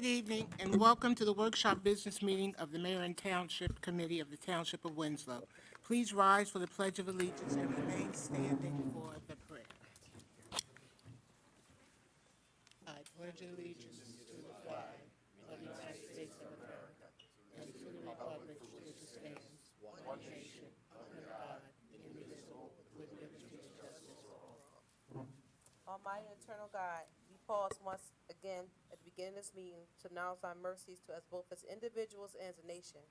Good evening, and welcome to the workshop business meeting of the Mayor and Township Committee of the Township of Winslow. Please rise for the Pledge of Allegiance and remain standing for the prayer. I pledge allegiance to the flag of the United States of America and to the republic for which it stands, one nation, under God, indivisible, with liberty and justice for all. Almighty and eternal God, we pause once again at the beginning of this meeting to announce our mercies to us both as individuals and as a nation.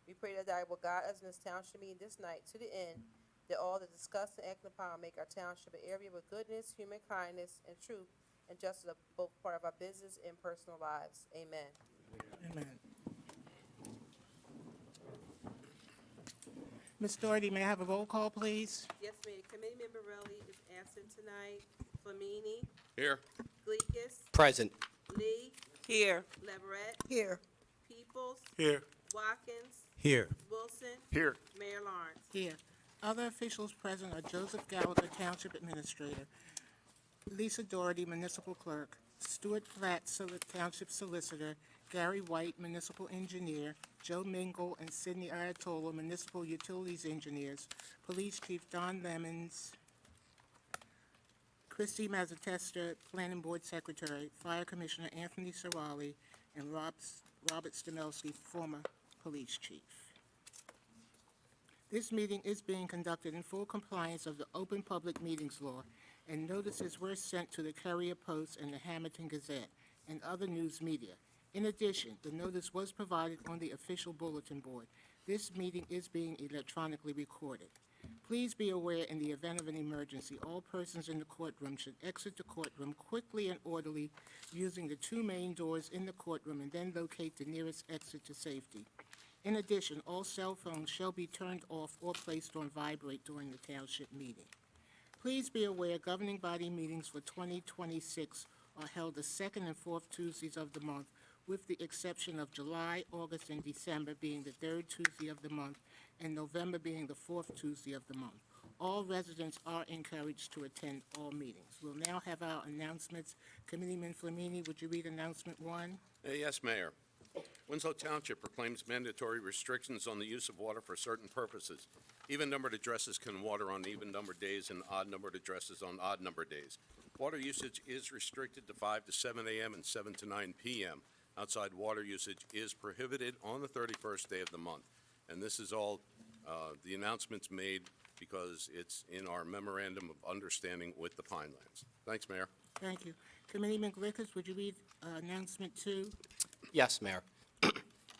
We pray that God will guide us in this township meeting this night to the end, that all that discussed and acted upon make our township an area of goodness, human kindness, and truth, and justice of both part of our business and personal lives. Amen. Amen. Ms. Doherty, may I have a roll call, please? Yes, ma'am. Committee member Relly is absent tonight. Flamini, Here. Gleekis, Present. Lee, Here. Leverett, Here. Peoples, Here. Watkins, Here. Wilson, Here. Mayor Lawrence. Here. Other officials present are Joseph Gallagher, Township Administrator, Lisa Doherty, Municipal Clerk, Stuart Platt, Township Solicitor, Gary White, Municipal Engineer, Joe Mingle and Sidney Ayatollah, Municipal Utilities Engineers, Police Chief Don Lemons, Christy Mazzatesta, Planning Board Secretary, Fire Commissioner Anthony Sorali, and Robert Stamelski, former Police Chief. This meeting is being conducted in full compliance of the Open Public Meetings Law, and notices were sent to the Courier Post and the Hamilton Gazette and other news media. In addition, the notice was provided on the official bulletin board. This meeting is being electronically recorded. Please be aware, in the event of an emergency, all persons in the courtroom should exit the courtroom quickly and orderly using the two main doors in the courtroom and then locate the nearest exit to safety. In addition, all cell phones shall be turned off or placed on vibrate during the township meeting. Please be aware, governing body meetings for 2026 are held the second and fourth Tuesdays of the month, with the exception of July, August, and December being the third Tuesday of the month, and November being the fourth Tuesday of the month. All residents are encouraged to attend all meetings. We'll now have our announcements. Committeeman Flamini, would you read announcement 1? Yes, Mayor. Winslow Township proclaims mandatory restrictions on the use of water for certain purposes. Even-numbered addresses can water on even-numbered days and odd-numbered addresses on odd-numbered days. Water usage is restricted to 5 to 7 a.m. and 7 to 9 p.m. Outside water usage is prohibited on the 31st day of the month. And this is all the announcements made because it's in our memorandum of understanding with the Pinelands. Thanks, Mayor. Thank you. Committeeman Glickers, would you read announcement 2? Yes, Mayor.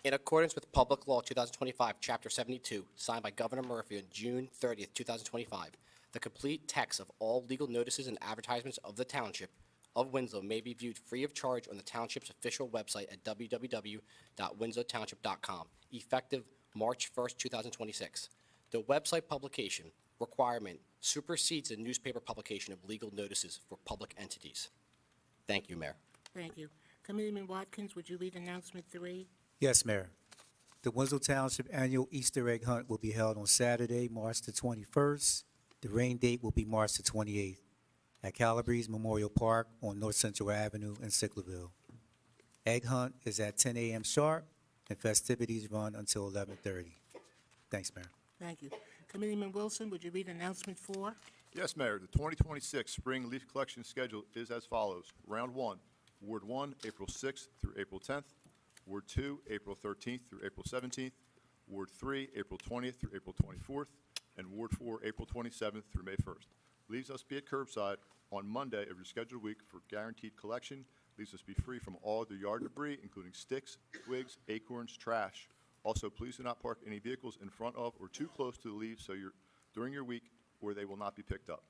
In accordance with Public Law 2025, Chapter 72, signed by Governor Murphy on June 30th, 2025, the complete text of all legal notices and advertisements of the Township of Winslow may be viewed free of charge on the Township's official website at www.winslowtownship.com, effective March 1st, 2026. The website publication requirement supersedes the newspaper publication of legal notices for public entities. Thank you, Mayor. Thank you. Committeeman Watkins, would you read announcement 3? Yes, Mayor. The Winslow Township Annual Easter Egg Hunt will be held on Saturday, March the 21st. The rain date will be March the 28th at Calabrese Memorial Park on North Central Avenue in Sicklerville. Egg hunt is at 10 a.m. sharp, and festivities run until 11:30. Thanks, Mayor. Thank you. Committeeman Wilson, would you read announcement 4? Yes, Mayor. The 2026 spring leaf collection schedule is as follows. Round 1, Ward 1, April 6th through April 10th. Ward 2, April 13th through April 17th. Ward 3, April 20th through April 24th. And Ward 4, April 27th through May 1st. Leaves must be at curbside on Monday of your scheduled week for guaranteed collection. Leaves must be free from all other yard debris, including sticks, twigs, acorns, trash. Also, please do not park any vehicles in front of or too close to the leaves during your week, or they will not be picked up.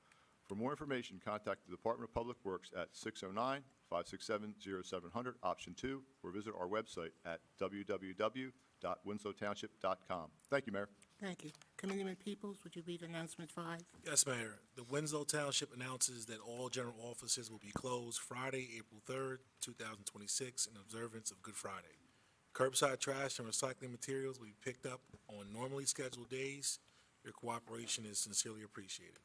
For more information, contact the Department of Public Works at 609-567-0700, option 2, or visit our website at www.winslowtownship.com. Thank you, Mayor. Thank you. Committeeman Peoples, would you read announcement 5? Yes, Mayor. The Winslow Township announces that all general offices will be closed Friday, April 3rd, 2026, in observance of Good Friday. Curbside trash and recycling materials will be picked up on normally scheduled days. Your cooperation is sincerely appreciated.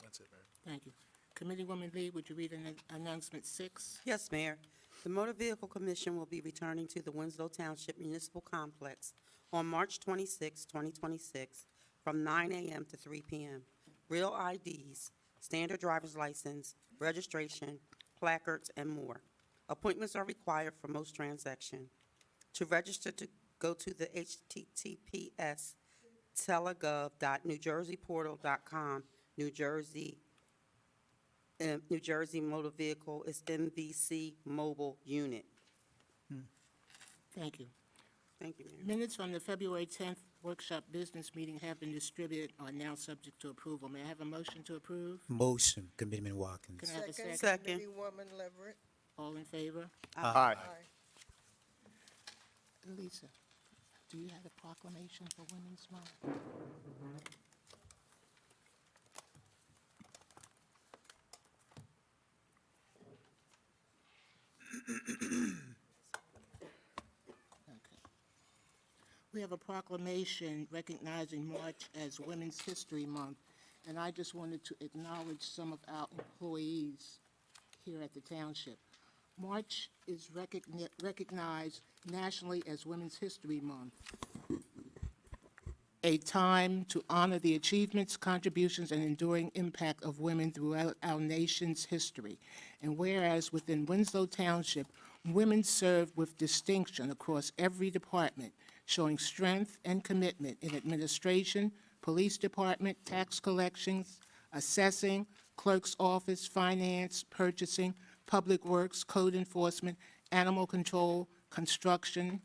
That's it, Mayor. Thank you. Committeewoman Lee, would you read announcement 6? Yes, Mayor. The Motor Vehicle Commission will be returning to the Winslow Township Municipal Complex on March 26, 2026, from 9 a.m. to 3 p.m. Real IDs, standard driver's license, registration, placards, and more. Appointments are required for most transactions. To register, to go to the https://telegov.newjerseyportal.com. New Jersey Motor Vehicle is MVC Mobile Unit. Thank you. Thank you, Mayor. Minutes from the February 10th workshop business meeting have been distributed, are now subject to approval. May I have a motion to approve? Motion, Committeeman Watkins. Can I have a second? Second. Committeewoman Leverett. All in favor? Aye. Lisa, do you have a proclamation for Women's Month? Okay. We have a proclamation recognizing March as Women's History Month, and I just wanted to acknowledge some of our employees here at the township. March is recognized nationally as Women's History Month, a time to honor the achievements, contributions, and enduring impact of women throughout our nation's history. And whereas within Winslow Township, women serve with distinction across every department, showing strength and commitment in administration, police department, tax collections, assessing, clerk's office, finance, purchasing, public works, code enforcement, animal control, construction,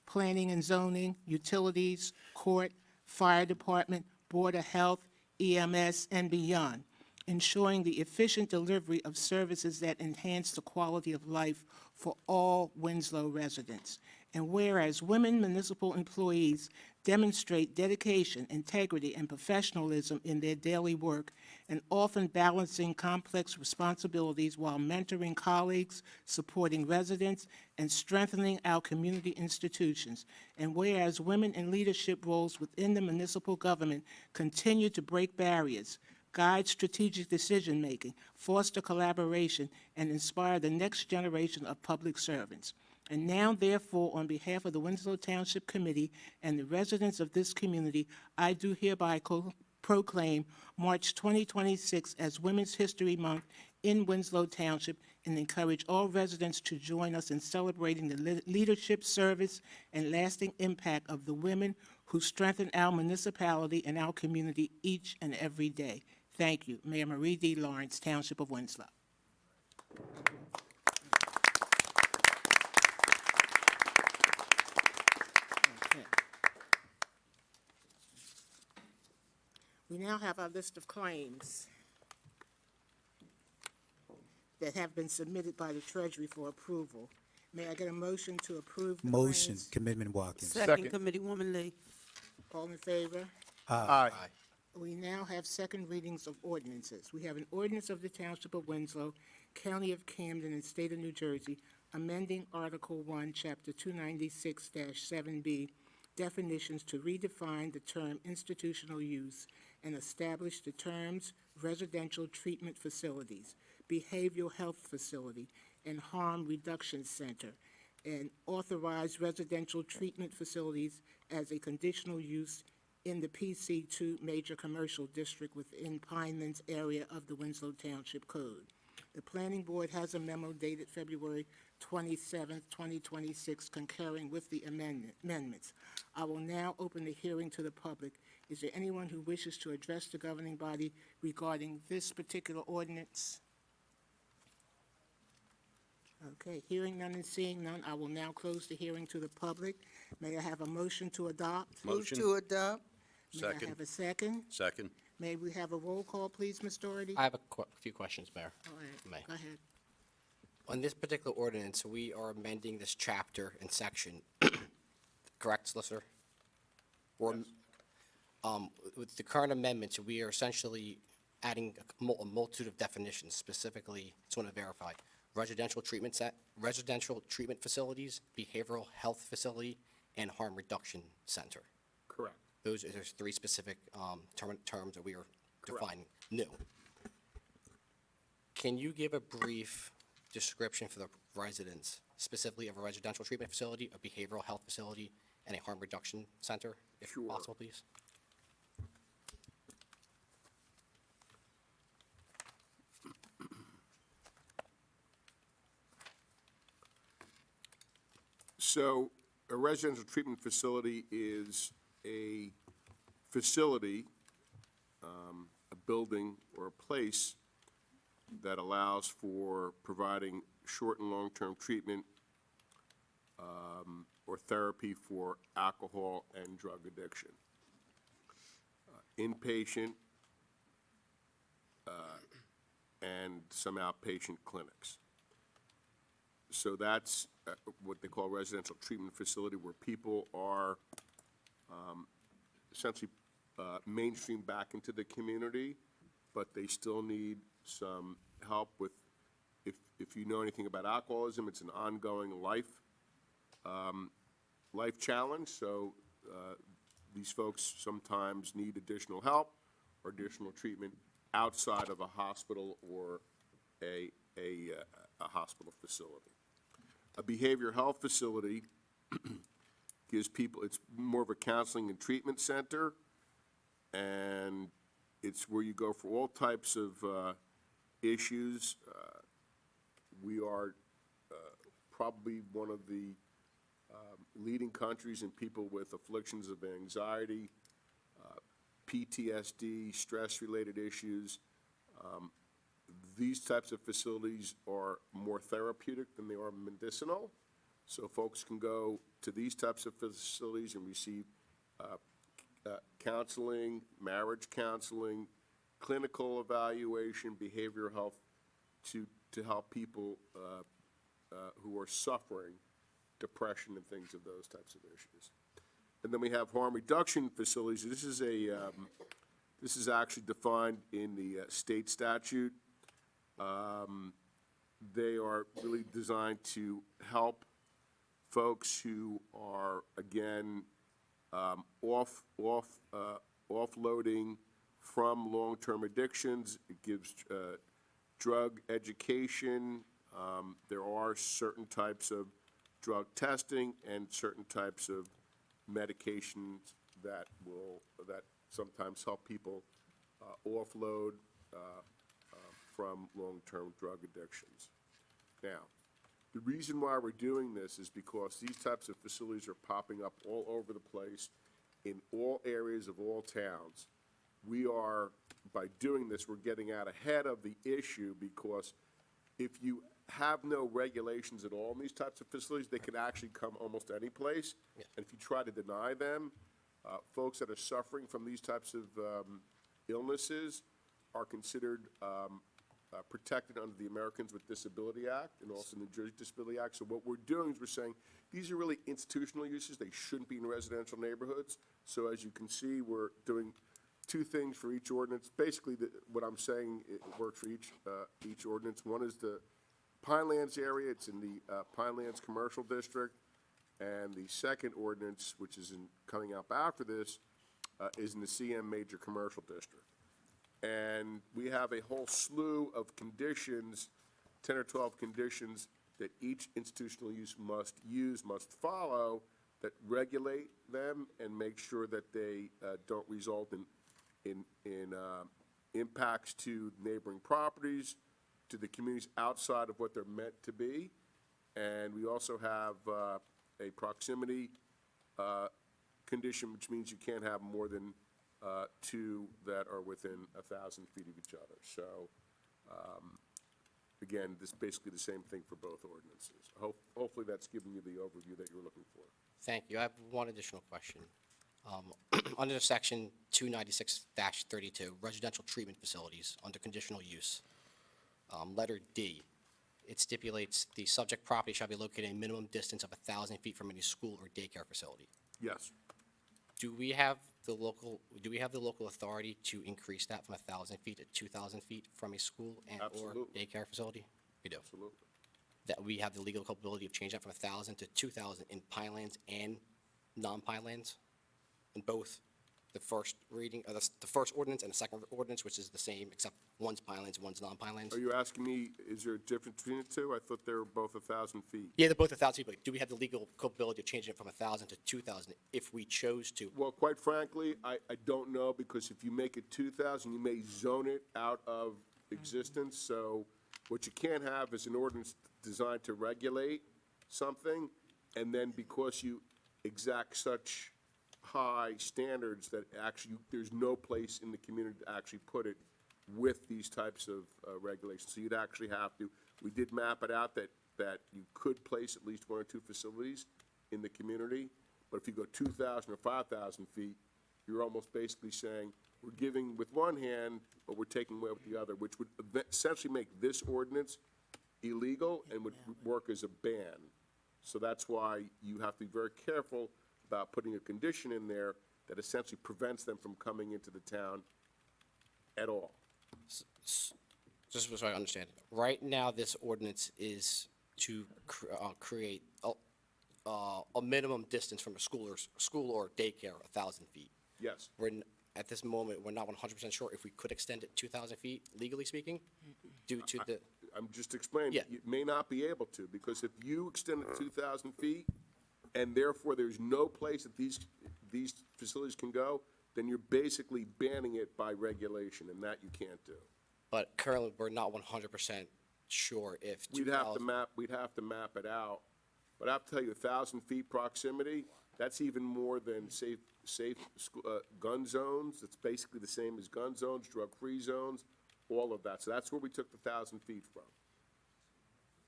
planning and zoning, utilities, court, fire department, board of health, EMS, and beyond, ensuring the efficient delivery of services that enhance the quality of life for all Winslow residents. And whereas women municipal employees demonstrate dedication, integrity, and professionalism in their daily work, and often balancing complex responsibilities while mentoring colleagues, supporting residents, and strengthening our community institutions. And whereas women in leadership roles within the municipal government continue to break barriers, guide strategic decision-making, foster collaboration, and inspire the next generation of public servants. And now, therefore, on behalf of the Winslow Township Committee and the residents of this community, I do hereby proclaim March 2026 as Women's History Month in Winslow Township, and encourage all residents to join us in celebrating the leadership, service, and lasting impact of the women who strengthen our municipality and our community each and every day. Thank you. Mayor Marie D. Lawrence, Township of Winslow. Okay. We now have our list of claims that have been submitted by the Treasury for approval. May I get a motion to approve the Motion, claims? Committeeman Watkins. Second, Second. Committeewoman Lee. All in favor? Aye. We now have second readings of ordinances. We have an ordinance of the Township of Winslow, County of Camden, and State of New Jersey, amending Article 1, Chapter 296-7B, definitions to redefine the term institutional use and establish the terms residential treatment facilities, behavioral health facility, and harm reduction center, and authorize residential treatment facilities as a conditional use in the PC2 Major Commercial District within Pinelands area of the Winslow Township Code. The Planning Board has a memo dated February 27, 2026, concurring with the amendments. I will now open the hearing to the public. Is there anyone who wishes to address the governing body regarding this particular ordinance? Okay, hearing none and seeing none, I will now close the hearing to the public. May I have a motion to adopt? Move Motion. to adopt. May I Second. have a second? Second. May we have a roll call, please, Ms. Doherty? I have a few questions, Mayor. All right, May. go ahead. On this particular ordinance, we are amending this chapter and section, correct, Solicitor? Or, with the current amendments, we are essentially adding a multitude of definitions, specifically, just want to verify, residential treatment facilities, behavioral health facility, and harm reduction center. Correct. There's three specific terms that we are defining new. Can you give a brief description for the residents, specifically of a residential treatment facility, a behavioral health facility, and a harm reduction center, if Sure. possible, please? So a residential treatment facility is a facility, a building or a place that allows for providing short and long-term treatment or therapy for alcohol and drug addiction. Inpatient and some outpatient clinics. So that's what they call residential treatment facility, where people are essentially mainstreamed back into the community, but they still need some help with, if you know anything about alcoholism, it's an ongoing life challenge. So these folks sometimes need additional help or additional treatment outside of a hospital or a hospital facility. A behavioral health facility gives people, it's more of a counseling and treatment center, and it's where you go for all types of issues. We are probably one of the leading countries in people with afflictions of anxiety, PTSD, stress-related issues. These types of facilities are more therapeutic than they are medicinal. So folks can go to these types of facilities and receive counseling, marriage counseling, clinical evaluation, behavioral health to help people who are suffering depression and things of those types of issues. And then we have harm reduction facilities. This is actually defined in the state statute. They are really designed to help folks who are, again, offloading from long-term addictions. It gives drug education. There are certain types of drug testing and certain types of medications that sometimes help people offload from long-term drug addictions. Now, the reason why we're doing this is because these types of facilities are popping up all over the place in all areas of all towns. We are, by doing this, we're getting out ahead of the issue, because if you have no regulations at all in these types of facilities, they can actually come almost any place. Yeah. And if you try to deny them, folks that are suffering from these types of illnesses are considered protected under the Americans with Disability Act and also the New Jersey Disability Act. So what we're doing is we're saying these are really institutional uses. They shouldn't be in residential neighborhoods. So as you can see, we're doing two things for each ordinance. Basically, what I'm saying, it works for each ordinance. One is the Pinelands area. It's in the Pinelands Commercial District. And the second ordinance, which is coming up after this, is in the CM Major Commercial District. And we have a whole slew of conditions, 10 or 12 conditions, that each institutional use must follow, that regulate them and make sure that they don't result in impacts to neighboring properties, to the communities outside of what they're meant to be. And we also have a proximity condition, which means you can't have more than two that are within 1,000 feet of each other. So, again, this is basically the same thing for both ordinances. Hopefully that's giving you the overview that you're looking for. Thank you. I have one additional question. Under section 296-32, residential treatment facilities, under conditional use, letter D, it stipulates the subject property shall be located a minimum distance of 1,000 feet from any school or daycare facility. Yes. Do we have the local authority to increase that from 1,000 feet to 2,000 feet from a school and or Absolutely. daycare facility? We do. Absolutely. That we have the legal capability of changing that from 1,000 to 2,000 in Pinelands and non-Pinelands, in both the first reading, the first ordinance and the second ordinance, which is the same, except one's pilings, one's non-pilings. Are you asking me, is there a difference between the two? I thought they were both 1,000 feet. Yeah, they're both 1,000 feet, but do we have the legal capability of changing it from 1,000 to 2,000 if we chose to? Well, quite frankly, I don't know, because if you make it 2,000, you may zone it out of existence. So what you can't have is an ordinance designed to regulate something, and then because you exact such high standards that actually, there's no place in the community to actually put it with these types of regulations. So you'd actually have to, we did map it out that you could place at least one or two facilities in the community, but if you go 2,000 or 5,000 feet, you're almost basically saying, we're giving with one hand, but we're taking away with the other, which would essentially make this ordinance illegal and would work as a ban. So that's why you have to be very careful about putting a condition in there that essentially prevents them from coming into the town at all. Just so I understand, right now, this ordinance is to create a minimum distance from a school or daycare, 1,000 feet. Yes. At this moment, we're not 100% sure if we could extend it 2,000 feet, legally speaking, due to the, I'm just explaining, Yeah. you may not be able to, because if you extend it 2,000 feet, and therefore there's no place that these facilities can go, then you're basically banning it by regulation, and that you can't do. but currently, we're not 100% sure if 2,000. We'd have to map it out, but I have to tell you, 1,000 feet proximity, that's even more than safe gun zones. It's basically the same as gun zones, drug-free zones, all of that. So that's where we took the 1,000 feet from.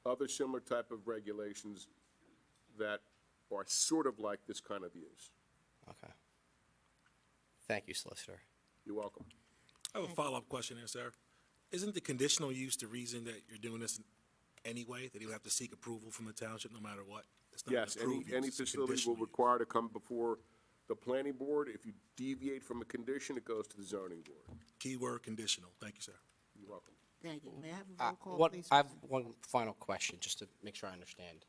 Other similar type of regulations that are sort of like this kind of use. Okay. Thank you, Solicitor. You're welcome. I have a follow-up question there, sir. Isn't the conditional use the reason that you're doing this anyway, that you have to seek approval from the township no matter what? It's not an Yes, approved use, any it's a facility will conditional use. require to come before the planning board. If you deviate from a condition, it goes to the zoning board. Keyword conditional. Thank you, sir. You're welcome. Thank you. May I have a roll call, please? I have one final question, just to make sure I understand.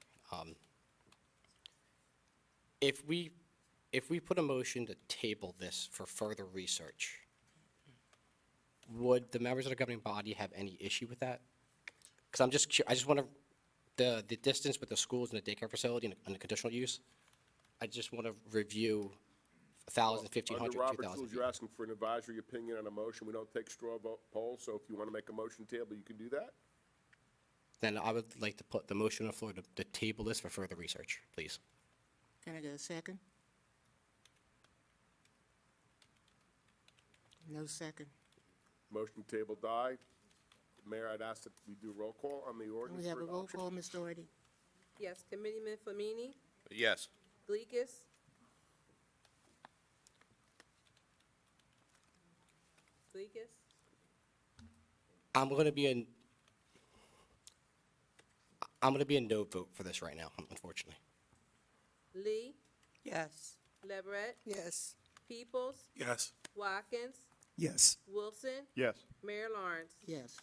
If we put a motion to table this for further research, would the members of the governing body have any issue with that? Because I just want to, the distance with the schools and the daycare facility and the conditional use, I just want to review 1,000, 1,500, Under Robert's 2,000 rules, feet. you're asking for an advisory opinion on a motion. We don't take straw polls, so if you want to make a motion table, you can do that. Then I would like to put the motion on the floor to table this for further research, please. Can I get a second? No second. Motion table die. Mayor, I'd ask that we do a roll call on the Can ordinance we have for a roll adoption. call, Ms. Doherty? Yes, Committeeman Flamini, Yes. Gleekis. Gleekis, I'm going to be a no vote for this right now, unfortunately. Lee, Yes. Leverett, Yes. Peoples, Yes. Watkins, Yes. Wilson, Yes. Mayor Lawrence. Yes.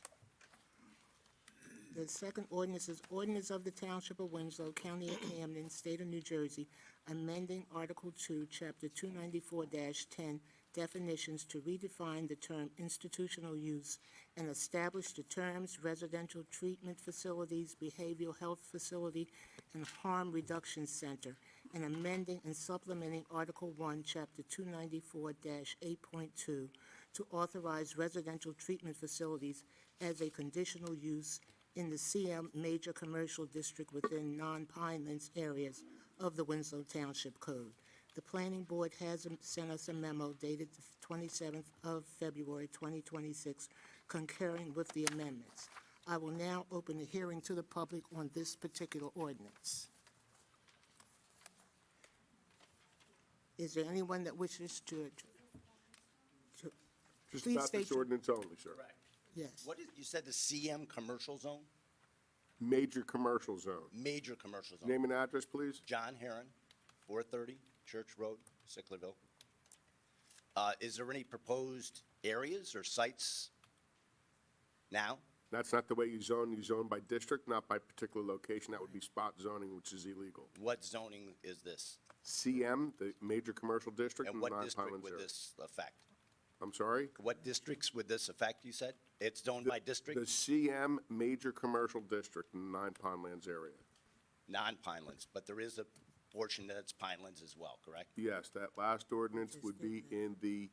The second ordinance is ordinance of the Township of Winslow, County of Camden, State of New Jersey, amending Article 2, Chapter 294-10, definitions to redefine the term institutional use and establish the terms residential treatment facilities, behavioral health facility, and harm reduction center, and amending and supplementing Article 1, Chapter 294-8.2 to authorize residential treatment facilities as a conditional use in the CM Major Commercial District within non-Pinelands areas of the Winslow Township Code. The Planning Board has sent us a memo dated the 27th of February, 2026, concurring with the amendments. I will now open the hearing to the public on this particular ordinance. Is there anyone that wishes to Just Please about state this your- ordinance only, sir. yes? What is, you said the CM commercial zone? Major commercial zone. Major commercial zone. Name and address, please. John Heron, 430 Church Road, Sicklerville. Is there any proposed areas or sites now That's not the way you zone. You zone by district, not by particular location. That would be spot zoning, which is illegal. What zoning is this? CM, the major commercial district in And the what Nine district Pinelands would area. this affect? I'm sorry? What districts would this affect, you said? It's zoned by The district, CM major commercial district in the Nine Pinelands area. non-Pinelands, but there is a portion that's Pinelands as well, correct? Yes, that last ordinance would be in the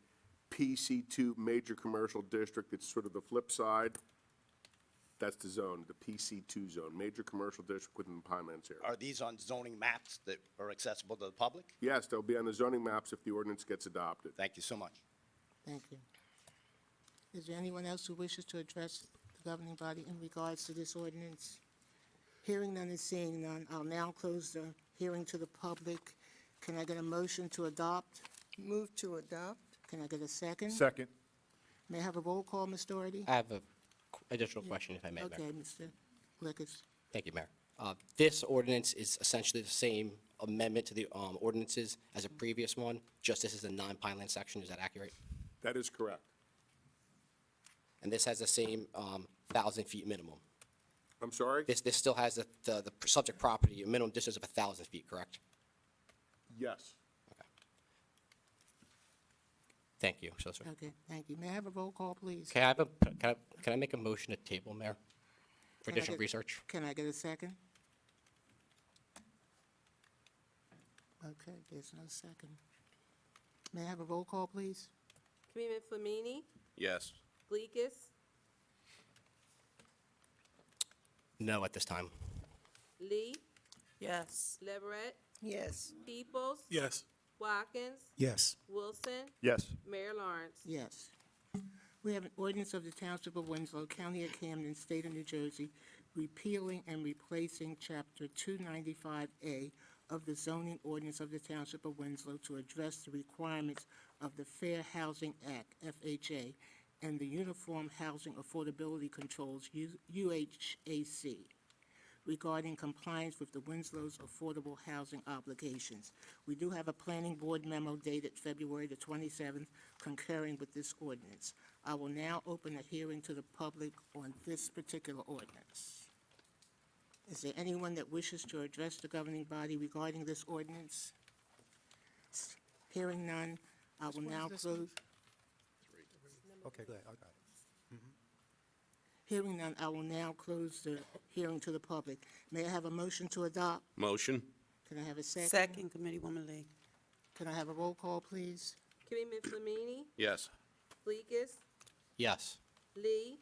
PC2 major commercial district. It's sort of the flip side. That's the zone, the PC2 zone, major commercial district within the Pinelands area. Are these on zoning maps that are accessible to the public? Yes, they'll be on the zoning maps if the ordinance gets adopted. Thank you so much. Thank you. Is there anyone else who wishes to address the governing body in regards to this ordinance? Hearing none and seeing none, I'll now close the hearing to the public. Can I get a motion to adopt? Move to adopt. Can I get a second? Second. May I have a roll call, Ms. Doherty? I have a additional question, if I may, Mayor. Okay, Mr. Glickis. Thank you, Mayor. This ordinance is essentially the same amendment to the ordinances as a previous one, just this is a non-Pineland section, is that accurate? That is correct. And this has the same 1,000 feet minimum. I'm sorry? This still has the subject property, a minimum distance of 1,000 feet, correct? Yes. Thank you, so sorry. Okay, thank you. May I have a roll call, please? Can I make a motion to table, Mayor, for Can I additional get- research? Can I get a second? Okay, there's no second. May I have a roll call, please? Committeeman Flamini, Yes. Glickis, No at this time. Lee, Yes. Leverett, Yes. Peoples, Yes. Watkins, Yes. Wilson, Yes. Mayor Lawrence. Yes. We have an ordinance of the Township of Winslow, County of Camden, State of New Jersey, repealing and replacing Chapter 295A of the zoning ordinance of the Township of Winslow to address the requirements of the Fair Housing Act, FHA, and the Uniform Housing Affordability Controls, UHAC, regarding compliance with the Winslow's affordable housing obligations. We do have a planning board memo dated February the 27th concurring with this ordinance. I will now open a hearing to the public on this particular ordinance. Is there anyone that wishes to address the governing body regarding this ordinance? Hearing none, I will now close. Okay, go ahead. I got it. Hearing none, I will now close the hearing to the public. May I have a motion to adopt? Motion? Can I have a second? Second, Committeewoman Lee. Can I have a roll call, please? Committeeman Flamini, Yes. Glickis, Yes. Lee,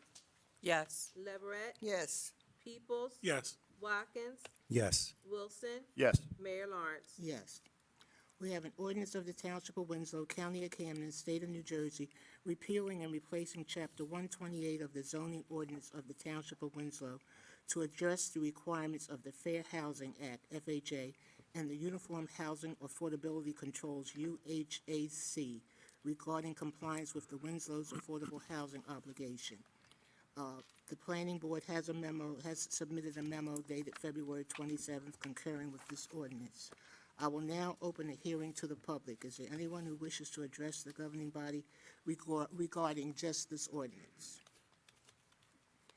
Yes. Leverett, Yes. Peoples, Yes. Watkins, Yes. Wilson, Yes. Mayor Lawrence. Yes. We have an ordinance of the Township of Winslow, County of Camden, State of New Jersey, repealing and replacing Chapter 128 of the zoning ordinance of the Township of Winslow to address the requirements of the Fair Housing Act, FHA, and the Uniform Housing Affordability Controls, UHAC, regarding compliance with the Winslow's affordable housing obligation. The planning board has submitted a memo dated February 27th concurring with this ordinance. I will now open a hearing to the public. Is there anyone who wishes to address the governing body regarding just this ordinance?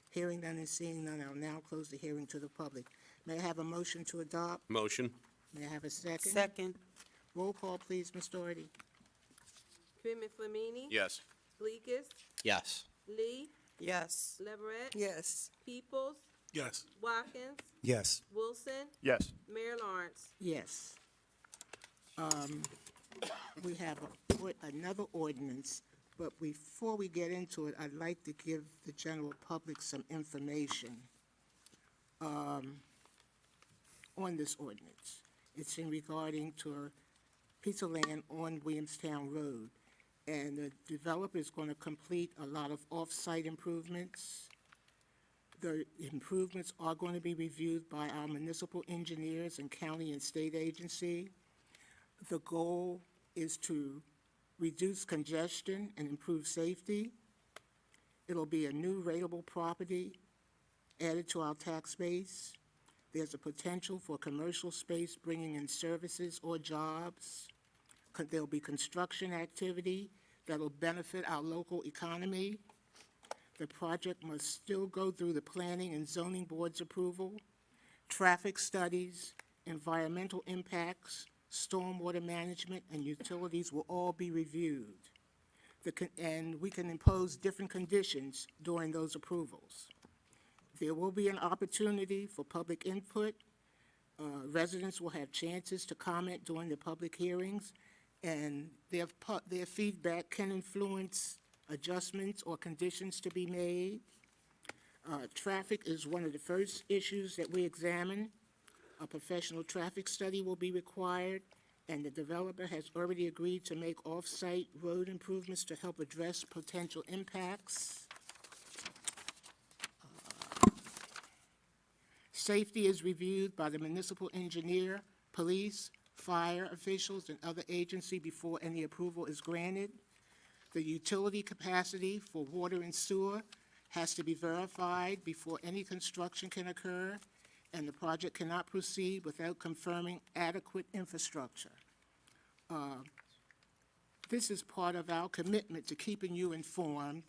Hearing none and seeing none, I'll now close the hearing to the public. May I have a motion to adopt? Motion? May I have a second? Second. Roll call, please, Ms. Doherty. Committeeman Flamini, Yes. Glickis, Yes. Lee, Yes. Leverett, Yes. Peoples, Yes. Watkins, Yes. Wilson, Yes. Mayor Lawrence. Yes. We have another ordinance, but before we get into it, I'd like to give the general public some information on this ordinance. It's in regarding to a piece of land on Williamstown Road, and the developer is going to complete a lot of off-site improvements. The improvements are going to be reviewed by our municipal engineers and county and state agency. The goal is to reduce congestion and improve safety. It'll be a new rateable property added to our tax base. There's a potential for commercial space bringing in services or jobs. There'll be construction activity that'll benefit our local economy. The project must still go through the Planning and Zoning Board's approval. Traffic studies, environmental impacts, stormwater management, and utilities will all be reviewed. And we can impose different conditions during those approvals. There will be an opportunity for public input. Residents will have chances to comment during the public hearings, and their feedback can influence adjustments or conditions to be made. Traffic is one of the first issues that we examine. A professional traffic study will be required, and the developer has already agreed to make off-site road improvements to help address potential impacts. Safety is reviewed by the municipal engineer, police, fire officials, and other agency before any approval is granted. The utility capacity for water and sewer has to be verified before any construction can occur, and the project cannot proceed without confirming adequate infrastructure. This is part of our commitment to keeping you informed,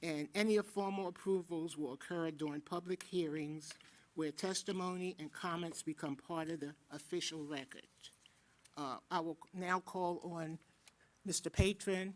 and any formal approvals will occur during public hearings where testimony and comments become part of the official record. I will now call on Mr. Patron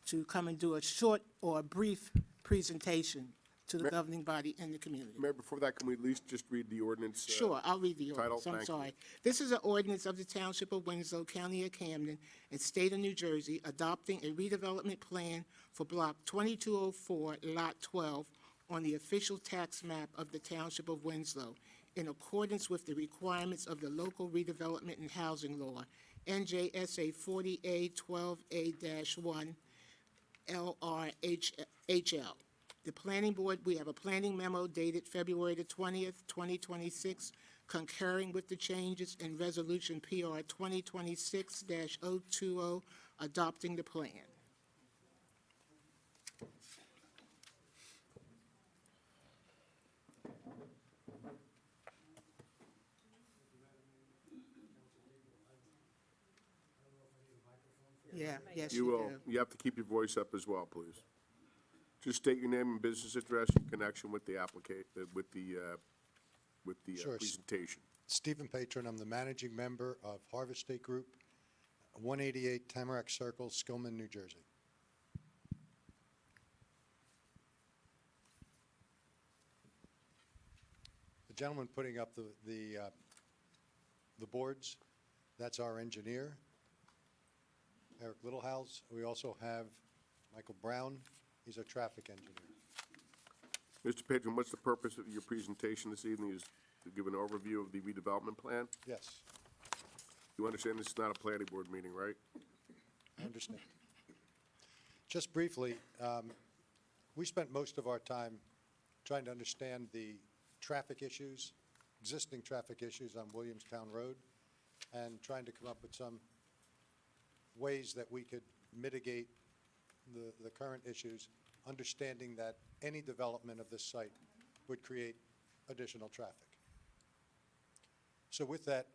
to come and do a short or a brief presentation to the governing body and the community. Mayor, before that, can we at least just read the ordinance? Sure, I'll read the title, ordinance, I'm thank you. sorry. This is an ordinance of the Township of Winslow, County of Camden, and State of New Jersey, adopting a redevelopment plan for Block 2204, Lot 12, on the official tax map of the Township of Winslow, in accordance with the requirements of the local redevelopment and housing law, NJSA 40A12A-1, LRHL. The planning board, we have a planning memo dated February the 20th, 2026, concurring with the changes in Resolution PR 2026-020, adopting the plan. Yeah, yes, You you will, do. you have to keep your voice up as well, please. Just state your name and business address in connection with the Sure. presentation. Stephen Patron, I'm the managing member of Harvest State Group, 188 Tamarack Circle, Skillman, New Jersey. The gentleman putting up the boards, that's our engineer, Eric Littlehouse. We also have Michael Brown, he's our traffic engineer. Mr. Patron, what's the purpose of your presentation this evening? Is to give an overview of the redevelopment plan? Yes, You understand this is not a planning board meeting, right? I understand. Just briefly, we spent most of our time trying to understand the traffic issues, existing traffic issues on Williamstown Road, and trying to come up with some ways that we could mitigate the current issues, understanding that any development of this site would create additional traffic. So with that,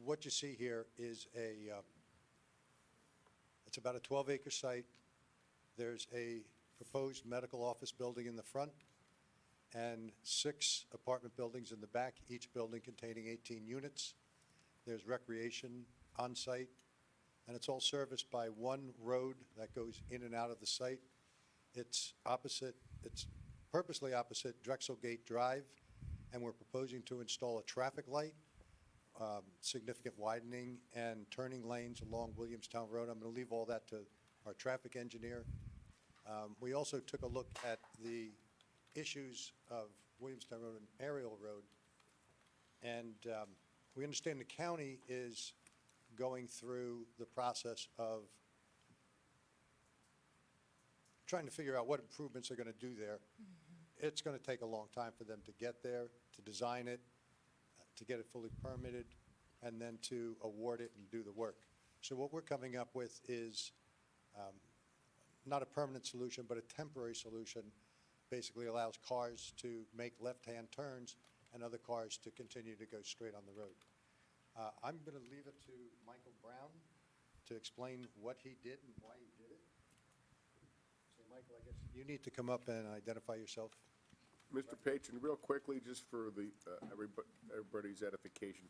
what you see here is it's about a 12-acre site. There's a proposed medical office building in the front and 6 apartment buildings in the back, each building containing 18 units. There's recreation on site, and it's all serviced by one road that goes in and out of the site. It's purposely opposite Drexel Gate Drive, and we're proposing to install a traffic light, significant widening and turning lanes along Williamstown Road. I'm going to leave all that to our traffic engineer. We also took a look at the issues of Williamstown Road and Ariel Road, and we understand the county is going through the process of trying to figure out what improvements they're going to do there. It's going to take a long time for them to get there, to design it, to get it fully permitted, and then to award it and do the work. So what we're coming up with is not a permanent solution, but a temporary solution. Basically allows cars to make left-hand turns and other cars to continue to go straight on the road. I'm going to leave it to Michael Brown to explain what he did and why he did it. So Michael, I guess you need to come up and identify yourself. Mr. Patron, real quickly, just for the, everybody's edification,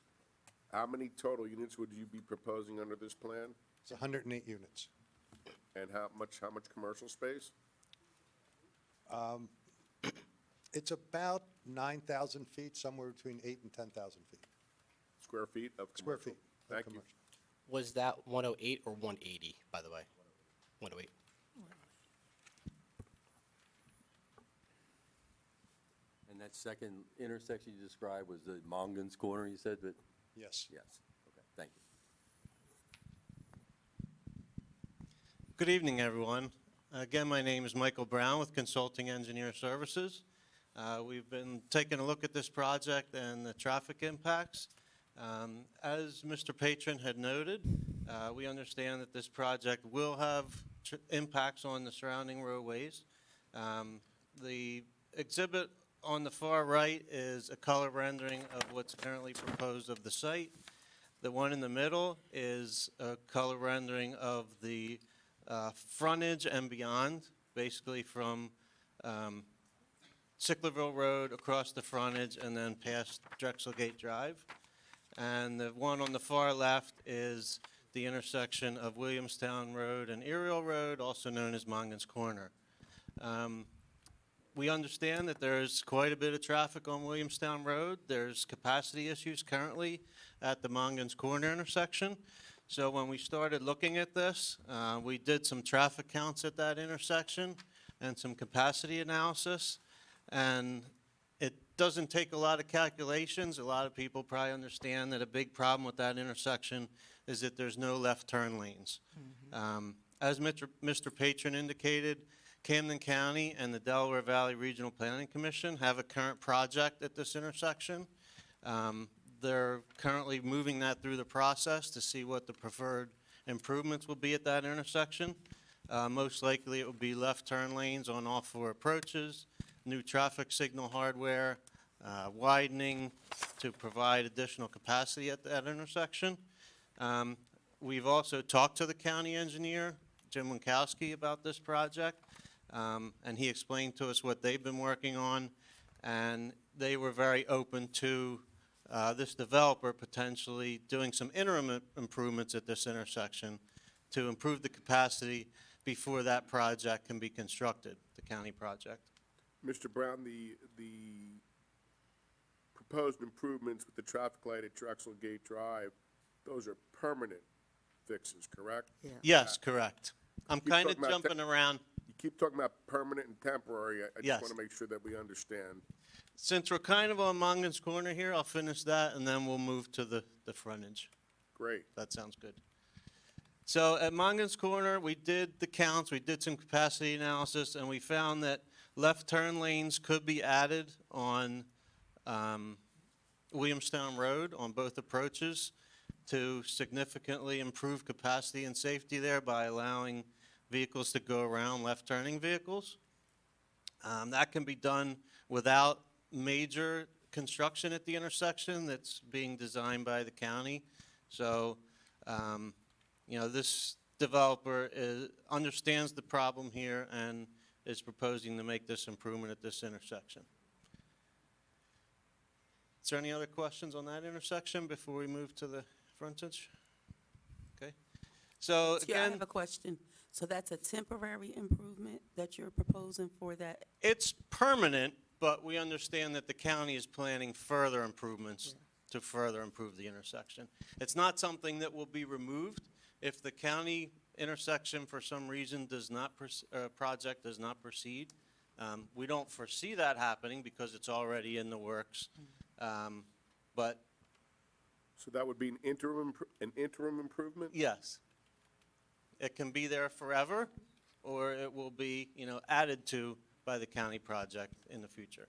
how many total units would you be proposing under this plan? It's 108 units. And how much commercial space? It's about 9,000 feet, somewhere between 8 and 10,000 feet. Square feet of Square commercial? feet. of Thank you. commercial. Was that 108 or 180, by the way? 108. And that second intersection you described was the Mongan's Corner, you said, but, Yes. yes, okay, thank you. Good evening, everyone. Again, my name is Michael Brown with Consulting Engineer Services. We've been taking a look at this project and the traffic impacts. As Mr. Patron had noted, we understand that this project will have impacts on the surrounding roadways. The exhibit on the far right is a color rendering of what's currently proposed of the site. The one in the middle is a color rendering of the frontage and beyond, basically from Sicklerville Road across the frontage and then past Drexelgate Drive. And the one on the far left is the intersection of Williamstown Road and Ariel Road, also known as Mongan's Corner. We understand that there's quite a bit of traffic on Williamstown Road. There's capacity issues currently at the Mongan's Corner intersection. So when we started looking at this, we did some traffic counts at that intersection and some capacity analysis. And it doesn't take a lot of calculations. A lot of people probably understand that a big problem with that intersection is that there's no left turn lanes. As Mr. Patron indicated, Camden County and the Delaware Valley Regional Planning Commission have a current project at this intersection. They're currently moving that through the process to see what the preferred improvements will be at that intersection. Most likely it will be left turn lanes on all four approaches, new traffic signal hardware, widening to provide additional capacity at that intersection. We've also talked to the county engineer, Jim Winkowski, about this project, and he explained to us what they've been working on, and they were very open to this developer potentially doing some interim improvements at this intersection to improve the capacity before that project can be constructed, the county project. Mr. Brown, the proposed improvements with the traffic light at Drexelgate Drive, those are permanent fixes, correct? Yeah. Yes, correct. I'm Keep kind of talking about jumping around. You keep talking about permanent and temporary. I Yes. just want to make sure that we understand. Since we're kind of on Mongan's Corner here, I'll finish that, and then we'll move to the frontage. Great. That sounds good. So at Mongan's Corner, we did the counts, we did some capacity analysis, and we found that left turn lanes could be added on Williamstown Road on both approaches to significantly improve capacity and safety there by allowing vehicles to go around left turning vehicles. That can be done without major construction at the intersection that's being designed by the county. So, you know, this developer understands the problem here and is proposing to make this improvement at this intersection. Is there any other questions on that intersection before we move to the frontage? Okay. So Yeah, I again, have a question. So that's a temporary improvement that you're proposing for that? it's permanent, but we understand that the county is planning further improvements to further improve the intersection. It's not something that will be removed. If the county intersection for some reason does not, project does not proceed, we don't foresee that happening because it's already in the works. But So that would be an interim improvement? yes, it can be there forever, or it will be, you know, added to by the county project in the future.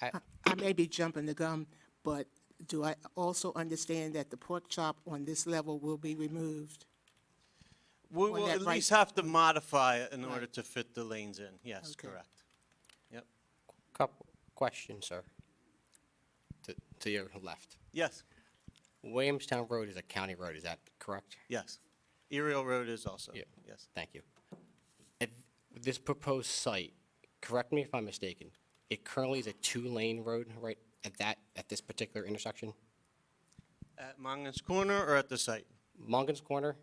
I may be jumping the gun, but do I also understand that the pork chop on this level will be removed? We On will that at right- least have to modify it in order Right. to fit the lanes in. Yes, Okay. correct. Yep. Couple questions, sir. To your left. Yes, Williamstown Road is a county road, is that correct? yes. Ariel Road is also, Yeah. yes. Thank you. If This proposed site, correct me if I'm mistaken, it currently is a two-lane road right at this particular intersection? At Mongan's Corner or at the site? Mongan's Corner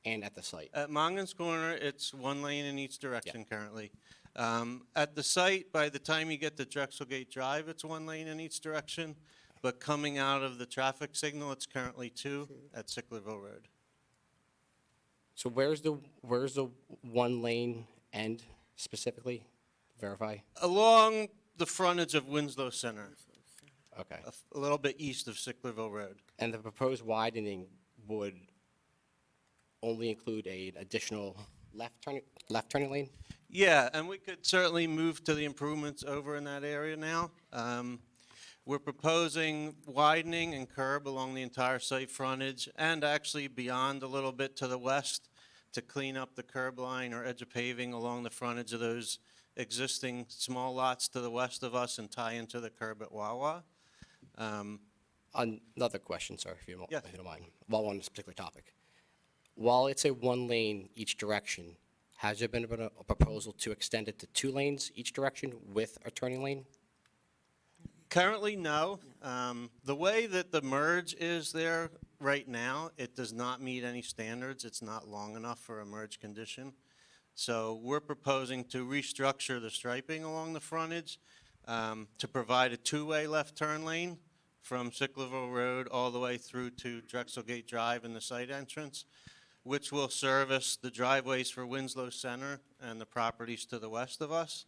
and at the site? At Mongan's Corner, it's one lane in each direction currently. At the site, by the time you get to Drexelgate Drive, it's one lane in each direction, but coming out of the traffic signal, it's currently two at Sicklerville Road. So where's the one lane end specifically? Verify. Along the frontage of Winslow Center, Okay. a little bit east of Sicklerville Road. And the proposed widening would only include an additional left turning lane? Yeah, and we could certainly move to the improvements over in that area now. We're proposing widening and curb along the entire site frontage and actually beyond a little bit to the west to clean up the curb line or edge of paving along the frontage of those existing small lots to the west of us and tie into the curb at Wawa. Another question, sir, if you Yes. don't mind, while on this particular topic. While it's a one lane each direction, has there been a proposal to extend it to two lanes each direction with a turning lane? Currently, no. The way that the merge is there right now, it does not meet any standards. It's not long enough for a merge condition. So we're proposing to restructure the striping along the frontage to provide a two-way left turn lane from Sicklerville Road all the way through to Drexelgate Drive and the site entrance, which will service the driveways for Winslow Center and the properties to the west of us.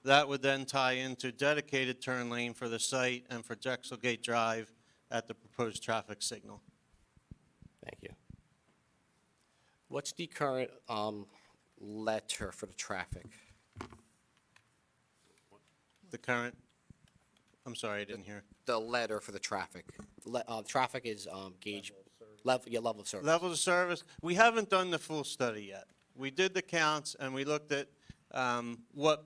That would then tie into dedicated turn lane for the site and for Drexelgate Drive at the proposed traffic signal. Thank you. What's the current letter for the traffic? The current, I'm sorry, I didn't hear. The letter for the traffic. Traffic is gauge, level of service. Levels of service, we haven't done the full study yet. We did the counts and we looked at what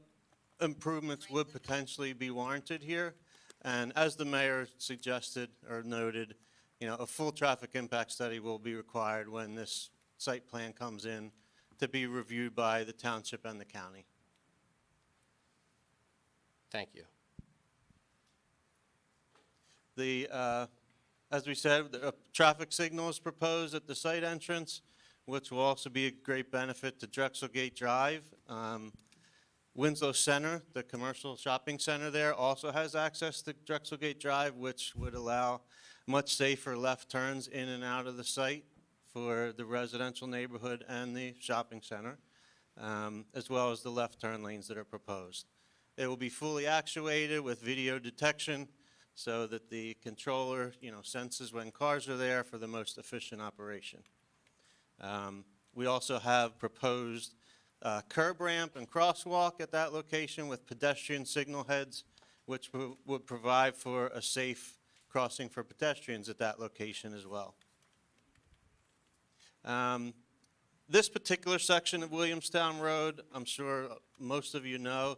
improvements would potentially be warranted here. And as the mayor suggested or noted, a full traffic impact study will be required when this site plan comes in to be reviewed by the township and the county. Thank you. As we said, a traffic signal is proposed at the site entrance, which will also be a great benefit to Drexelgate Drive. Winslow Center, the commercial shopping center there, also has access to Drexelgate Drive, which would allow much safer left turns in and out of the site for the residential neighborhood and the shopping center, as well as the left turn lanes that are proposed. It will be fully actuated with video detection so that the controller, senses when cars are there for the most efficient operation. We also have proposed curb ramp and crosswalk at that location with pedestrian signal heads, which would provide for a safe crossing for pedestrians at that location as well. This particular section of Williamstown Road, I'm sure most of you know,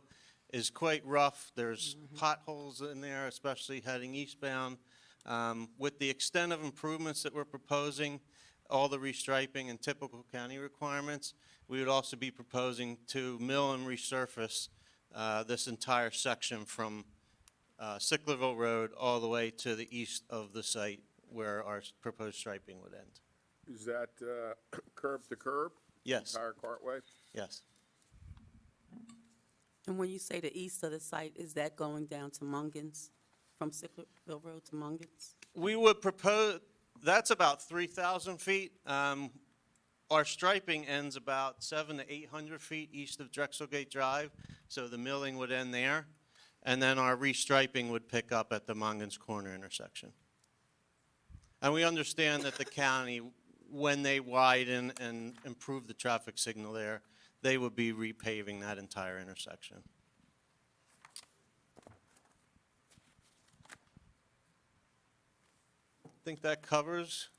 is quite rough. There's potholes in there, especially heading eastbound. With the extent of improvements that we're proposing, all the restriping and typical county requirements, we would also be proposing to mill and resurface this entire section from Sicklerville Road all the way to the east of the site where our proposed striping would end. Is that curb to curb? Yes. Entire cartway? Yes. And when you say the east of the site, is that going down to Mungans, from Sicklerville Road to Mungans? We would propose, that's about 3,000 feet. Our striping ends about 700 to 800 feet east of Drexelgate Drive, so the milling would end there. And then our restriping would pick up at the Mongan's Corner intersection. And we understand that the county, when they widen and improve the traffic signal there, they would be repaving that entire intersection. I think that covers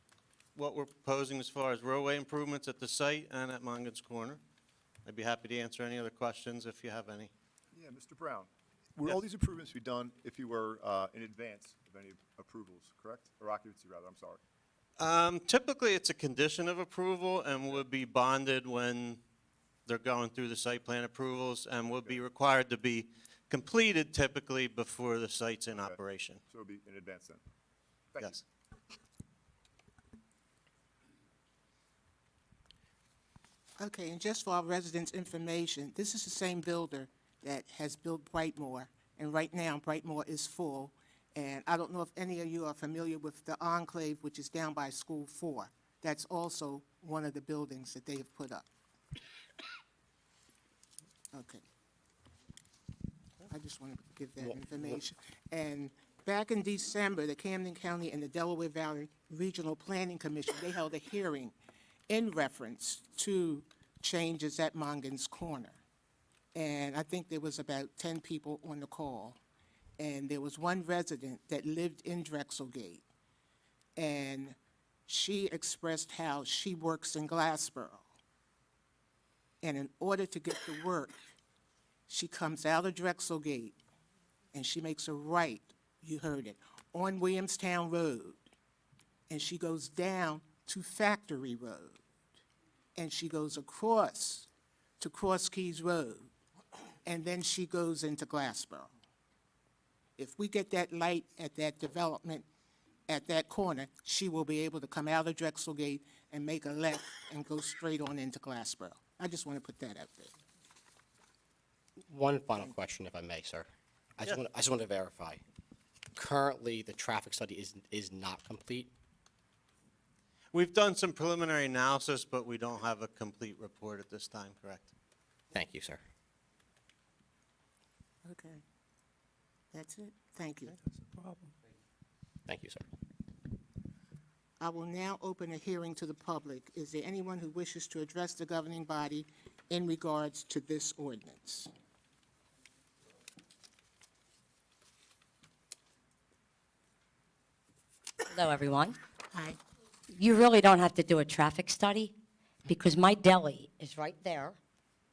what we're proposing as far as roadway improvements at the site and at Mongan's Corner. I'd be happy to answer any other questions if you have any. Yeah, Mr. Brown, would Yes. all these improvements be done if you were in advance of any approvals, correct? Or occupancy, rather, I'm sorry. Typically, it's a condition of approval and would be bonded when They're going through the site plan approvals and will be required to be completed typically before the site's in operation. So it'll be in advance then. Thank you. Yes. Okay, and just for our residents' information, this is the same builder that has built Brightmoor, and right now Brightmoor is full. And I don't know if any of you are familiar with the Enclave, which is down by School 4. That's also one of the buildings that they have put up. Okay. I just want to give that information. And back in December, the Camden County and the Delaware Valley Regional Planning Commission, they held a hearing in reference to changes at Mongan's Corner. And I think there was about 10 people on the call. And there was one resident that lived in Drexelgate. And she expressed how she works in Glassboro. And in order to get to work, she comes out of Drexelgate and she makes a right, you heard it, on Williamstown Road. And she goes down to Factory Road. And she goes across to Cross Keys Road. And then she goes into Glassboro. If we get that light at that development, at that corner, she will be able to come out of Drexelgate and make a left and go straight on into Glassboro. I just want to put that out there. One final question, if I may, sir. I just want to verify. Currently, the traffic study is not complete. We've done some preliminary analysis, but we don't have a complete report at this time, correct? Thank you, sir. Okay. That's it? Thank you. Thank you, sir. I will now open a hearing to the public. Is there anyone who wishes to address the governing body in regards to this ordinance? Hello, everyone. Hi. You really don't have to do a traffic study because my deli is right there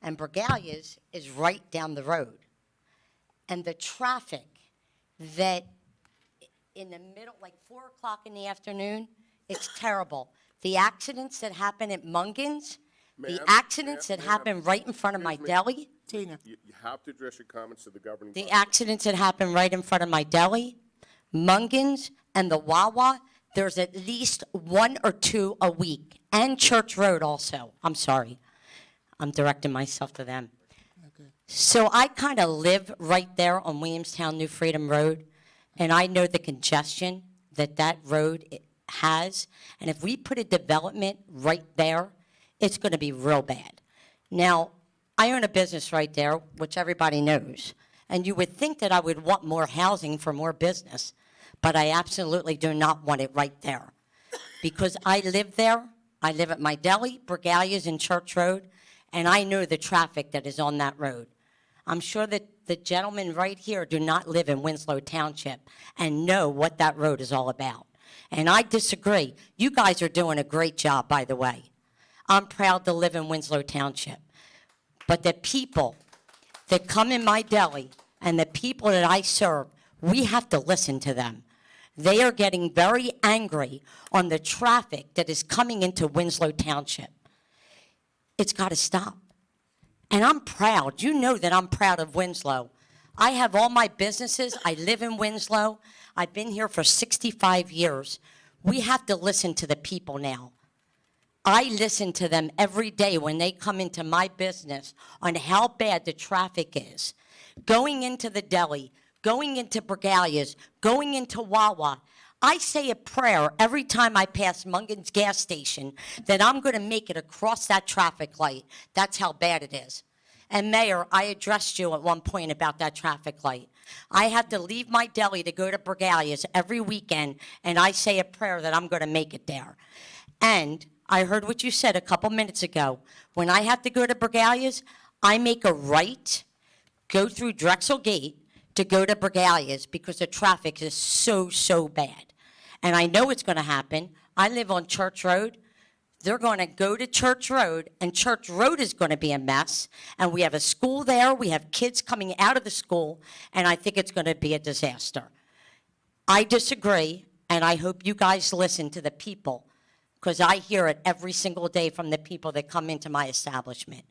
and Bergalia's is right down the road. And the traffic that in the middle, like 4 o'clock in the afternoon, it's terrible. The accidents that happen at Mungan's, the accidents that happen right in front of my deli, Tina. You have to address your comments to the governing the body. accidents that happen right in front of my deli, Mungan's, and the Wawa, there's at least 1 or 2 a week. And Church Road also. I'm sorry. I'm directing myself to them. Okay. So I kind of live right there on Williamstown New Freedom Road, and I know the congestion that that road has. And if we put a development right there, it's going to be real bad. Now, I own a business right there, which everybody knows. And you would think that I would want more housing for more business, but I absolutely do not want it right there. Because I live there, I live at my deli, Bergalia's and Church Road, and I know the traffic that is on that road. I'm sure that the gentlemen right here do not live in Winslow Township and know what that road is all about. And I disagree. You guys are doing a great job, by the way. I'm proud to live in Winslow Township. But the people that come in my deli and the people that I serve, we have to listen to them. They are getting very angry on the traffic that is coming into Winslow Township. It's got to stop. And I'm proud. You know that I'm proud of Winslow. I have all my businesses. I live in Winslow. I've been here for 65 years. We have to listen to the people now. I listen to them every day when they come into my business on how bad the traffic is. Going into the deli, going into Bergalia's, going into Wawa. I say a prayer every time I pass Mungan's gas station that I'm going to make it across that traffic light. That's how bad it is. And Mayor, I addressed you at one point about that traffic light. I have to leave my deli to go to Bergalia's every weekend, and I say a prayer that I'm going to make it there. And I heard what you said a couple minutes ago. When I have to go to Bergalia's, I make a right, go through Drexel Gate to go to Bergalia's because the traffic is so bad. And I know it's going to happen. I live on Church Road. They're going to go to Church Road, and Church Road is going to be a mess. And we have a school there. We have kids coming out of the school, and I think it's going to be a disaster. I disagree, and I hope you guys listen to the people, because I hear it every single day from the people that come into my establishment.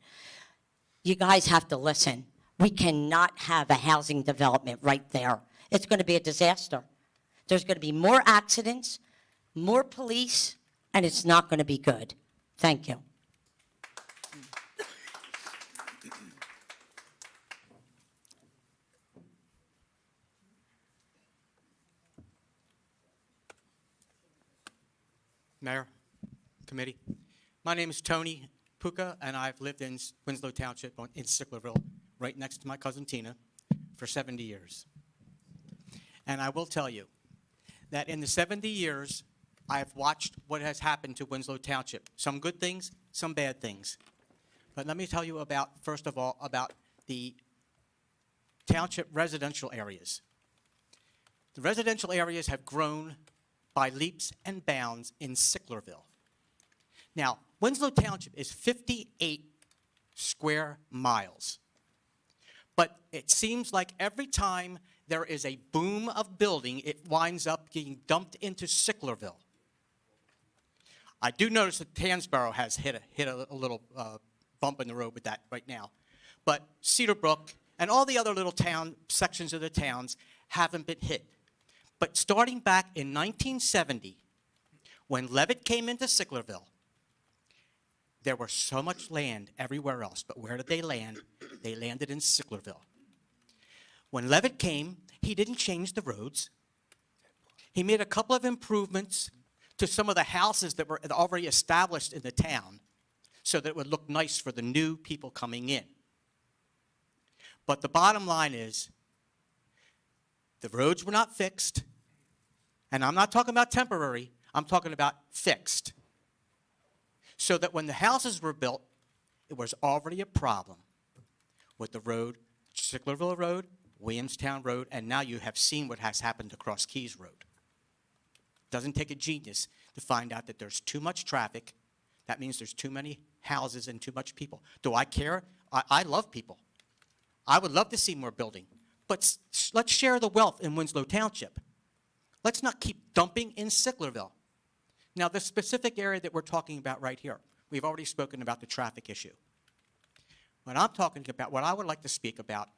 you guys have to listen. We cannot have a housing development right there. It's going to be a disaster. There's going to be more accidents, more police, and it's not going to be good. Thank you. Mayor, committee. My name is Tony Puka, and I've lived in Winslow Township in Sicklerville, right next to my cousin Tina, for 70 years. And I will tell you that in the 70 years, I've watched what has happened to Winslow Township. Some good things, some bad things. But let me tell you about, first of all, about the township residential areas. The residential areas have grown by leaps and bounds in Sicklerville. Now, Winslow Township is 58 square miles. But it seems like every time there is a boom of building, it winds up getting dumped into Sicklerville. I do notice that Tansboro has hit a little bump in the road with that right now. But Cedarbrook and all the other little sections of the towns haven't been hit. But starting back in 1970, when Levitt came into Sicklerville, there was so much land everywhere else. But where did they land? They landed in Sicklerville. When Levitt came, he didn't change the roads. He made a couple of improvements to some of the houses that were already established in the town so that it would look nice for the new people coming in. But the bottom line is, the roads were not fixed, and I'm not talking about temporary, I'm talking about fixed. So that when the houses were built, it was already a problem with the road, Sicklerville Road, Williamstown Road, and now you have seen what has happened across Keys Road. Doesn't take a genius to find out that there's too much traffic. That means there's too many houses and too much people. Do I care? I love people. I would love to see more building. But let's share the wealth in Winslow Township. Let's not keep dumping in Sicklerville. Now, the specific area that we're talking about right here, we've already spoken about the traffic issue. What I'm talking about, what I would like to speak about,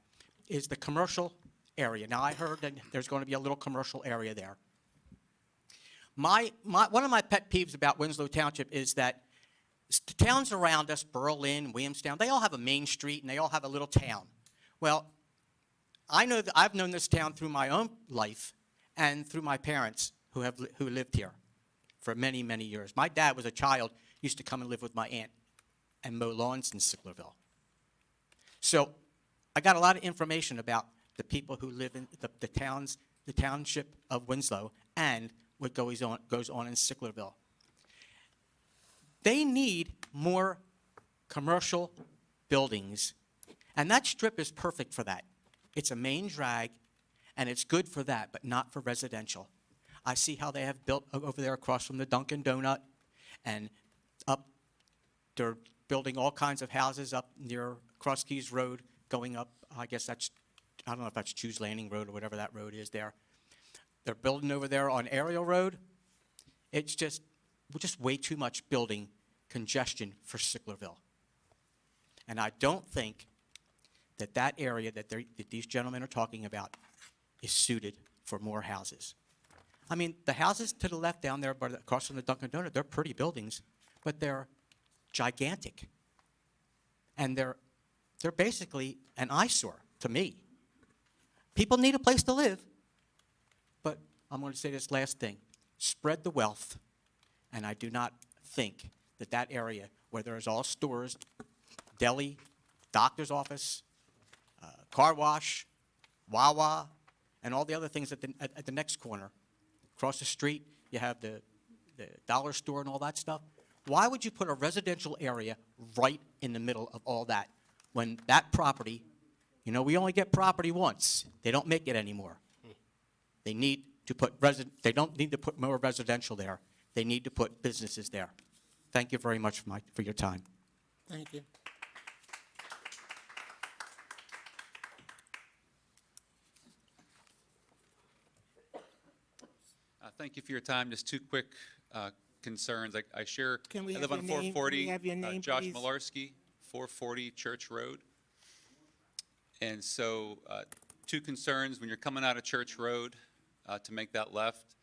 is the commercial area. Now, I heard that there's going to be a little commercial area there. One of my pet peeves about Winslow Township is that the towns around us, Berlin, Williamstown, they all have a main street and they all have a little town. Well, I know that I've known this town through my own life and through my parents who lived here for many, many years. My dad was a child, used to come and live with my aunt and mow lawns in Sicklerville. So I got a lot of information about the people who live in the township of Winslow and what goes on in Sicklerville. They need more commercial buildings, and that strip is perfect for that. It's a main drag, and it's good for that, but not for residential. I see how they have built over there across from the Dunkin' Donut, and up, they're building all kinds of houses up near Cross Keys Road, going up, I guess that's, I don't know if that's Chews Landing Road or whatever that road is there. They're building over there on Ariel Road. It's just way too much building congestion for Sicklerville. And I don't think that area that these gentlemen are talking about is suited for more houses. I mean, the houses to the left down there across from the Dunkin' Donut, they're pretty buildings, but they're gigantic. And they're basically an eyesore to me. People need a place to live, but I'm going to say this last thing. Spread the wealth, and I do not think that area where there's all stores, deli, doctor's office, car wash, Wawa, and all the other things at the next corner. Across the street, you have the dollar store and all that stuff. Why would you put a residential area right in the middle of all that when that property, you know, we only get property once. They don't make it anymore. They need to put they don't need to put more residential there. They need to put businesses there. Thank you very much for your time. Thank you. Thank you for your time. Just two quick concerns. I Can we I have live on your name? 440. Can we have your name, Josh please? Malarski, 440 Church Road. And so, two concerns, when you're coming out of Church Road to make that left,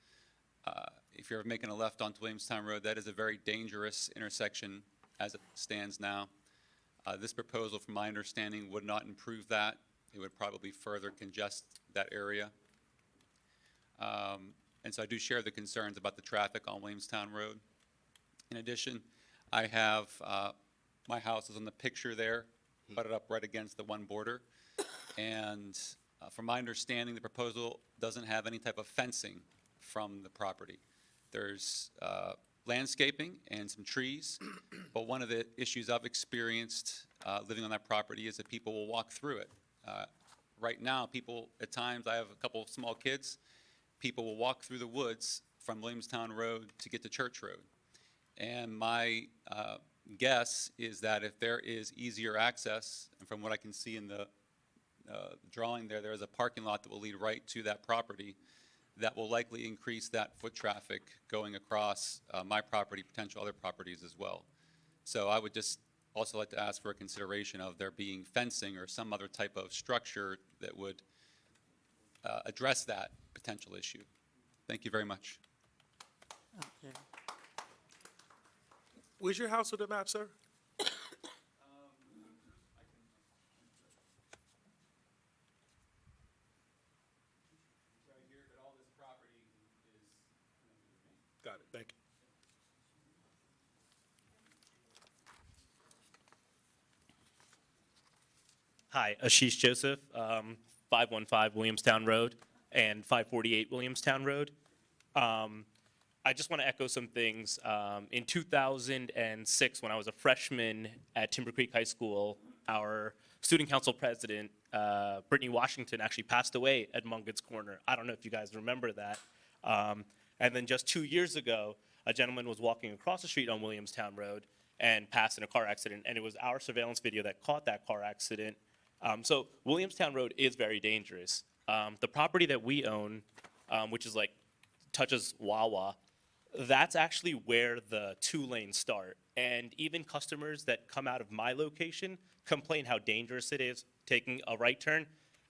if you're making a left onto Williamstown Road, that is a very dangerous intersection as it stands now. This proposal, from my understanding, would not improve that. It would probably further congest that area. And so I do share the concerns about the traffic on Williamstown Road. In addition, I have, my house is on the picture there, butted up right against the one border. And from my understanding, the proposal doesn't have any type of fencing from the property. There's landscaping and some trees, but one of the issues I've experienced living on that property is that people will walk through it. Right now, people, at times, I have a couple of small kids, people will walk through the woods from Williamstown Road to get to Church Road. And my guess is that if there is easier access, and from what I can see in the drawing there, there is a parking lot that will lead right to that property that will likely increase that foot traffic going across my property, potential other properties as well. So I would just also like to ask for a consideration of there being fencing or some other type of structure that would address that potential issue. Thank you very much. Okay. Where's your house on the map, sir? Got it, thank you. Hi, Ashish Joseph, 515 Williamstown Road and 548 Williamstown Road. I just want to echo some things. In 2006, when I was a freshman at Timber Creek High School, our student council president, Brittany Washington, actually passed away at Mungan's Corner. I don't know if you guys remember that. And then just 2 years ago, a gentleman was walking across the street on Williamstown Road and passed in a car accident, and it was our surveillance video that caught that car accident. So Williamstown Road is very dangerous. The property that we own, which is like, touches Wawa, that's actually where the 2 lanes start. And even customers that come out of my location complain how dangerous it is taking a right turn.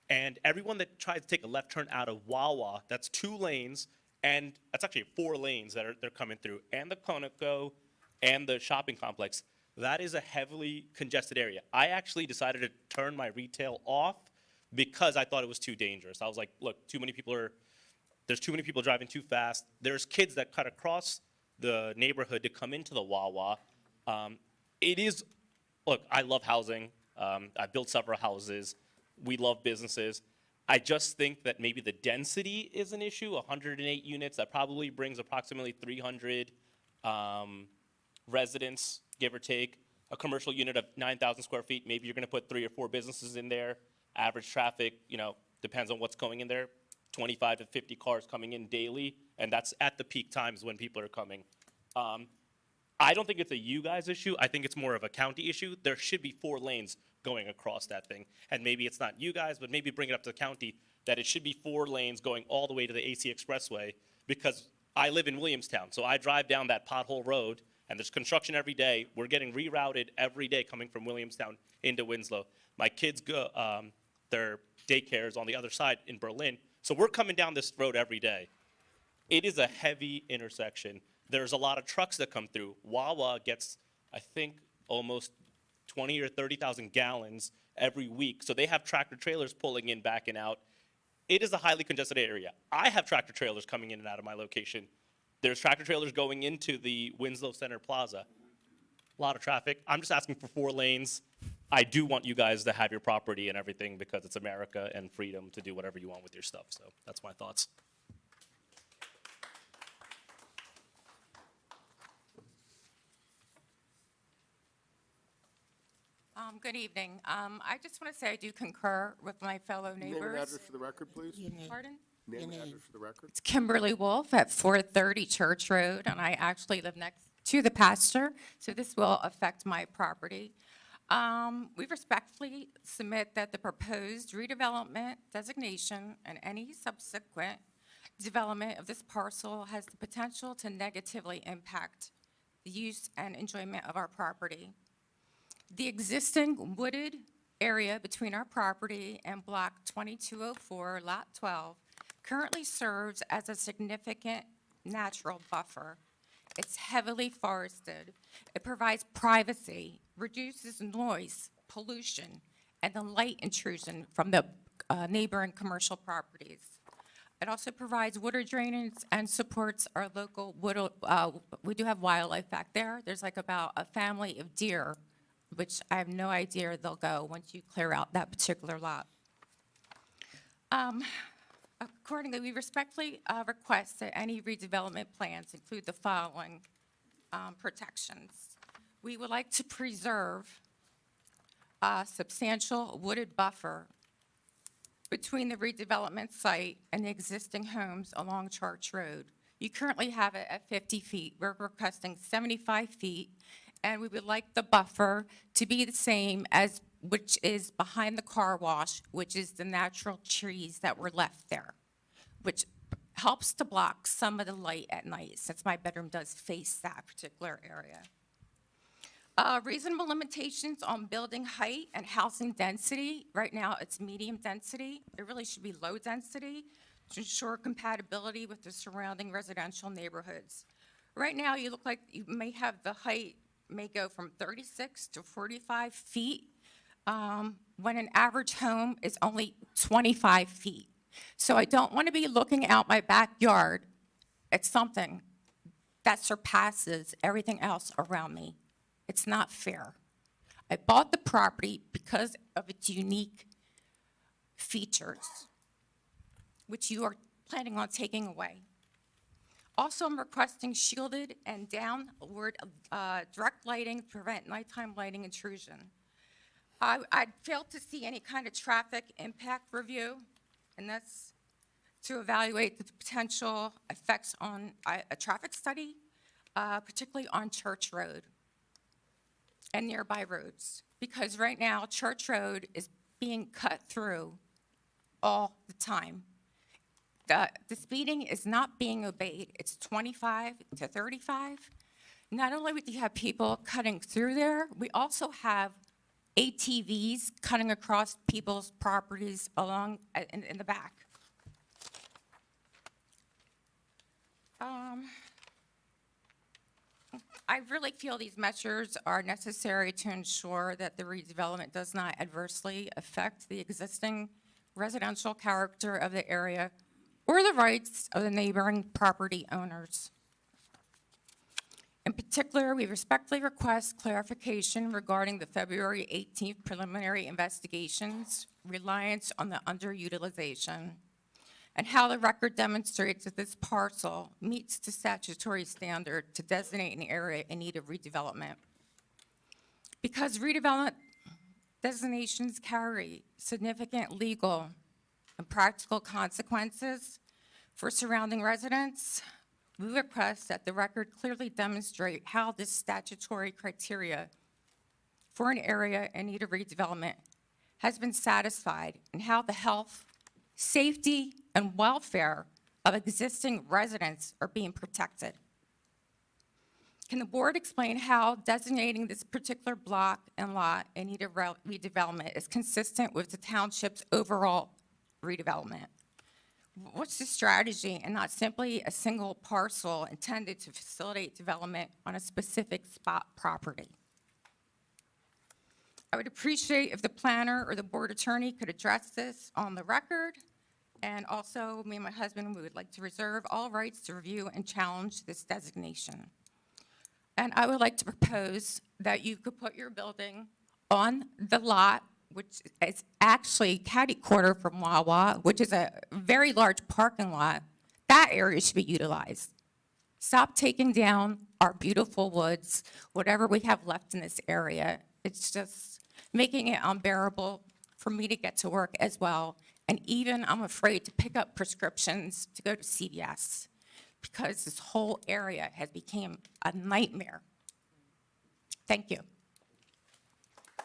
And everyone that tries to take a left turn out of Wawa, that's 2 lanes, and that's actually 4 lanes that they're coming through, and the Conoco and the shopping complex. That is a heavily congested area. I actually decided to turn my retail off because I thought it was too dangerous. I was like, look, there's too many people driving too fast. There's kids that cut across the neighborhood to come into the Wawa. Look, I love housing. I built several houses. We love businesses. I just think that maybe the density is an issue. 108 units, that probably brings approximately 300 residents, give or take. A commercial unit of 9,000 square feet, maybe you're gonna put 3 or 4 businesses in there. Average traffic, depends on what's going in there. 25 to 50 cars coming in daily, and that's at the peak times when people are coming. I don't think it's a you guys issue. I think it's more of a county issue. There should be 4 lanes going across that thing. And maybe it's not you guys, but maybe bring it up to the county that it should be 4 lanes going all the way to the AC Expressway, because I live in Williamstown, so I drive down that pothole road, and there's construction every day. We're getting rerouted every day coming from Williamstown into Winslow. My kids go, their daycare is on the other side in Berlin, so we're coming down this road every day. It is a heavy intersection. There's a lot of trucks that come through. Wawa gets, I think, almost 20 or 30,000 gallons every week. So they have tractor trailers pulling in, backing out. It is a highly congested area. I have tractor trailers coming in and out of my location. There's tractor trailers going into the Winslow Center Plaza. A lot of traffic. I'm just asking for 4 lanes. I do want you guys to have your property and everything because it's America and freedom to do whatever you want with your stuff. So that's my thoughts. Good evening. I just want to say I do concur with my fellow Name and neighbors. address for the record, please. Pardon? Name and address for the record. It's Kimberly Wolf at 430 Church Road, and I actually live next to the pastor, so this will affect my property. We respectfully submit that the proposed redevelopment designation and any subsequent development of this parcel has the potential to negatively impact the use and enjoyment of our property. The existing wooded area between our property and Block 2204, Lot 12, currently serves as a significant natural buffer. It's heavily forested. It provides privacy, reduces noise, pollution, and the light intrusion from the neighboring commercial properties. It also provides water drainage and supports our local we do have wildlife back there. There's like about a family of deer, which I have no idea where they'll go once you clear out that particular lot. Accordingly, we respectfully request that any redevelopment plans include the following protections. We would like to preserve a substantial wooded buffer between the redevelopment site and the existing homes along Church Road. You currently have it at 50 feet. We're requesting 75 feet, and we would like the buffer to be the same as which is behind the car wash, which is the natural trees that were left there, which helps to block some of the light at night, since my bedroom does face that particular area. Reasonable limitations on building height and housing density. Right now, it's medium density. It really should be low density to ensure compatibility with the surrounding residential neighborhoods. Right now, you look like you may have the height may go from 36 to 45 feet, when an average home is only 25 feet. So I don't want to be looking out my backyard at something that surpasses everything else around me. It's not fair. I bought the property because of its unique features, which you are planning on taking away. Also, I'm requesting shielded and downward direct lighting to prevent nighttime lighting intrusion. I failed to see any kind of traffic impact review, and that's to evaluate the potential effects on a traffic study, particularly on Church Road and nearby roads. Because right now, Church Road is being cut through all the time. The speeding is not being obeyed. It's 25 to 35. Not only do you have people cutting through there, we also have ATVs cutting across people's properties along in the back. I really feel these measures are necessary to ensure that the redevelopment does not adversely affect the existing residential character of the area or the rights of the neighboring property owners. In particular, we respectfully request clarification regarding the February 18th preliminary investigations, reliance on the underutilization, and how the record demonstrates that this parcel meets the statutory standard to designate an area in need of redevelopment. Because redevelopment designations carry significant legal and practical consequences for surrounding residents, we request that the record clearly demonstrate how this statutory criteria for an area in need of redevelopment has been satisfied and how the health, safety, and welfare of existing residents are being protected. Can the board explain how designating this particular block and lot in need of redevelopment is consistent with the township's overall redevelopment? What's the strategy and not simply a single parcel intended to facilitate development on a specific spot property? I would appreciate if the planner or the board attorney could address this on the record. And also, me and my husband, we would like to reserve all rights to review and challenge this designation. And I would like to propose that you could put your building on the lot, which is actually catty-corner from Wawa, which is a very large parking lot. That area should be utilized. Stop taking down our beautiful woods, whatever we have left in this area. It's just making it unbearable for me to get to work as well. And even I'm afraid to pick up prescriptions to go to CVS because this whole area has become a nightmare. Thank you.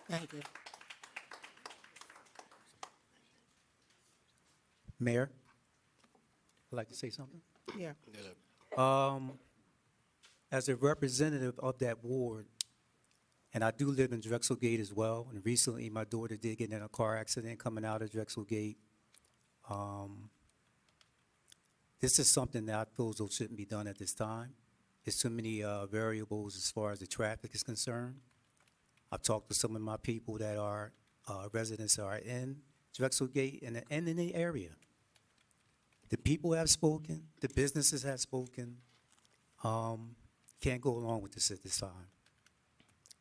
Thank you. Mayor, I'd like to say something. Yeah. As a representative of that ward, And I do live in Drexel Gate as well, and recently my daughter did get in a car accident coming out of Drexel Gate. This is something that I feel as though shouldn't be done at this time. There's too many variables as far as the traffic is concerned. I've talked to some of my people that are residents that are in Drexel Gate and in the area. The people have spoken, the businesses have spoken. Can't go along with this at this time.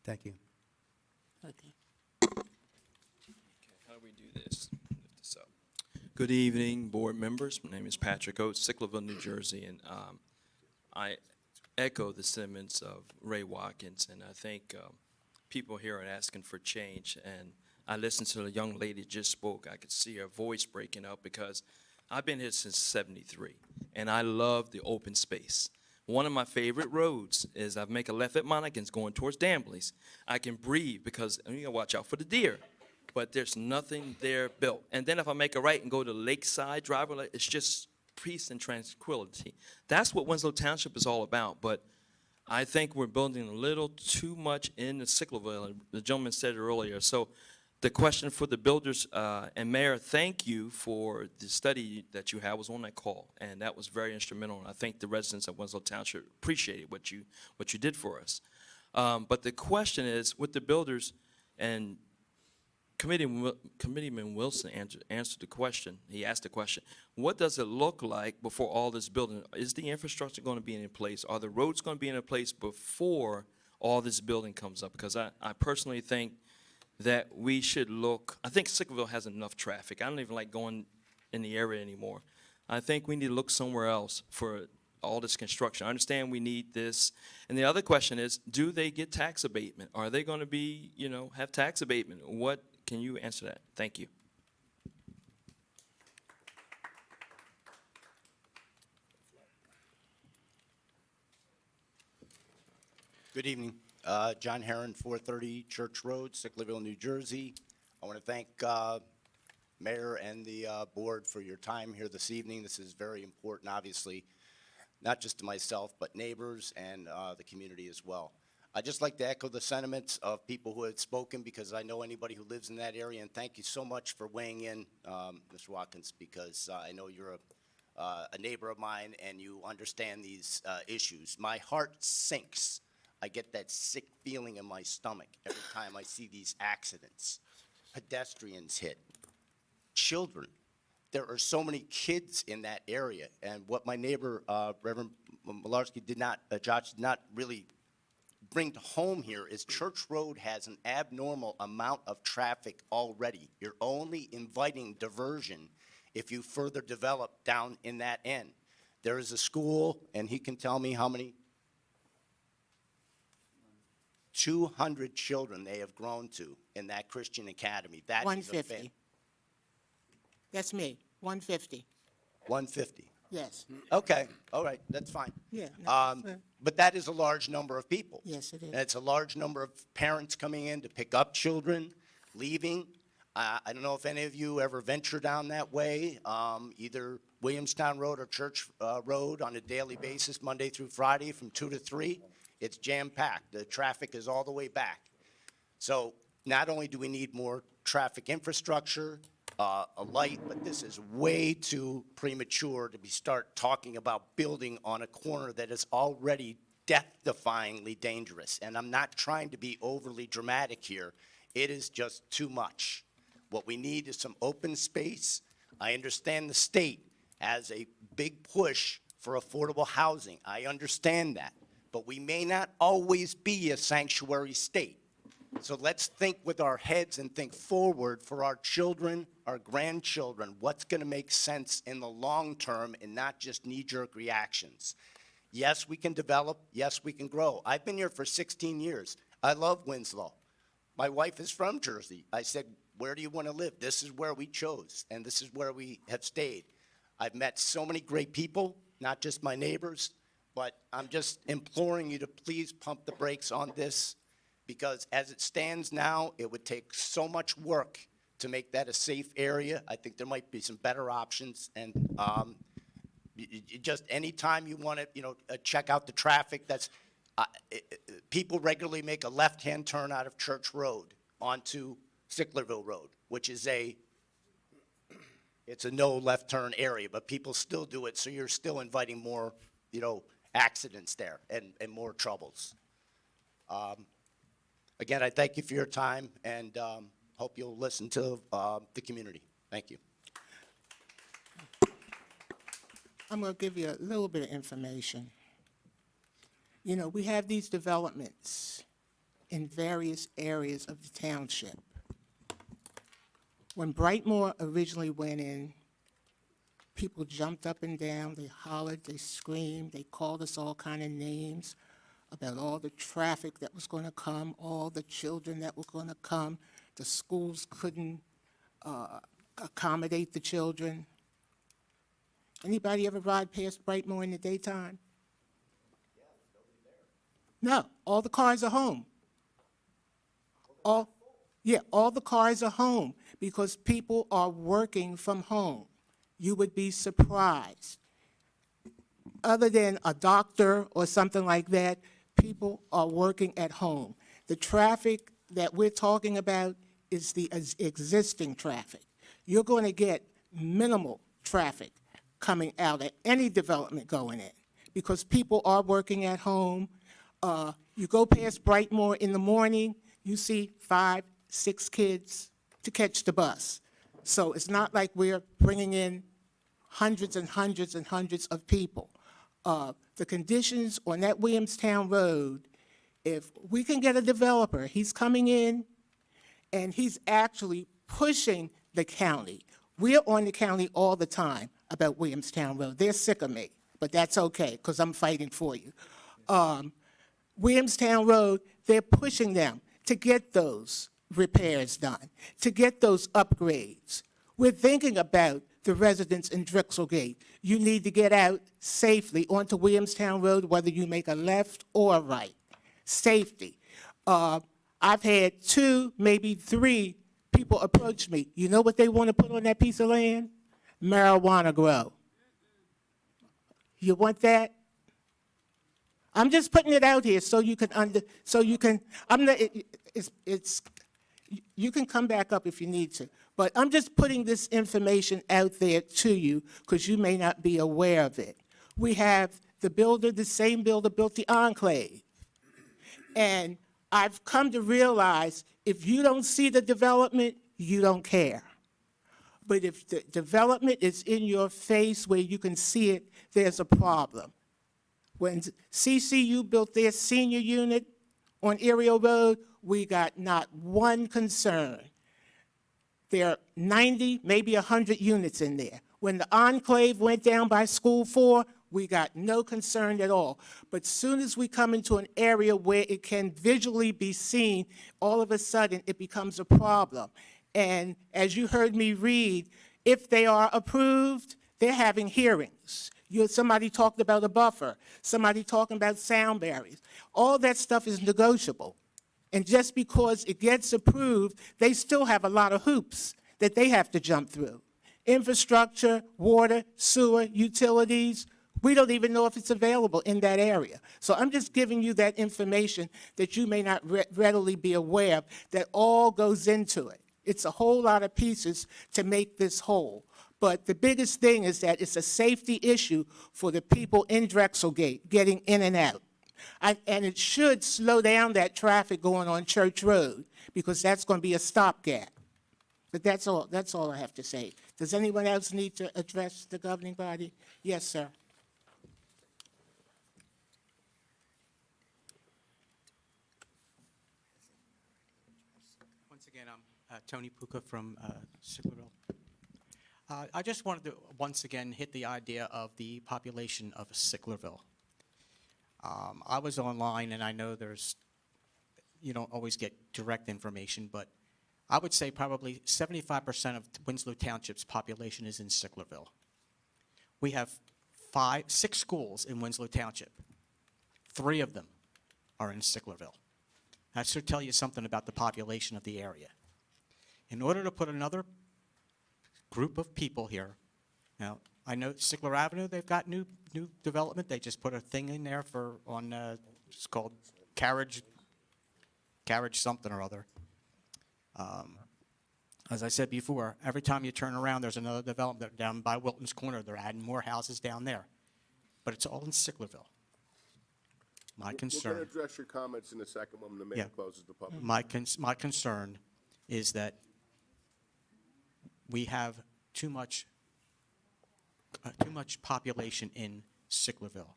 Thank you. Okay. How do we do this? Lift this up. Good evening, board members. My name is Patrick Oates, Sicklerville, New Jersey, and I echo the sentiments of Ray Watkins, and I think people here are asking for change. And I listened to the young lady just spoke. I could see her voice breaking up because I've been here since '73, and I love the open space. One of my favorite roads is I make a left at Monikins going towards Dambley's. I can breathe because you gotta watch out for the deer, but there's nothing there built. And then if I make a right and go to Lakeside Drive, it's just peace and tranquility. That's what Winslow Township is all about, but I think we're building a little too much in the Sicklerville, and the gentleman said it earlier. So the question for the builders, and Mayor, thank you for the study that you had. I was on that call, and that was very instrumental. And I think the residents of Winslow Township appreciated what you did for us. But the question is, with the builders, and Committeeman Wilson answered the question. He asked the question, what does it look like before all this building? Is the infrastructure going to be in place? Are the roads going to be in place before all this building comes up? Because I personally think that we should look, I think Sicklerville has enough traffic. I don't even like going in the area anymore. I think we need to look somewhere else for all this construction. I understand we need this. And the other question is, do they get tax abatement? Are they going to be, have tax abatement? What, can you answer that? Thank you. Good evening. John Herron, 430 Church Road, Sicklerville, New Jersey. I want to thank Mayor and the board for your time here this evening. This is very important, obviously, not just to myself, but neighbors and the community as well. I'd just like to echo the sentiments of people who had spoken, because I know anybody who lives in that area, and thank you so much for weighing in, Mr. Watkins, because I know you're a neighbor of mine and you understand these issues. My heart sinks. I get that sick feeling in my stomach every time I see these accidents. Pedestrians hit, children. There are so many kids in that area, and what my neighbor, Reverend Malarski, Josh did not really bring to home here is Church Road has an abnormal amount of traffic already. You're only inviting diversion if you further develop down in that end. There is a school, and he can tell me how many 200 children they have grown to in that Christian academy. That is a 150. That's me, 150. 150. Yes. Okay, all right, that's fine. Yeah. no, But that is a large number of people. Yes, it is. And it's a large number of parents coming in to pick up children, leaving. I don't know if any of you ever venture down that way, either Williamstown Road or Church Road on a daily basis, Monday through Friday from 2 to 3. It's jam-packed. The traffic is all the way back. So not only do we need more traffic infrastructure, a light, but this is way too premature to start talking about building on a corner that is already death-defyingly dangerous. And I'm not trying to be overly dramatic here. It is just too much. What we need is some open space. I understand the state has a big push for affordable housing. I understand that. But we may not always be a sanctuary state. So let's think with our heads and think forward for our children, our grandchildren, what's going to make sense in the long term and not just knee-jerk reactions. Yes, we can develop. Yes, we can grow. I've been here for 16 years. I love Winslow. My wife is from Jersey. I said, where do you want to live? This is where we chose, and this is where we have stayed. I've met so many great people, not just my neighbors, but I'm just imploring you to please pump the brakes on this, because as it stands now, it would take so much work to make that a safe area. I think there might be some better options, and just anytime you want to, check out the traffic, people regularly make a left-hand turn out of Church Road onto Sicklerville Road, which is it's a no left turn area, but people still do it, so you're still inviting more, accidents there and more troubles. Again, I thank you for your time and hope you'll listen to the community. Thank you. I'm going to give you a little bit of information. We have these developments in various areas of the township. When Brightmoor originally went in, people jumped up and down, they hollered, they screamed, they called us all kind of names about all the traffic that was going to come, all the children that were going to come. The schools couldn't accommodate the children. Anybody ever ride past Brightmoor in the daytime? No, all the cars are home. All the cars are home because people are working from home. You would be surprised. Other than a doctor or something like that, people are working at home. The traffic that we're talking about is the existing traffic. You're going to get minimal traffic coming out at any development going in because people are working at home. You go past Brightmoor in the morning, you see 5, 6 kids to catch the bus. So it's not like we're bringing in hundreds and hundreds and hundreds of people. The conditions on that Williamstown Road, if we can get a developer, he's coming in and he's actually pushing the county. We're on the county all the time about Williamstown Road. They're sick of me, but that's okay because I'm fighting for you. Williamstown Road, they're pushing them to get those repairs done, to get those upgrades. We're thinking about the residents in Drexelgate. You need to get out safely onto Williamstown Road, whether you make a left or a right. Safety. I've had 2, maybe 3 people approach me. You know what they want to put on that piece of land? Marijuana grow. You want that? I'm just putting it out here so you can you can come back up if you need to, but I'm just putting this information out there to you because you may not be aware of it. We have the same builder built the Enclave. And I've come to realize if you don't see the development, you don't care. But if the development is in your face where you can see it, there's a problem. When CCU built their senior unit on Ariel Road, we got not one concern. There are 90, maybe 100 units in there. When the Enclave went down by School 4, we got no concern at all. But soon as we come into an area where it can visually be seen, all of a sudden it becomes a problem. And as you heard me read, if they are approved, they're having hearings. Somebody talked about a buffer, somebody talking about sound barriers. All that stuff is negotiable. And just because it gets approved, they still have a lot of hoops that they have to jump through. Infrastructure, water, sewer, utilities, we don't even know if it's available in that area. So I'm just giving you that information that you may not readily be aware of that all goes into it. It's a whole lot of pieces to make this whole. But the biggest thing is that it's a safety issue for the people in Drexelgate getting in and out. And it should slow down that traffic going on Church Road because that's going to be a stopgap. But that's all I have to say. Does anyone else need to address the governing body? Yes, sir. Once again, I'm Tony Puka from Sicklerville. I just wanted to once again hit the idea of the population of Sicklerville. I was online, and I know you don't always get direct information, but I would say probably 75% of Winslow Township's population is in Sicklerville. We have 6 schools in Winslow Township. 3 of them are in Sicklerville. That should tell you something about the population of the area. In order to put another group of people here, now I know Sickler Avenue, they've got new development. They just put a thing in there on It's called Carriage something or other. As I said before, every time you turn around, there's another development down by Wilton's Corner. They're adding more houses down there. But it's all in Sicklerville. My We're going concern. to address your comments in a second when the mayor Yeah. closes the public. My concern is that we have too much population in Sicklerville.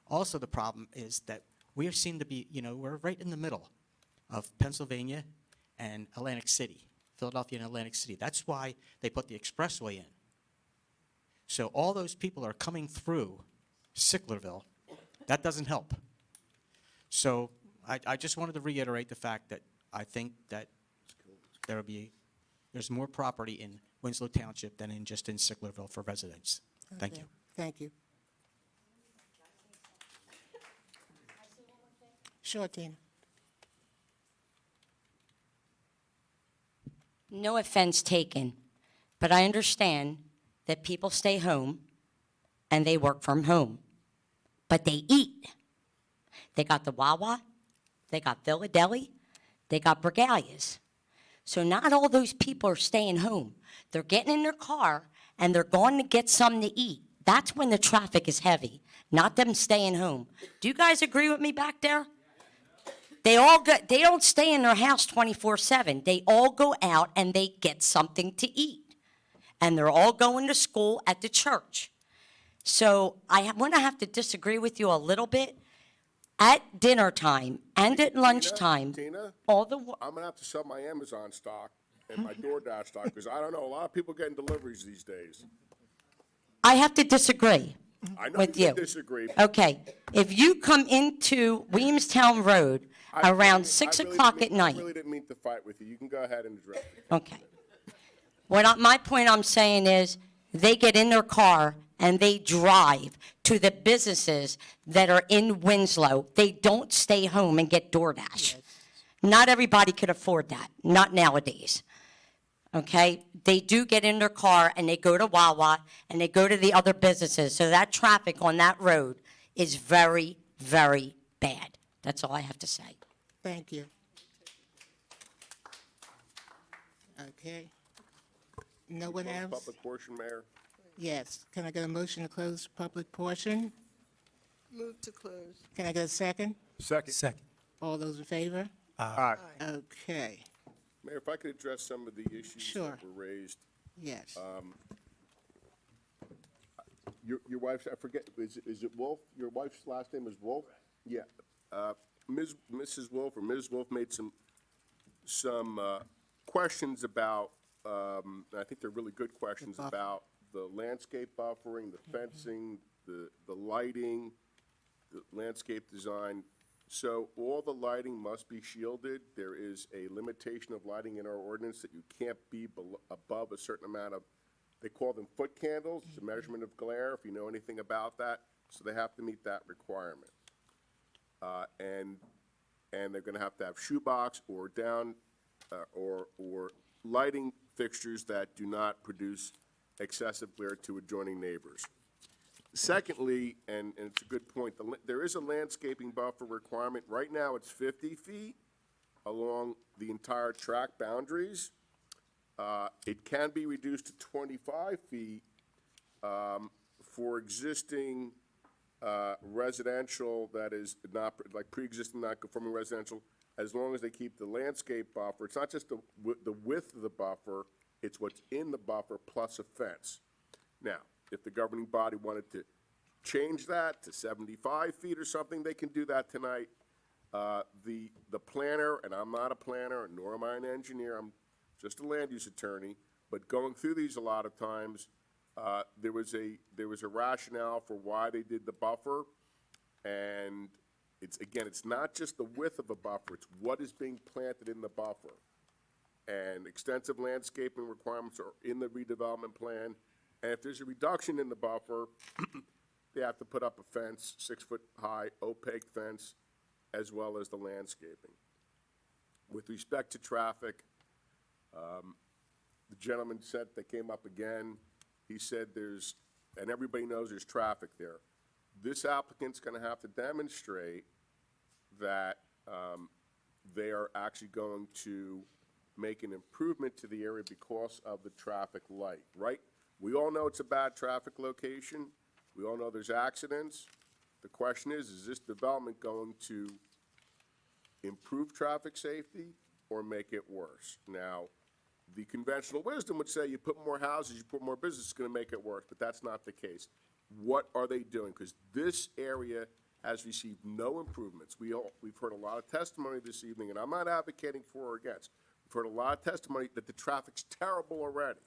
Also, the problem is that we seem to be, we're right in the middle of Pennsylvania and Atlantic City, Philadelphia and Atlantic City. That's why they put the expressway in. So all those people are coming through Sicklerville. That doesn't help. So I just wanted to reiterate the fact that I think that there's more property in Winslow Township than in just in Sicklerville for residents. Thank you. Thank you. Sure, Tina. No offense taken, but I understand that people stay home and they work from home, but they eat. They got the Wawa, they got Philadelphia, they got Bregalia's. So not all those people are staying home. They're getting in their car and they're going to get something to eat. That's when the traffic is heavy, not them staying home. Do you guys agree with me back there? They don't stay in their house 24/7. They all go out and they get something to eat. And they're all going to school at the church. So I want to have to disagree with you a little bit. At dinner time and at lunchtime, Tina, all the I'm going to have to sell my Amazon stock and my DoorDash stock because I don't know, a lot of people getting deliveries these days. I have to disagree I know with you you. disagree. Okay, if you come into Williamstown Road around 6 o'clock at night. I really didn't mean to fight with you. You can go ahead and address it. Okay. My point I'm saying is, they get in their car and they drive to the businesses that are in Winslow. They don't stay home and get DoorDash. Not everybody could afford that, not nowadays. Okay? They do get in their car and they go to Wawa and they go to the other businesses. So that traffic on that road is very, very bad. That's all I have to say. Thank you. Okay. No one else? Public portion, Mayor. Yes. Can I get a motion to close public portion? Move to close. Can I get a second? Second. All those in favor? Aye. Okay. Mayor, if I could address some of the issues Sure. that were raised. Yes. Your wife's, I forget, is it Wolf? Your wife's last name is Wolf? Yeah. Mrs. Wolf or Ms. Wolf made some questions about, I think they're really good questions about the landscape buffering, the fencing, the lighting, the landscape design. So all the lighting must be shielded. There is a limitation of lighting in our ordinance that you can't be above a certain amount of, they call them foot candles, it's a measurement of glare, if you know anything about that. So they have to meet that requirement. And they're gonna have to have shoebox or down, or lighting fixtures that do not produce excessive glare to adjoining neighbors. Secondly, and it's a good point, there is a landscaping buffer requirement. Right now, it's 50 feet along the entire track boundaries. It can be reduced to 25 feet for existing residential that is not, like pre-existing non-conforming residential, as long as they keep the landscape buffer. It's not just the width of the buffer, it's what's in the buffer plus a fence. Now, if the governing body wanted to change that to 75 feet or something, they can do that tonight. The planner, and I'm not a planner, nor am I an engineer, I'm just a land use attorney, but going through these a lot of times, there was a rationale for why they did the buffer, and it's not just the width of a buffer, it's what is being planted in the buffer. And extensive landscaping requirements are in the redevelopment plan, and if there's a reduction in the buffer, they have to put up a fence, 6-foot-high opaque fence, as well as the landscaping. With respect to traffic, the gentleman said that came up again. He said and everybody knows there's traffic there. This applicant's gonna have to demonstrate that they are actually going to make an improvement to the area because of the traffic light, right? We all know it's a bad traffic location. We all know there's accidents. The question is this development going to improve traffic safety or make it worse? Now, the conventional wisdom would say you put more houses, you put more business, it's going to make it worse, but that's not the case. What are they doing? Because this area has received no improvements. We've heard a lot of testimony this evening, and I'm not advocating for or against. We've heard a lot of testimony that the traffic's terrible already.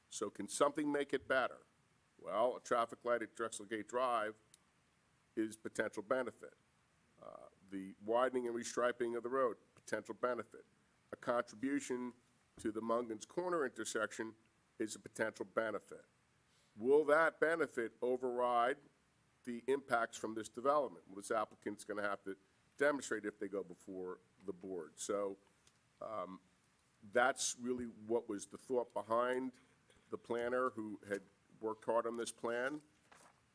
So can something make it better? Well, a traffic light at Drexel Gate Drive is potential benefit. The widening and restriping of the road, potential benefit. A contribution to the Mungans Corner intersection is a potential benefit. Will that benefit override the impacts from this development? Well, this applicant's going to have to demonstrate if they go before the board. So that's really what was the thought behind the planner who had worked hard on this plan.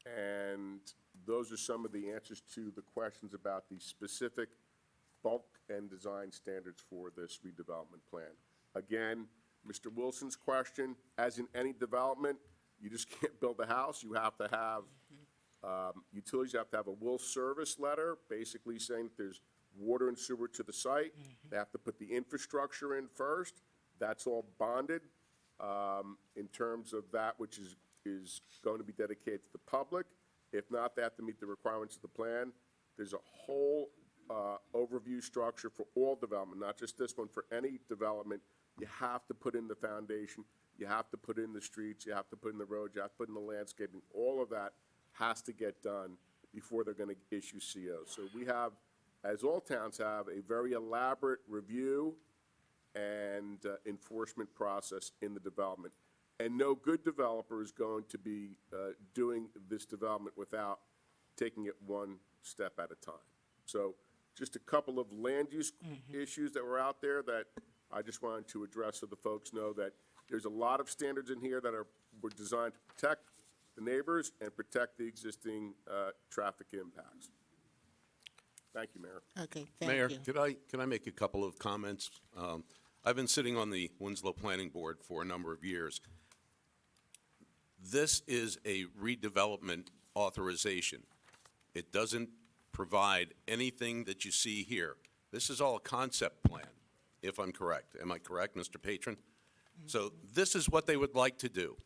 And those are some of the answers to the questions about the specific bulk and design standards for this redevelopment plan. Again, Mr. Wilson's question, as in any development, you just can't build a house. You have to have utilities, you have to have a will service letter, basically saying that there's water and sewer to the site. They have to put the infrastructure in first. That's all bonded in terms of that which is going to be dedicated to the public. If not, they have to meet the requirements of the plan. There's a whole overview structure for all development, not just this one, for any development. You have to put in the foundation, you have to put in the streets, you have to put in the roads, you have to put in the landscaping. All of that has to get done before they're going to issue COs. So we have, as all towns have, a very elaborate review and enforcement process in the development. And no good developer is going to be doing this development without taking it one step at a time. So just a couple of land use issues that were out there that I just wanted to address so the folks know that there's a lot of standards in here that were designed to protect the neighbors and protect the existing traffic impacts. Thank you, Mayor. Okay, thank Mayor, you. can I make a couple of comments? I've been sitting on the Winslow Planning Board for a number of years. This is a redevelopment authorization. It doesn't provide anything that you see here. This is all a concept plan, if I'm correct. Am I correct, Mr. Patron? So this is what they would like to do.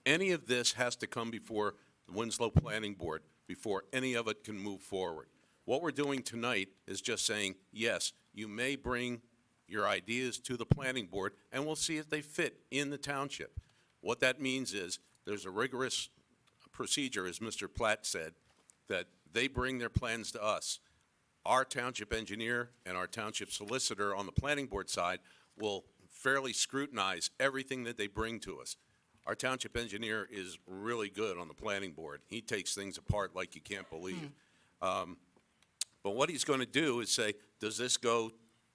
Any of this has to come before the Winslow Planning Board before any of it can move forward. What we're doing tonight is just saying, yes, you may bring your ideas to the planning board, and we'll see if they fit in the township. What that means is there's a rigorous procedure, as Mr. Platt said, that they bring their plans to us. Our township engineer and our township solicitor on the planning board side will fairly scrutinize everything that they bring to us. Our township engineer is really good on the planning board. He takes things apart like you can't believe. But what he's going to do is say, does this go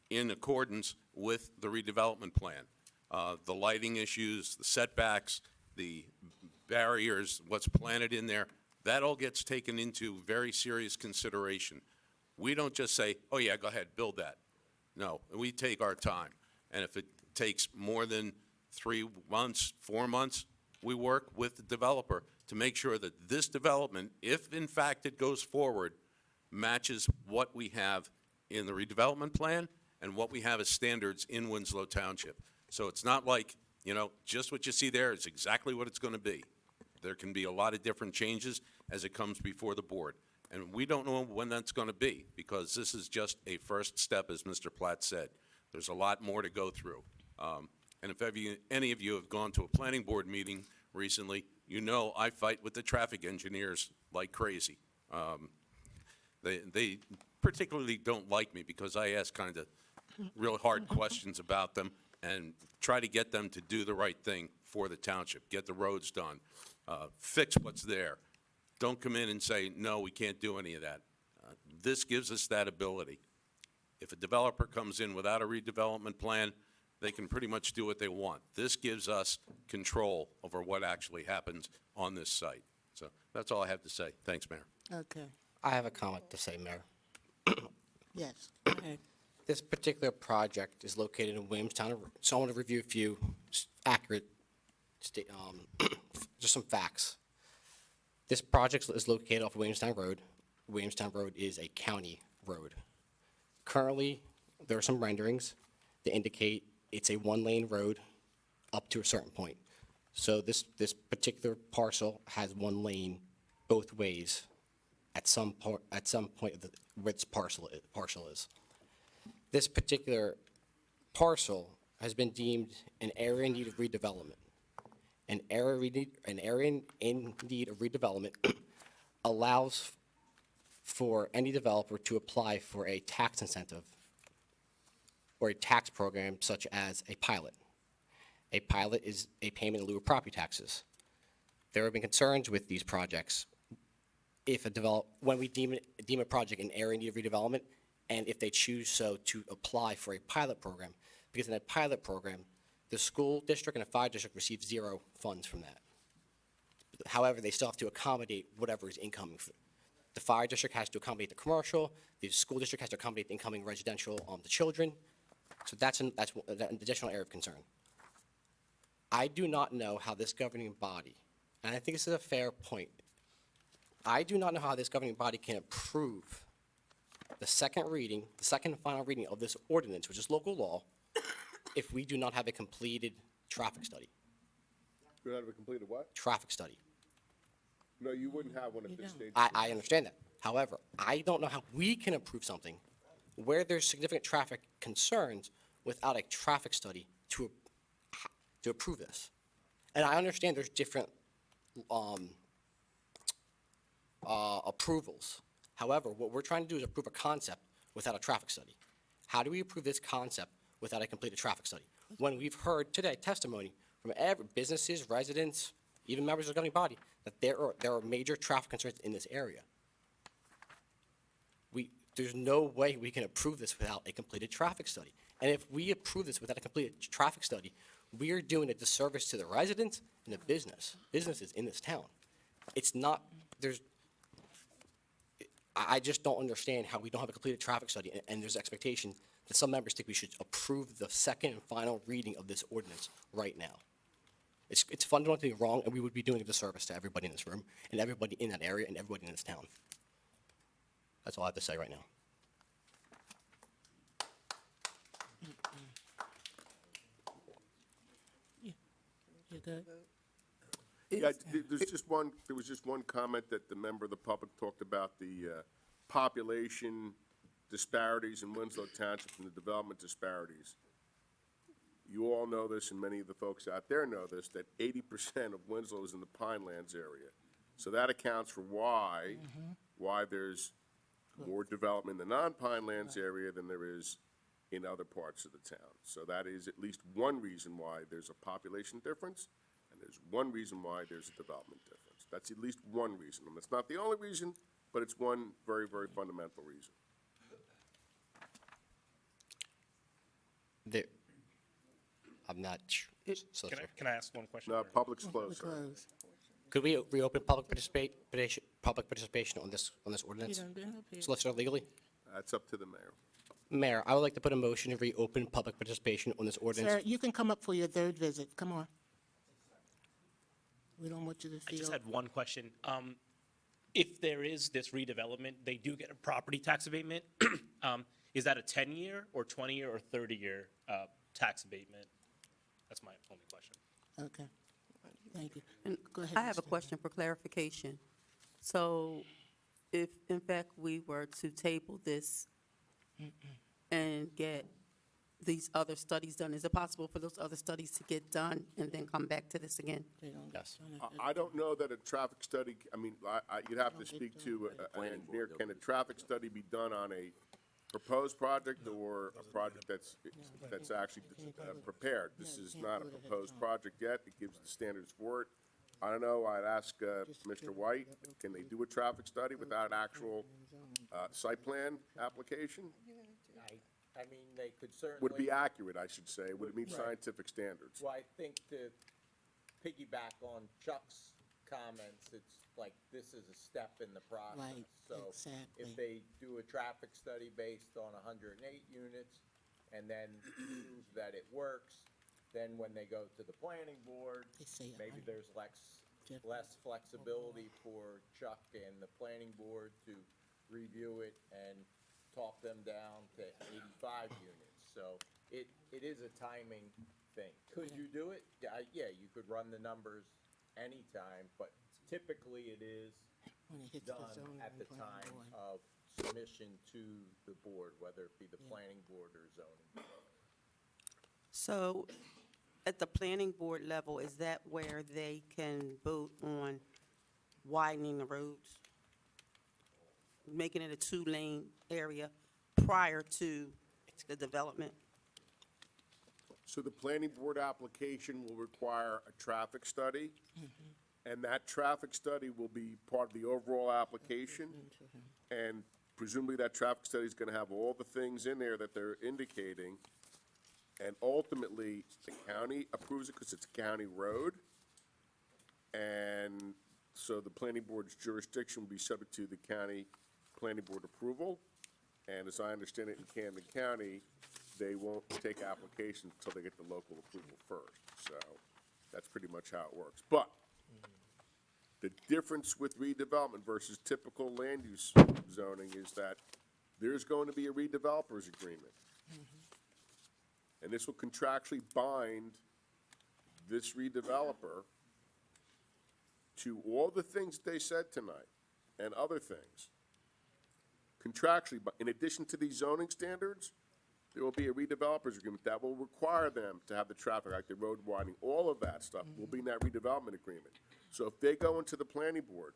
in accordance with the redevelopment plan? The lighting issues, the setbacks, the barriers, what's planted in there, that all gets taken into very serious consideration. We don't just say, oh yeah, go ahead, build that. No, we take our time. And if it takes more than 3 months, 4 months, we work with the developer to make sure that this development, if in fact it goes forward, matches what we have in the redevelopment plan and what we have as standards in Winslow Township. So it's not like, you know, just what you see there is exactly what it's going to be. There can be a lot of different changes as it comes before the board. And we don't know when that's going to be, because this is just a first step, as Mr. Platt said. There's a lot more to go through. And if any of you have gone to a planning board meeting recently, you know I fight with the traffic engineers like crazy. They particularly don't like me because I ask kind of real hard questions about them and try to get them to do the right thing for the township, get the roads done, fix what's there. Don't come in and say, no, we can't do any of that. This gives us that ability. If a developer comes in without a redevelopment plan, they can pretty much do what they want. This gives us control over what actually happens on this site. So that's all I have to say. Thanks, Mayor. Okay. I have a comment to say, Mayor. Yes, go ahead. This particular project is located in Williamstown, so I want to review a few accurate, just some facts. This project is located off Williamstown Road. Williamstown Road is a county road. Currently, there are some renderings that indicate it's a one-lane road up to a certain point. So this particular parcel has one lane both ways at some point of where its parcel is. This particular parcel has been deemed an area in need of redevelopment. An area in need of redevelopment allows for any developer to apply for a tax incentive or a tax program such as a pilot. A pilot is a payment in lieu of property taxes. There have been concerns with these projects when we deem a project an area in need of redevelopment, and if they choose so to apply for a pilot program, because in a pilot program, the school district and the fire district receive zero funds from that. However, they still have to accommodate whatever is incoming. The fire district has to accommodate the commercial, the school district has to accommodate the incoming residential, the children. So that's an additional area of concern. I do not know how this governing body, and I think this is a fair point, I do not know how this governing body can approve the second and final reading of this ordinance, which is local law, if we do not have a completed traffic study. You don't have a completed what? Traffic study. No, you wouldn't have one at this stage. I understand that. However, I don't know how we can approve something where there's significant traffic concerns without a traffic study to approve this. And I understand there's different approvals. However, what we're trying to do is approve a concept without a traffic study. How do we approve this concept without a completed traffic study? When we've heard today testimony from businesses, residents, even members of the governing body, that there are major traffic concerns in this area. There's no way we can approve this without a completed traffic study. And if we approve this without a completed traffic study, we are doing a disservice to the residents and the businesses in this town. It's not, I just don't understand how we don't have a completed traffic study, and there's expectation that some members think we should approve the second and final reading of this ordinance right now. It's fundamentally wrong, and we would be doing a disservice to everybody in this room, and everybody in that area, and everybody in this town. That's all I have to say right now. You good? Yeah, there was just one comment that the member of the public talked about the population disparities in Winslow Township and the development disparities. You all know this, and many of the folks out there know this, that 80% of Winslow is in the Pinelands area. So that accounts for why there's more development in the non-Pinelands area than there is in other parts of the town. So that is at least one reason why there's a population difference, and there's one reason why there's a development difference. That's at least one reason. And it's not the only reason, but it's one very, very fundamental reason. I'm not sure. Can I ask one question? No, public's closed, sir. Could we reopen public participation on this ordinance? Solicitor legally? That's up to the mayor. Mayor, I would like to put a motion to reopen public participation on this ordinance. Sir, you can come up for your third visit. Come on. We don't want you to I feel. just had one question. If there is this redevelopment, they do get a property tax abatement. Is that a 10-year or 20-year or 30-year tax abatement? That's my only question. Okay. Thank you. And Go ahead. I have a Mr. question for clarification. So if, in fact, we were to table this and get these other studies done, is it possible for those other studies to get done and then come back to this again? Yes. I don't know that a traffic study, I mean, you'd have to speak to an engineer. Can a traffic study be done on a proposed project or a project that's actually prepared? This is not a proposed project yet. It gives the standards for it. I don't know. I'd ask Mr. White, can they do a traffic study without an actual site plan application? I mean, they could certainly. Would it be accurate, I should say? Would it meet scientific standards? Well, I think to piggyback on Chuck's comments, it's like, this is a step in the process. Right, So exactly. if they do a traffic study based on 108 units and then prove that it works, then when they go to the planning board, They say maybe there's less flexibility for Chuck and the planning board to review it and talk them down to 85 units. So it is a timing thing. Could you do it? Yeah, you could run the numbers anytime, but typically it is When it hits the done zoning at the and planning time board. of submission to the board, whether it be the planning board or zoning board. So at the planning board level, is that where they can vote on widening the roads? Making it a two-lane area prior to the development? So the planning board application will require a traffic study, and that traffic study will be part of the overall application. And presumably that traffic study is gonna have all the things in there that they're indicating. And ultimately, the county approves it because it's a county road. And so the planning board's jurisdiction will be subject to the county planning board approval. And as I understand it, in Camden County, they won't take applications until they get the local approval first. So that's pretty much how it works. But the difference with redevelopment versus typical land use zoning is that there's going to be a redevelopers agreement. And this will contractually bind this redeveloper to all the things they said tonight and other things. Contractually, but in addition to these zoning standards, there will be a redevelopers agreement that will require them to have the traffic, like the road widening, all of that stuff will be in that redevelopment agreement. So if they go into the planning board,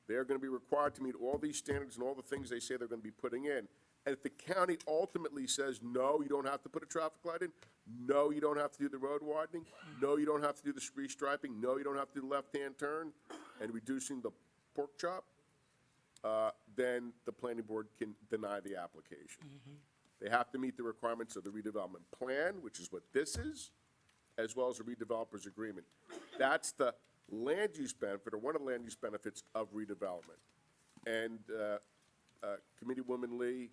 they're gonna be required to meet all these standards and all the things they say they're gonna be putting in. And if the county ultimately says, no, you don't have to put a traffic light in, no, you don't have to do the road widening, no, you don't have to do the restriping, no, you don't have to do the left-hand turn, and reducing the pork chop, then the planning board can deny the application. They have to meet the requirements of the redevelopment plan, which is what this is, as well as the redevelopers agreement. That's the land use benefit, or one of the land use benefits of redevelopment. And Committeewoman Lee,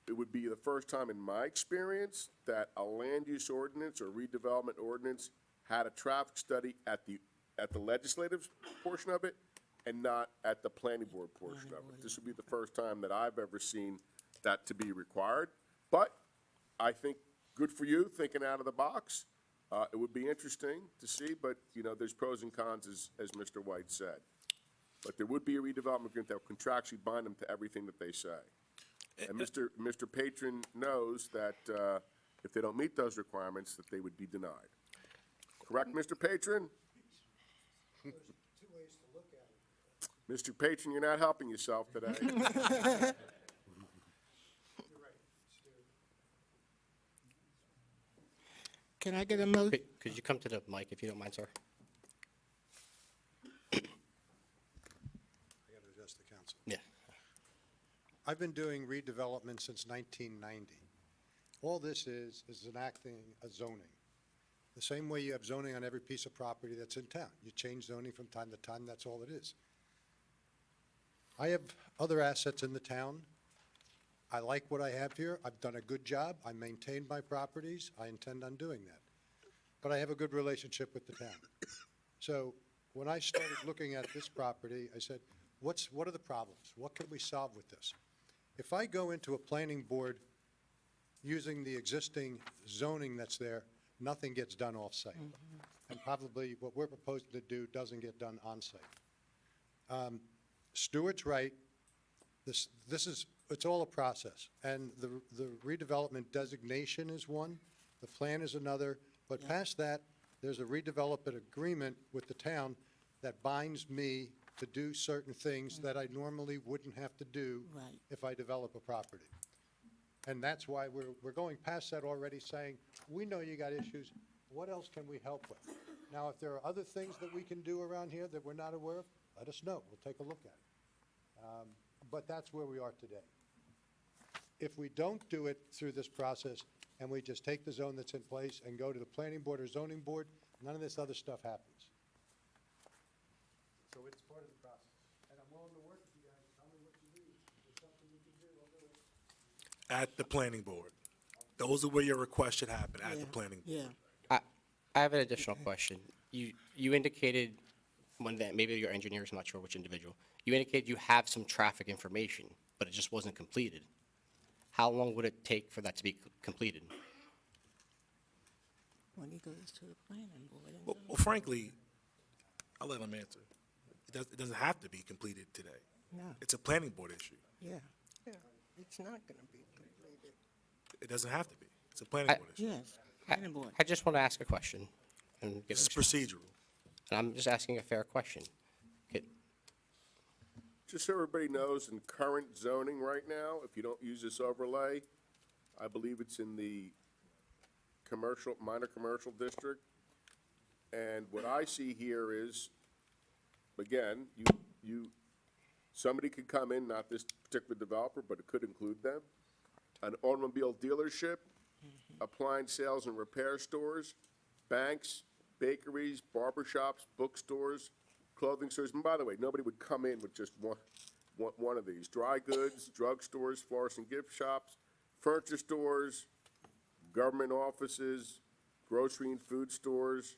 it would be the first time in my experience that a land use ordinance or redevelopment ordinance had a traffic study at the legislative portion of it and not at the planning board portion of it. This would be the first time that I've ever seen that to be required. But I think, good for you, thinking out of the box. It would be interesting to see, but, you know, there's pros and cons, as Mr. White said. But there would be a redevelopment agreement that would contractually bind them to everything that they say. And Mr. Patron knows that if they don't meet those requirements, that they would be denied. Correct, Mr. Patron? There's two ways to look at it. Mr. Patron, you're not helping yourself today. You're right, Stu. Can I get a motion? Could you come to the mic if you don't mind, sir? I got to address the council. Yeah. I've been doing redevelopment since 1990. All this is enacting a zoning. The same way you have zoning on every piece of property that's in town. You change zoning from time to time, that's all it is. I have other assets in the town. I like what I have here. I've done a good job. I maintain my properties. I intend on doing that. But I have a good relationship with the town. So when I started looking at this property, I said, what are the problems? What can we solve with this? If I go into a planning board using the existing zoning that's there, nothing gets done off-site. And probably what we're proposing to do doesn't get done on-site. Stuart's right. It's all a process. And the redevelopment designation is one, the plan is another, but past that, there's a redevelopment agreement with the town that binds me to do certain things that I normally wouldn't have to do Right. if I develop a property. And that's why we're going past that already, saying, we know you got issues, what else can we help with? Now, if there are other things that we can do around here that we're not aware of, let us know, we'll take a look at it. But that's where we are today. If we don't do it through this process, and we just take the zone that's in place and go to the planning board or zoning board, none of this other stuff happens. So it's part of the process. And I'm willing to work with you guys. Tell me what you need. If there's something we can do, I'll do it. At the planning board. Those are where your request should happen, at the planning board. Yeah. I have an additional question. You indicated, one that, maybe your engineers, I'm not sure which individual, you indicated you have some traffic information, but it just wasn't completed. How long would it take for that to be completed? When he goes to the planning board. Well, frankly, I'll let him answer. It doesn't have to be completed today. No. It's a planning board issue. Yeah. Yeah, it's not going to be completed. It doesn't have to be. It's a planning board issue. Yes, planning board. I just want to ask a question. And give This is it a shot. procedural. And I'm just asking a fair question. Just so everybody knows, in current zoning right now, if you don't use this overlay, I believe it's in the commercial, minor commercial district. And what I see here is, again, somebody could come in, not this particular developer, but it could include them, an automobile dealership, appliance sales and repair stores, banks, bakeries, barbershops, bookstores, clothing stores. And by the way, nobody would come in with just one of these. Dry goods, drugstores, florist and gift shops, furniture stores, government offices, grocery and food stores,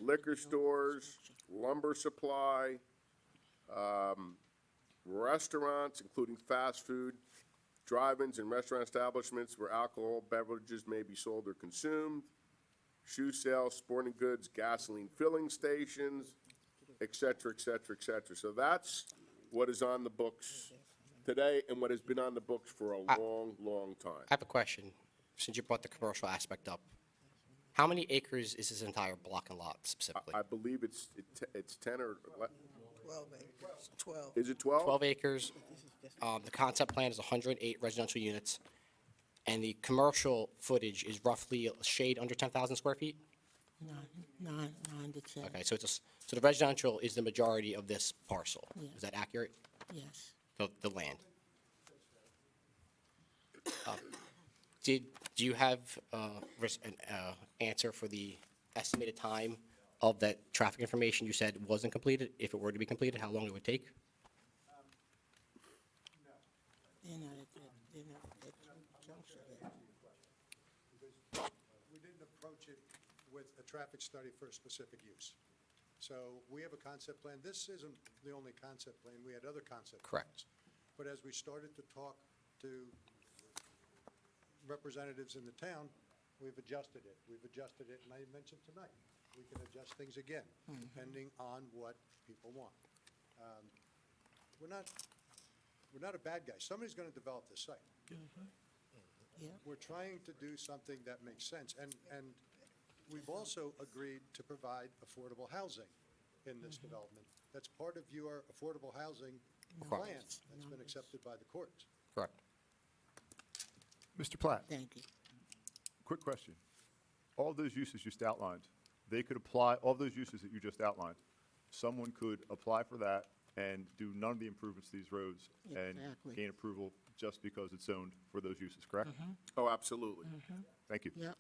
liquor stores, lumber supply, restaurants, including fast food, drive-ins and restaurant establishments where alcohol beverages may be sold or consumed, shoe sales, sporting goods, gasoline filling stations, et cetera, et cetera, et cetera. So that's what is on the books today and what has been on the books for a long, long time. I have a question, since you brought the commercial aspect up. How many acres is this entire block and lot specifically? I believe it's 10 or 12 acres, 12. Is it 12? 12 acres. The concept plan is 108 residential units, and the commercial footage is roughly a shade under 10,000 square feet? Nine to 10. Okay, so so the residential is the majority of this parcel. Yeah. Is that accurate? Yes. The land? Do you have an answer for the estimated time of that traffic information you said wasn't completed? If it were to be completed, how long it would take? They're not at that juncture yet. We didn't approach it with a traffic study for a specific use. So we have a concept plan. This isn't the only concept plan. We had other concept plans. Correct. But as we started to talk to representatives in the town, we've adjusted it. We've adjusted it, and I mentioned tonight, we can adjust things again, depending on what people want. We're not a bad guy. Somebody's going to develop this site. Yeah. We're trying to do something that makes sense. And we've also agreed to provide affordable housing in this development. That's part of your affordable housing plan Correct. that's been accepted by the courts. Correct. Mr. Platt, Thank you. quick question. All those uses just outlined, they could apply, all those uses that you just outlined, someone could apply for that and do none of the improvements to these roads and Exactly. gain approval just because it's zoned for those uses, correct? Oh, absolutely. Thank you. Yep.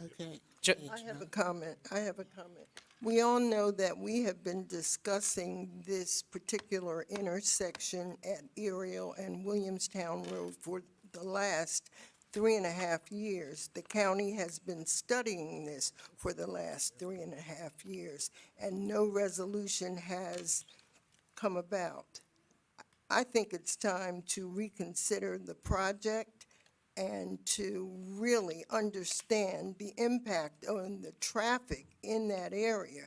Okay. I have a comment. We all know that we have been discussing this particular intersection at Ariel and Williamstown Road for the last 3.5 years. The county has been studying this for the last 3.5 years, and no resolution has come about. I think it's time to reconsider the project and to really understand the impact on the traffic in that area.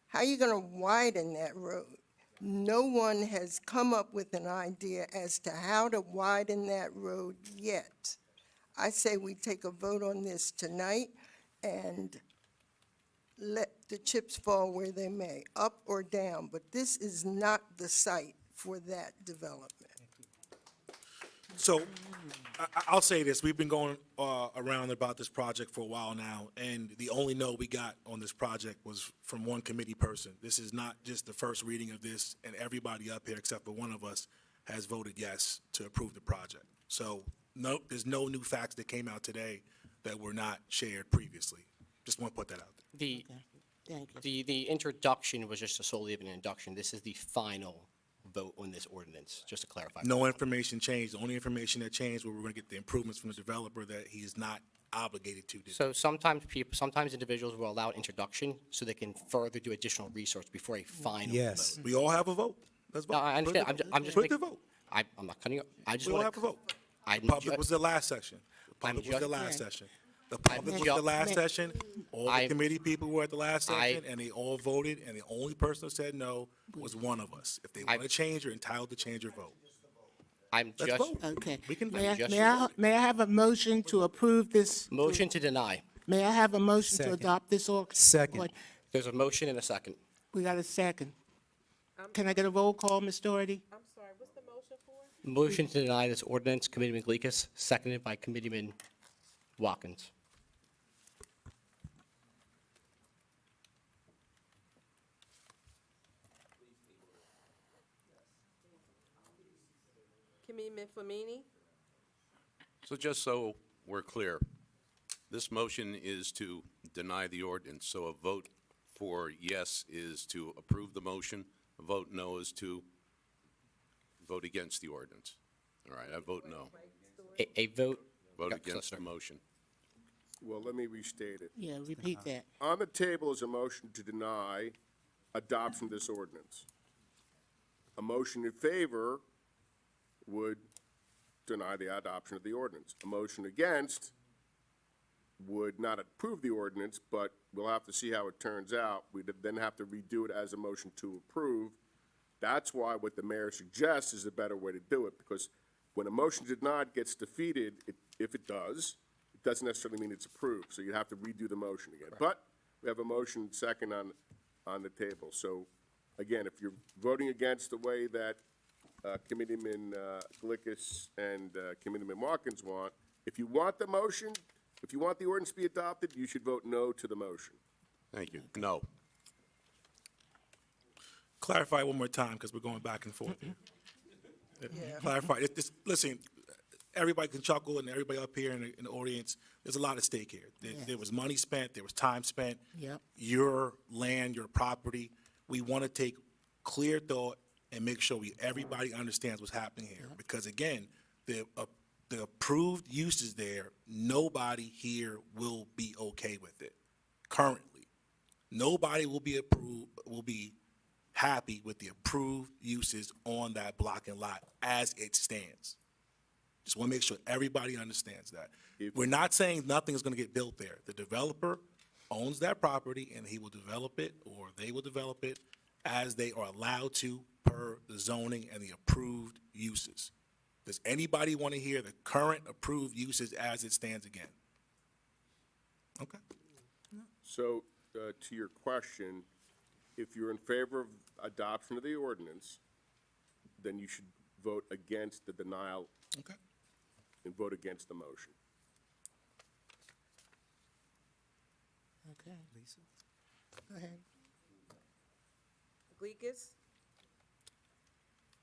How are you going to widen that road? No one has come up with an idea as to how to widen that road yet. I say we take a vote on this tonight and let the chips fall where they may, up or down, but this is not the site for that development. So, I'll say this, we've been going around about this project for a while now, and the only no we got on this project was from one committee person. This is not just the first reading of this, and everybody up here except for one of us has voted yes to approve the project. So, no, there's no new facts that came out today that were not shared previously. Just want to put that out there. Thank you. The introduction was just solely of an introduction. This is the final vote on this ordinance, just to clarify. No information changed. The only information that changed, where we're gonna get the improvements from the developer that he is not obligated to do. So sometimes individuals will allow introduction so they can further do additional research before a final Yes. vote. We all have a vote. Let's vote. No, I understand. I'm just Put the making- vote. I'm not cutting you. I just We all want have a vote. I'm Public was the last session. The I'm public was the ju- last Yeah. session. The public was the last session. All the I'm- committee people were at the last I- session, and they all voted, and the only person who said no was one of us. If they want to change, you're entitled to change your vote. I'm Let's just vote. Okay. We can May I, vote. may I have a motion to approve this? motion to deny. May I have a motion to Second. adopt this? Second. There's a motion and a second. We got a second. Can I get a roll call, Ms. Doherty? I'm sorry, what's the motion for? Motion to deny this ordinance, Committeeman Gleekus, seconded by Committeeman Watkins. Committeeman Flamini? So just so we're clear, this motion is to deny the ordinance, so a vote for yes is to approve the motion, a vote no is to vote against the ordinance. All right, I vote no. A vote. Vote Yeah, against sir. the motion. Well, let me restate it. Yeah, repeat that. On the table is a motion to deny adoption of this ordinance. A motion in favor would deny the adoption of the ordinance. A motion against would not approve the ordinance, but we'll have to see how it turns out. We'd then have to redo it as a motion to approve. That's why what the mayor suggests is a better way to do it, because when a motion denied gets defeated, if it does, it doesn't necessarily mean it's approved, so you'd have to redo the motion again. But we have a motion second on the table. So, again, if you're voting against the way that Committeeman Glickus and Committeeman Watkins want, if you want the motion, if you want the ordinance to be adopted, you should vote no to the motion. Thank you. No. Clarify one more time, because we're going back and forth here. Clarify. Listen, everybody can chuckle, and everybody up here in the audience, there's a lot at stake here. There was money spent, there was time spent. Yep. Your land, your property. We want to take clear thought and make sure everybody understands what's happening here. Because again, the approved uses there, nobody here will be okay with it currently. Nobody will be happy with the approved uses on that block and lot as it stands. Just want to make sure everybody understands that. We're not saying nothing is going to get built there. The developer owns that property, and he will develop it, or they will develop it, as they are allowed to per the zoning and the approved uses. Does anybody want to hear the current approved uses as it stands again? Okay. So, to your question, if you're in favor of adoption of the ordinance, then you should vote against the denial. Okay. And vote against the motion. Okay. Lisa? Go ahead. Gleekus?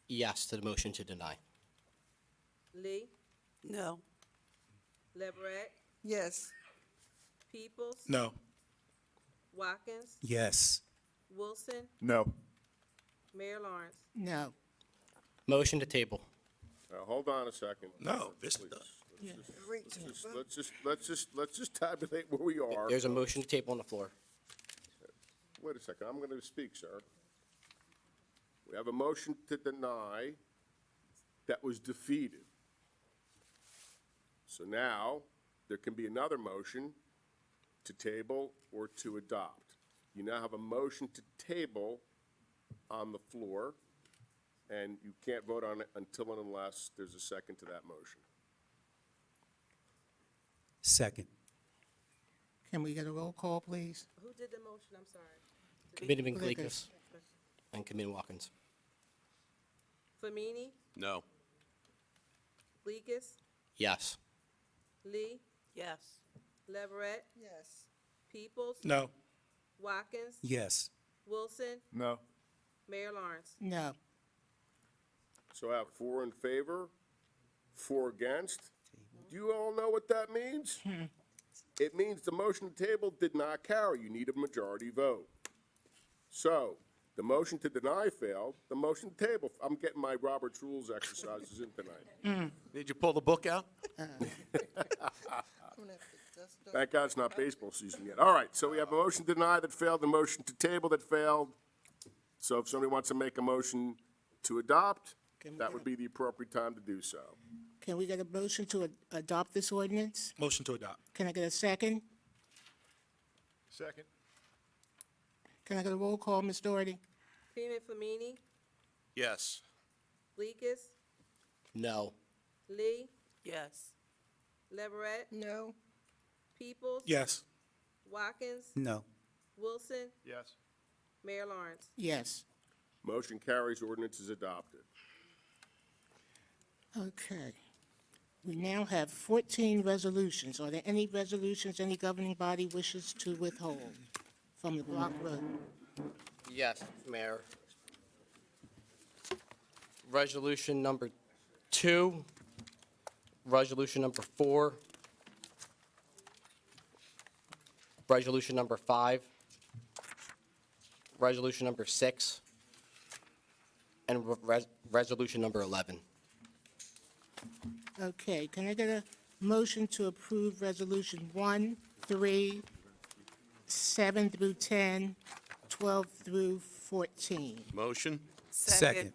Yes to the motion to deny. Lee? No. Leverett? Yes. Peoples? No. Watkins? Yes. Wilson? No. Mayor Lawrence? No. Motion to table. Hold on a second. No, this is Yeah. Let's just tabulate where we are. There's a motion to table on the floor. Wait a second, I'm going to speak, sir. We have a motion to deny that was defeated. So now, there can be another motion to table or to adopt. You now have a motion to table on the floor, and you can't vote on it until and unless there's a second to that motion. Second. Can we get a roll call, please? Who did the motion? I'm sorry. Committeeman Gleekus. Gleekus and Committeeman Watkins. Flamini? No. Gleekus? Yes. Lee? Yes. Leverett? Yes. Peoples? No. Watkins? Yes. Wilson? No. Mayor Lawrence? No. So I have 4 in favor, 4 against. Do you all know what that means? it means the motion to table did not carry. You need a majority vote. So, the motion to deny failed, the motion to table, I'm getting my Robert's Rules exercises in tonight. Did you pull the book out? Thank God it's not baseball season yet. All right, so we have a motion to deny that failed, the motion to table that failed. So if somebody wants to make a motion to adopt, that would be the appropriate time to do so. Can we get a motion to adopt this ordinance? Motion to adopt. Can I get a second? Second. Can I get a roll call, Ms. Doherty? Freeman Flamini, Yes. Bleekus, No. Lee, Yes. Leverett, No. Peoples. Yes. Watkins, No. Wilson, Yes. Mayor Lawrence. Yes. Motion carries, ordinance is adopted. Okay. We now have 14 resolutions. Are there any resolutions any governing body wishes to withhold from the block vote? Yes, Mayor. Resolution number 2, resolution number 4, resolution number 5, resolution number 6, and resolution number 11. Okay, can I get a motion to approve resolution 1, 3, 7 through 10, 12 through 14? Motion? Second.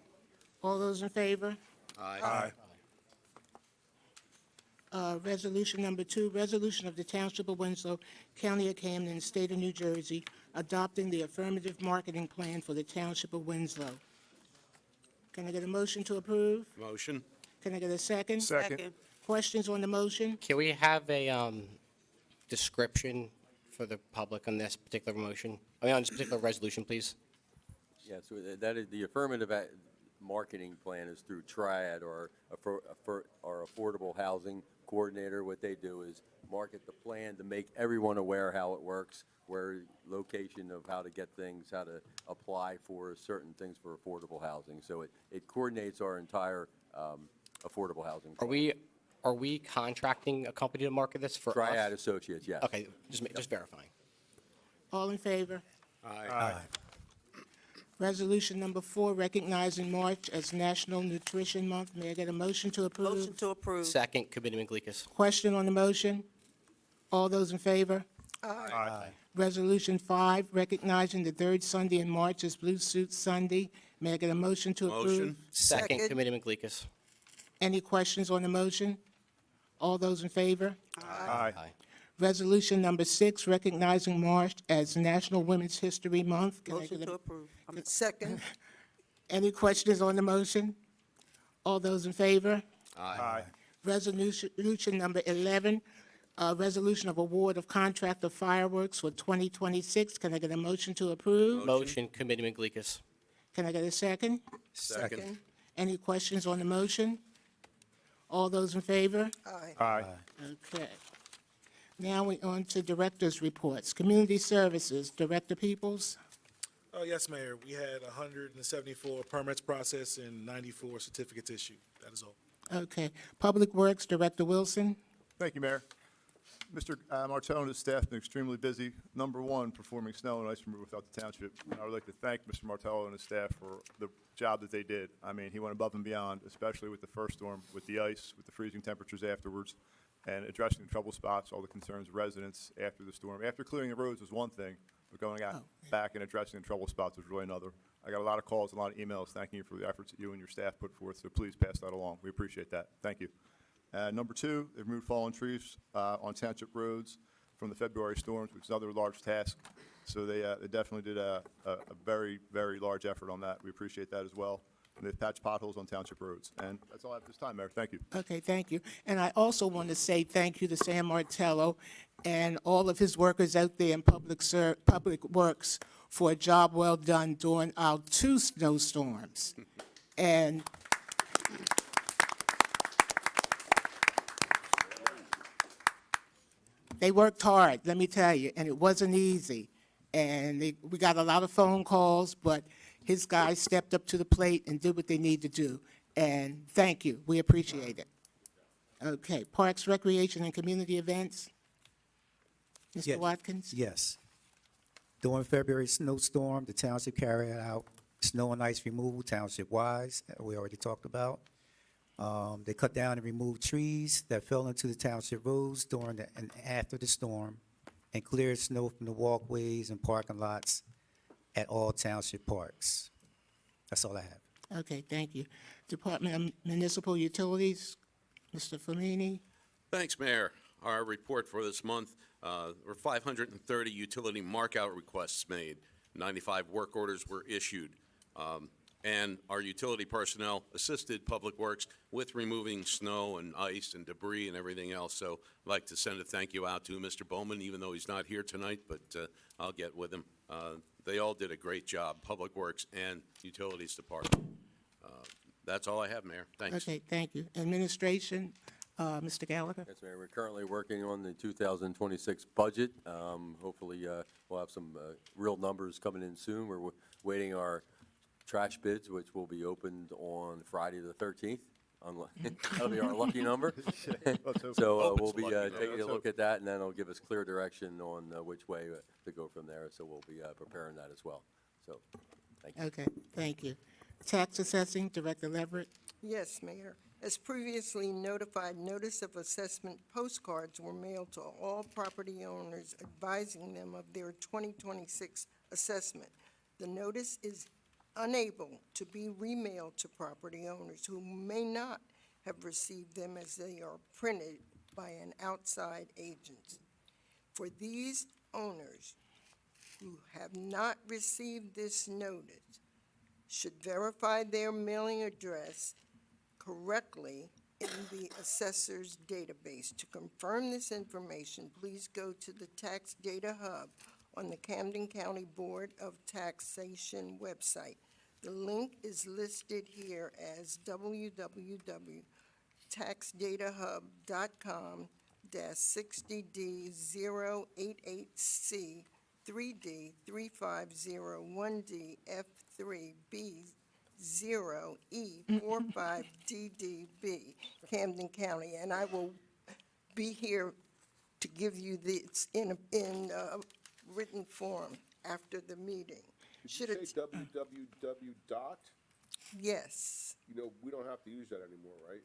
All those in favor? Aye. Resolution number 2, resolution of the Township of Winslow, County of Camden, State of New Jersey, adopting the affirmative marketing plan for the Township of Winslow. Can I get a motion to approve? Motion? Can I get a second? Second. Questions on the motion? Can we have a description for the public on this particular motion? I mean, on this particular resolution, please? Yeah, so that is, the affirmative marketing plan is through Triad or our affordable housing coordinator. What they do is market the plan to make everyone aware how it works, where location of how to get things, how to apply for certain things for affordable housing. So it coordinates our entire affordable housing. Are we contracting a company to market this for us? Triad Associates, yes. Okay, just verifying. All in favor? Aye. Resolution number 4, recognizing March as National Nutrition Month. May I get a motion to approve? Motion to approve. Second, Committeeman Gleekus. Question on the motion? All those in favor? Aye. Resolution 5, recognizing the third Sunday in March as Blue Suit Sunday. May I get a motion to approve? Motion? Second, Second. Committeeman Gleekus. Any questions on the motion? All those in favor? Aye. Resolution number 6, recognizing March as National Women's History Month. Can I Motion get to a- approve. Second. Any questions on the motion? All those in favor? Aye. Resolution number 11, resolution of award of contract of fireworks for 2026. Can I get a motion to approve? Motion, Committeeman Gleekus. Can I get a second? Second. Any questions on the motion? All those in favor? Aye. Aye. Okay. Now we on to directors' reports. Community Services, Director Peoples. Oh, yes, Mayor. We had 174 permits processed and 94 certificates issued. That is all. Okay. Public Works, Director Wilson. Thank you, Mayor. Mr. Martello and his staff have been extremely busy. Number one, performing snow and ice removal without the township. I would like to thank Mr. Martello and his staff for the job that they did. I mean, he went above and beyond, especially with the first storm, with the ice, with the freezing temperatures afterwards, and addressing the trouble spots, all the concerns of residents after the storm. After clearing the roads was one thing, but going out back and addressing the trouble spots was really another. I got a lot of calls, a lot of emails thanking you for the efforts that you and your staff put forth, so please pass that along. We appreciate that. Thank you. Number 2, they've removed fallen trees on township roads from the February storms, which is another large task. So they definitely did a very, very large effort on that. We appreciate that as well. And they've patched potholes on township roads. And that's all I have this time, Mayor. Thank you. Okay, thank you. And I also want to say thank you to Sam Martello and all of his workers out there in Public Works for a job well done during our 2 snowstorms. And they worked hard, let me tell you, and it wasn't easy. And we got a lot of phone calls, but his guys stepped up to the plate and did what they need to do. And thank you, we appreciate it. Okay, Parks, Recreation, and Community Events. Mr. Yes. Watkins? Yes. During February snowstorm, the township carried out snow and ice removal township-wise, that we already talked about. They cut down and removed trees that fell into the township roads during and after the storm, and cleared snow from the walkways and parking lots at all township parks. That's all I have. Okay, thank you. Department of Municipal Utilities, Mr. Flamini? Thanks, Mayor. Our report for this month, were 530 utility markout requests made, 95 work orders were issued, and our utility personnel assisted Public Works with removing snow and ice and debris and everything else. So I'd like to send a thank you out to Mr. Bowman, even though he's not here tonight, but I'll get with him. They all did a great job, Public Works and Utilities Department. That's all I have, Mayor. Thanks. Okay, thank you. Administration, Mr. Gallagher? Yes, Mayor, we're currently working on the 2026 budget. Hopefully, we'll have some real numbers coming in soon. We're waiting our trash bids, which will be opened on Friday the 13th. That'll be our lucky number. So we'll be taking a look at that, and then it'll give us clear direction on which way to go from there. So we'll be preparing that as well. So, thank you. Okay, thank you. Tax assessing, Director Leverett? Yes, Mayor. As previously notified, notice of assessment postcards were mailed to all property owners advising them of their 2026 assessment. The notice is unable to be remailed to property owners who may not have received them as they are printed by an outside agent. For these owners who have not received this notice, should verify their mailing address correctly in the assessor's database. To confirm this information, please go to the Tax Data Hub on the Camden County Board of Taxation website. The link is listed here as www.taxdatahub.com-60D088C 3D 3501D F3B 0E45DDB, Camden County, and I will be here to give you this in written form after the meeting. Should it say www dot? Yes. You know, we don't have to use that anymore, right?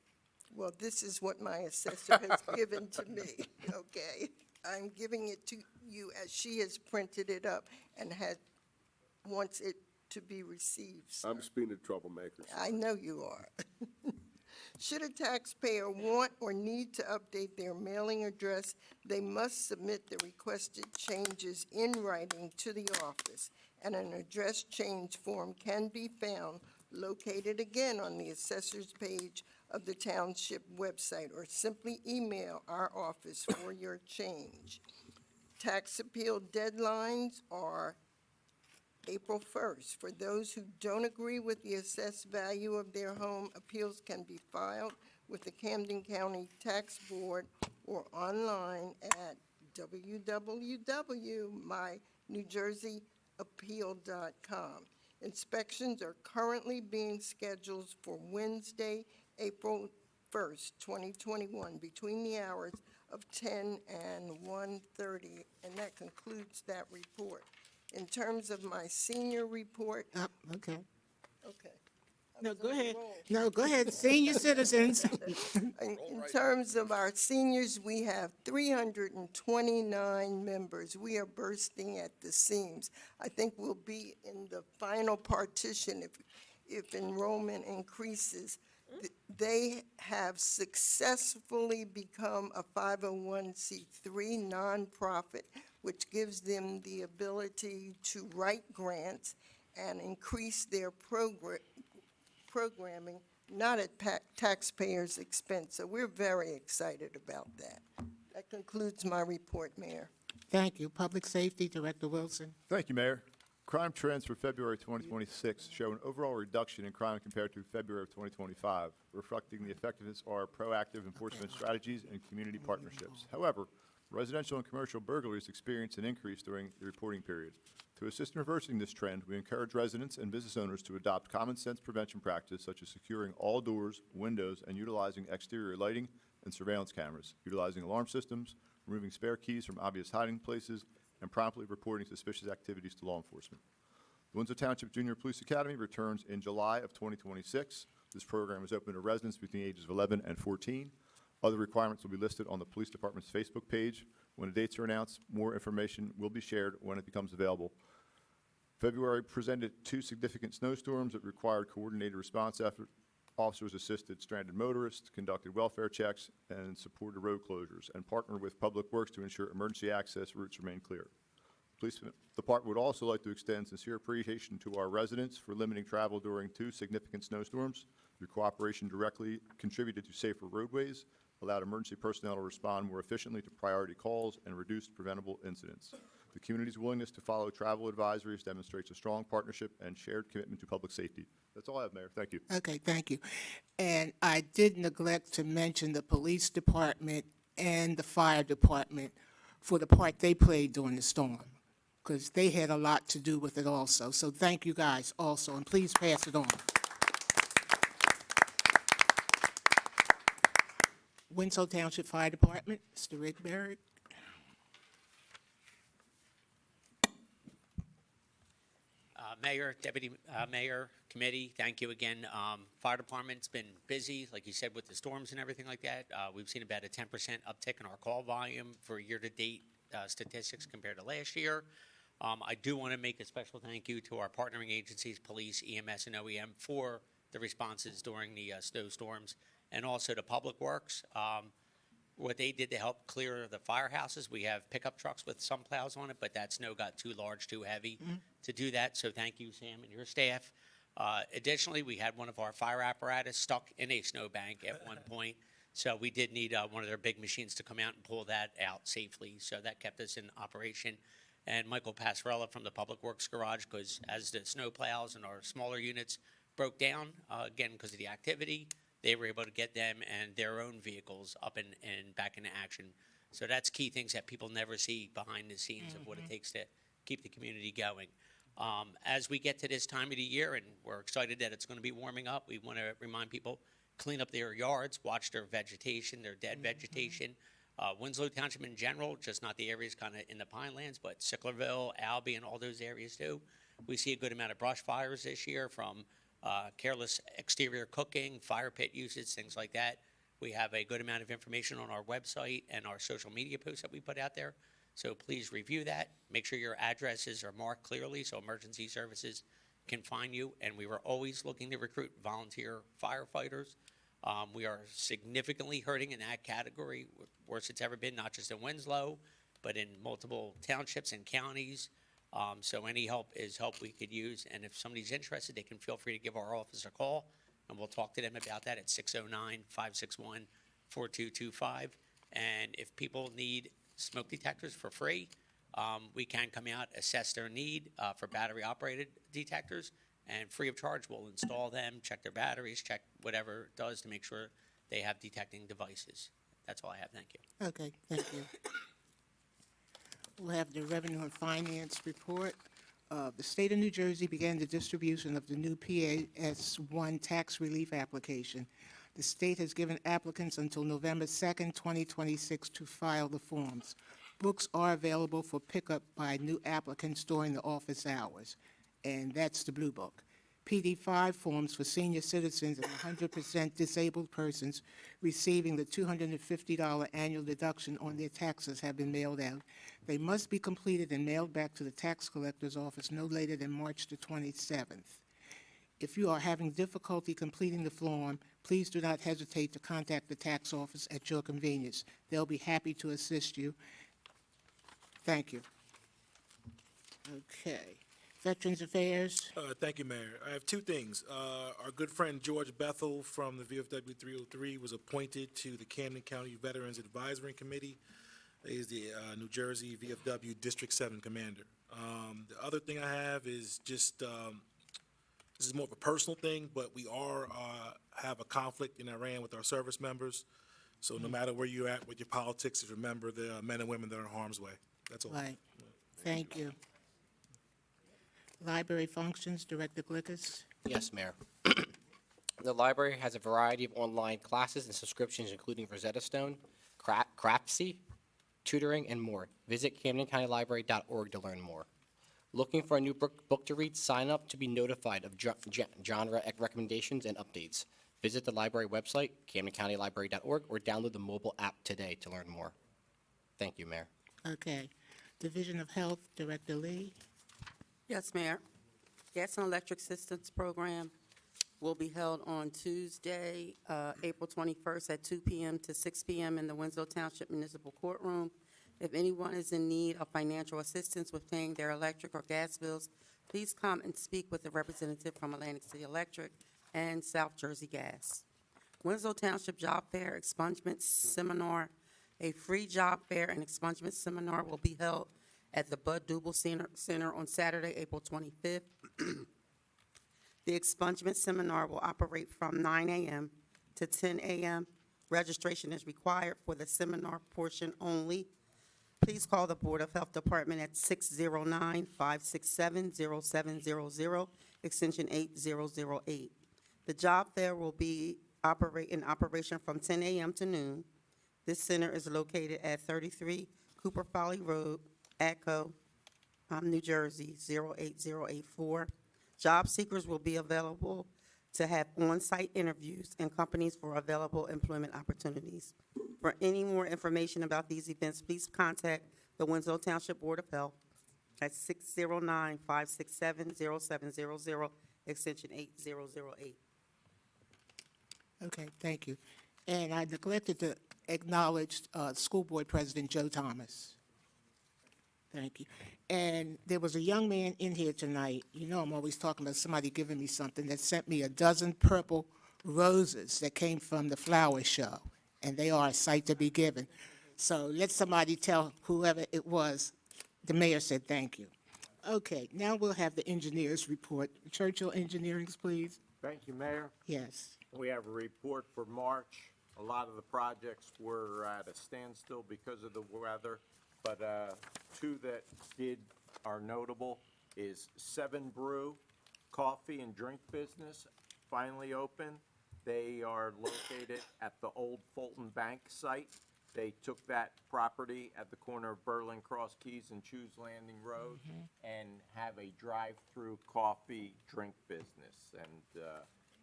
Well, this is what my assessor has given to me, okay? I'm giving it to you as she has printed it up and wants it to be received, sir. I'm just being a troublemaker. I know you are. Should a taxpayer want or need to update their mailing address, they must submit the requested changes in writing to the office, and an address change form can be found located again on the assessor's page of the township website, or simply email our office for your change. Tax appeal deadlines are April 1st. For those who don't agree with the assessed value of their home, appeals can be filed with the Camden County Tax Board or online at www.mynewjerseyappeal.com. Inspections are currently being scheduled for Wednesday, April 1st, 2021, between the hours of 10 and 1:30, and that concludes that report. In terms of my senior report. Okay. Okay. No, go ahead. No, go ahead. Senior citizens. In terms of our seniors, we have 329 members. We are bursting at the seams. I think we'll be in the final partition if enrollment increases. They have successfully become a 501c3 nonprofit, which gives them the ability to write grants and increase their programming, not at taxpayers' expense. So we're very excited about that. That concludes my report, Mayor. Thank you. Public Safety, Director Wilson? Thank you, Mayor. Crime trends for February 2026 show an overall reduction in crime compared to February of 2025, reflecting the effectiveness of our proactive enforcement strategies and community partnerships. However, residential and commercial burglaries experienced an increase during the reporting period. To assist in reversing this trend, we encourage residents and business owners to adopt common sense prevention practice such as securing all doors, windows, and utilizing exterior lighting, and surveillance cameras, utilizing alarm systems, removing spare keys from obvious hiding places, and promptly reporting suspicious activities to law enforcement. The Windsor Township Junior Police Academy returns in July of 2026. This program is open to residents between the ages of 11 and 14. Other requirements will be listed on the Police Department's Facebook page. When the dates are announced, more information will be shared when it becomes available. February presented 2 significant snowstorms that required coordinated response effort. Officers assisted stranded motorists, conducted welfare checks, and supported road closures, and partnered with Public Works to ensure emergency access routes remain clear. The Police Department would also like to extend sincere appreciation to our residents for limiting travel during 2 significant snowstorms. Your cooperation directly contributed to safer roadways, allowed emergency personnel to respond more efficiently to priority calls, and reduced preventable incidents. The community's willingness to follow travel advisories demonstrates a strong partnership and shared commitment to public safety. That's all I have, Mayor. Thank you. Okay, thank you. And I did neglect to mention the police department and the fire department for the part they played during the storm, because they had a lot to do with it also. So thank you guys also, and please pass it on. Winslow Township Fire Department, Mr. Rick Barrett. Mayor, Deputy Mayor, Committee, thank you again. Fire Department's been busy, like you said, with the storms and everything like that. We've seen about a 10% uptick in our call volume for year-to-date statistics compared to last year. I do want to make a special thank you to our partnering agencies, police, EMS, and OEM, for the responses during the snowstorms, and also to Public Works. What they did to help clear the firehouses, we have pickup trucks with some plows on it, but that snow got too large, too heavy to do that, so thank you, Sam, and your staff. Additionally, we had one of our fire apparatus stuck in a snowbank at one point, so we did need one of their big machines to come out and pull that out safely, so that kept us in operation. And Michael Passarella from the Public Works Garage, because as the snow plows and our smaller units broke down, again, because of the activity, they were able to get them and their own vehicles up and back into action. So that's key things that people never see behind the scenes of what it takes to keep the community going. As we get to this time of the year, and we're excited that it's going to be warming up, we want to remind people, clean up their yards, watch their vegetation, their dead vegetation. Winslow Township in general, just not the areas kind of in the Pinelands, but Sicklerville, Albee, and all those areas too. We see a good amount of brush fires this year from careless exterior cooking, fire pit usage, things like that. We have a good amount of information on our website and our social media posts that we put out there. So please review that. Make sure your addresses are marked clearly so emergency services can find you. And we were always looking to recruit volunteer firefighters. We are significantly hurting in that category, worse it's ever been, not just in Winslow, but in multiple townships and counties. So any help is help we could use, and if somebody's interested, they can feel free to give our office a call, and we'll talk to them about that at 609-561-4225. And if people need smoke detectors for free, we can come out, assess their need for battery-operated detectors, and free of charge, we'll install them, check their batteries, check whatever it does to make sure they have detecting devices. That's all I have. Thank you. Okay, thank you. We'll have the Revenue and Finance report. The state of New Jersey began the distribution of the new PAS-1 tax relief application. The state has given applicants until November 2nd, 2026 to file the forms. Books are available for pickup by new applicants during the office hours, and that's the Blue Book. PD5 forms for senior citizens and 100% disabled persons receiving the $250 annual deduction on their taxes have been mailed out. They must be completed and mailed back to the tax collector's office no later than March the 27th. If you are having difficulty completing the form, please do not hesitate to contact the tax office at your convenience. They'll be happy to assist you. Thank you. Okay. Veterans Affairs. Thank you, Mayor. I have 2 things. Our good friend George Bethel from the VFW 303 was appointed to the Camden County Veterans Advisory Committee. He is the New Jersey VFW District 7 Commander. The other thing I have is just, this is more of a personal thing, but we are have a conflict in Iran with our service members. So no matter where you're at with your politics, remember the men and women that are in harm's way. That's all. Right. Thank you. Library functions, Director Glickis. Yes, Mayor. The library has a variety of online classes and subscriptions, including Rosetta Stone, Craftsy, tutoring, and more. Visit CamdenCountyLibrary.org to learn more. Looking for a new book to read? Sign up to be notified of genre recommendations and updates. Visit the library website, CamdenCountyLibrary.org, or download the mobile app today to learn more. Thank you, Mayor. Okay. Division of Health, Director Lee. Yes, Mayor. Gas and Electric Systems Program will be held on Tuesday, April 21st at 2 p.m. to 6 p.m. in the Winslow Township Municipal Courtroom. If anyone is in need of financial assistance with paying their electric or gas bills, please come and speak with a representative from Atlantic City Electric and South Jersey Gas. Winslow Township Job Fair Expungement Seminar. A free job fair and expungement seminar will be held at the Bud Dubel Center on Saturday, April 25th. The expungement seminar will operate from 9 a.m. to 10 a.m. Registration is required for the seminar portion only. Please call the Board of Health Department at 609-567-0700, extension 8008. The job fair will be in operation from 10 a.m. to noon. This center is located at 33 Cooper Folly Road, Echo, New Jersey, 08084. Job seekers will be available to have on-site interviews and companies for available employment opportunities. For any more information about these events, please contact the Winslow Township Board of Health at 609-567-0700, extension 8008. Okay, thank you. And I neglected to acknowledge School Board President Joe Thomas. Thank you. And there was a young man in here tonight, you know I'm always talking about somebody giving me something, that sent me a dozen purple roses that came from the flower show, and they are a sight to be given. So let somebody tell whoever it was, the mayor said thank you. Okay, now we'll have the engineers report. Churchill Engineering, please. Thank you, Mayor. Yes. We have a report for March. A lot of the projects were at a standstill because of the weather, but two that are notable is 7 Brew Coffee and Drink Business, finally open. They are located at the old Fulton Bank site. They took that property at the corner of Berlin Cross Keys and Chews Landing Road and have a drive-through coffee drink business. And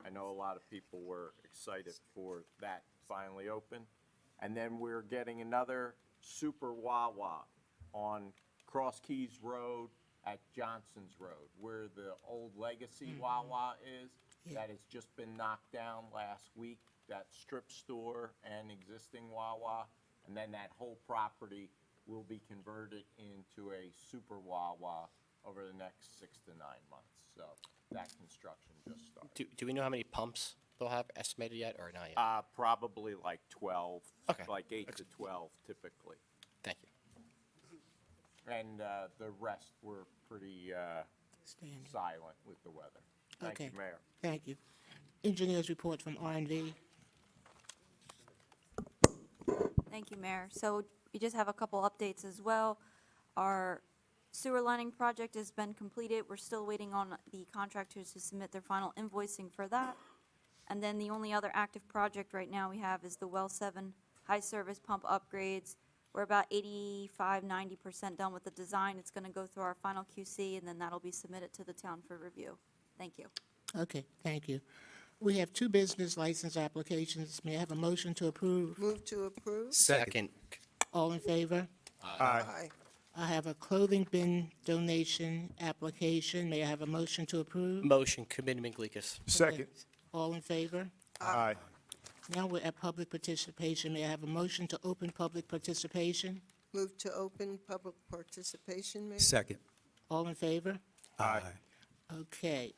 I know a lot of people were excited for that finally open. And then we're getting another Super Wawa on Cross Keys Road at Johnson's Road, where the old Legacy Wawa is. That has just been knocked down last week, that strip store and existing Wawa. And then that whole property will be converted into a Super Wawa over the next 6 to 9 months. So that construction just started. Do we know how many pumps they'll have estimated yet, or not yet? Probably like 12, Okay. like 8 to 12 typically. Thank you. And the rest were pretty silent with the weather. Thank Okay. you, Mayor. Thank you. Engineers report from R&V. Thank you, Mayor. So we just have a couple updates as well. Our sewer lining project has been completed. We're still waiting on the contractors to submit their final invoicing for that. And then the only other active project right now we have is the Well 7 high-service pump upgrades. We're about 85–90% done with the design. It's going to go through our final QC, and then that'll be submitted to the town for review. Thank you. Okay, thank you. We have 2 business license applications. May I have a motion to approve? Move to approve? Second. All in favor? Aye. I have a clothing bin donation application. May I have a motion to approve? Motion, Committeeman Gleekis. Second. All in favor? Aye. Now we're at public participation. May I have a motion to open public participation? Move to open public participation, Mayor? Second. All in favor? Aye. Okay,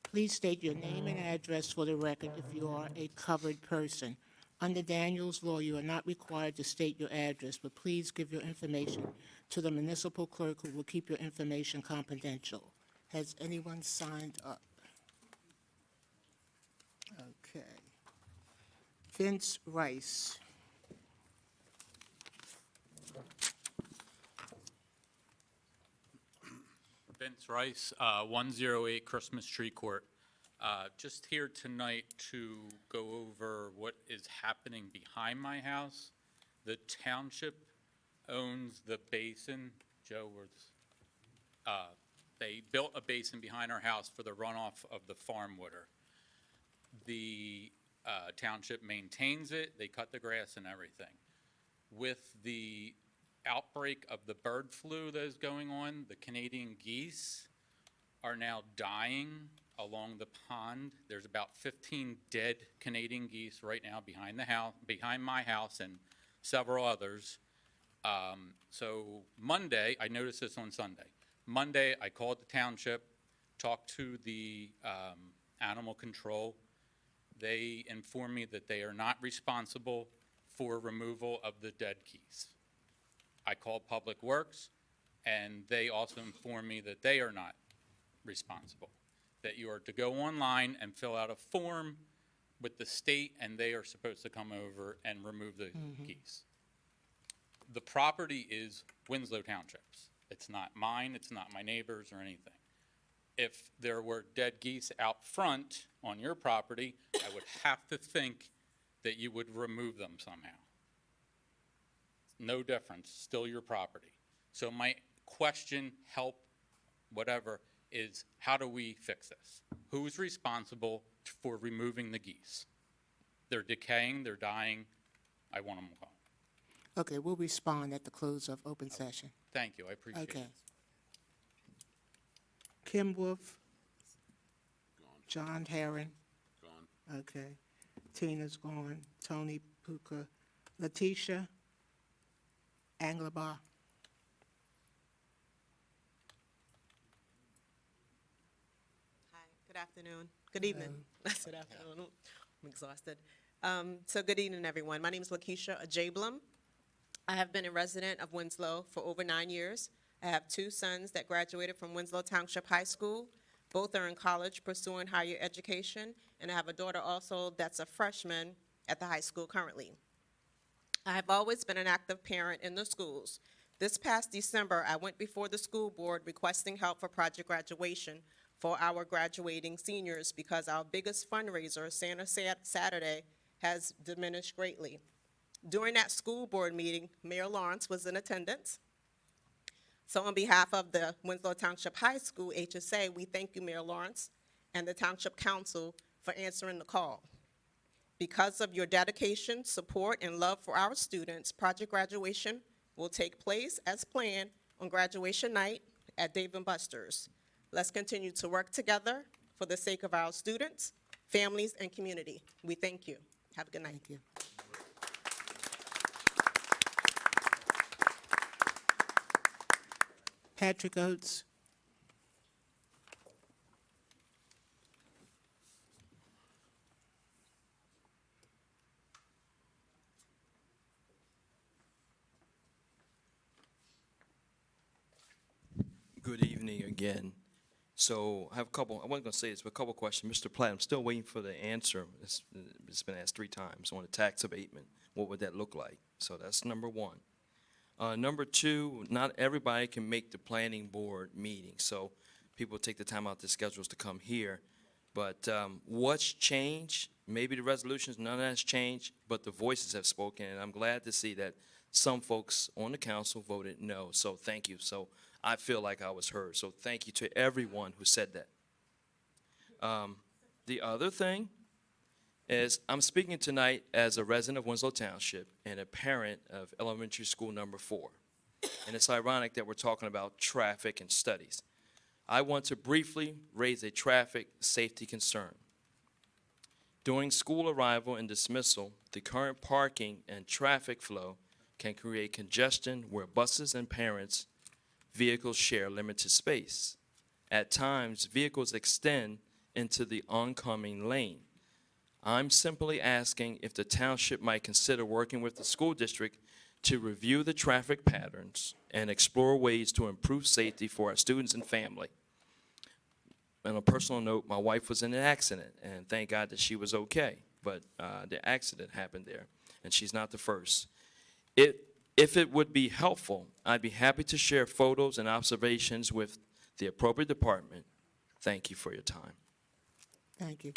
please state your name and address for the record if you are a covered person. Under Daniels law, you are not required to state your address, but please give your information to the municipal clerk, who will keep your information confidential. Has anyone signed up? Okay. Vince Rice. Vince Rice, 108 Christmas Tree Court. Just here tonight to go over what is happening behind my house. The township owns the basin. Joe, they built a basin behind our house for the runoff of the farm water. The township maintains it. They cut the grass and everything. With the outbreak of the bird flu that is going on, the Canadian geese are now dying along the pond. There's about 15 dead Canadian geese right now behind the house, behind my house, and several others. So Monday, I noticed this on Sunday. Monday, I called the township, talked to the animal control. They informed me that they are not responsible for removal of the dead geese. I called Public Works, and they also informed me that they are not responsible, that you are to go online and fill out a form with the state, and they are supposed to come over and remove the geese. The property is Winslow Township's. It's not mine, it's not my neighbor's or anything. If there were dead geese out front on your property, I would have to think that you would remove them somehow. No difference, still your property. So my question, help, whatever, is how do we fix this? Who's responsible for removing the geese? They're decaying, they're dying. I want them gone. Okay, we'll respond at the close of open session. Thank you, I appreciate Okay. it. Kim Wolf, Gone. John Herron, Gone. okay. Tina's gone, Tony Puka, Letitia, Anglabar. Hi, good afternoon. Good evening. Good afternoon. I'm exhausted. So good evening, everyone. My name is Lakeisha Ajablum. I have been a resident of Winslow for over 9 years. I have 2 sons that graduated from Winslow Township High School. Both are in college pursuing higher education, and I have a daughter also that's a freshman at the high school currently. I have always been an active parent in the schools. This past December, I went before the school board requesting help for project graduation for our graduating seniors because our biggest fundraiser, Santa Saturday, has diminished greatly. During that school board meeting, Mayor Lawrence was in attendance. So on behalf of the Winslow Township High School HSA, we thank you, Mayor Lawrence, and the Township Council for answering the call. Because of your dedication, support, and love for our students, project graduation will take place as planned on graduation night at Dave & Buster's. Let's continue to work together for the sake of our students, families, and community. We thank you. Have a good night. Thank you. Patrick Oates. Good evening again. So I have a couple, I wasn't going to say this, but a couple questions. Mr. Platt, I'm still waiting for the answer. It's been asked 3 times on the tax abatement. What would that look like? So that's number 1. Number 2, not everybody can make the planning board meeting. So people take the time out their schedules to come here. But what's changed? Maybe the resolutions, none of that's changed, but the voices have spoken. And I'm glad to see that some folks on the council voted no. So thank you. So I feel like I was heard. So thank you to everyone who said that. The other thing is I'm speaking tonight as a resident of Winslow Township and a parent of elementary school number 4. And it's ironic that we're talking about traffic and studies. I want to briefly raise a traffic safety concern. During school arrival and dismissal, the current parking and traffic flow can create congestion where buses and parents' vehicles share limited space. At times, vehicles extend into the oncoming lane. I'm simply asking if the township might consider working with the school district to review the traffic patterns and explore ways to improve safety for our students and family. On a personal note, my wife was in an accident, and thank God that she was okay, but the accident happened there, and she's not the first. If it would be helpful, I'd be happy to share photos and observations with the appropriate department. Thank you for your time. Thank you.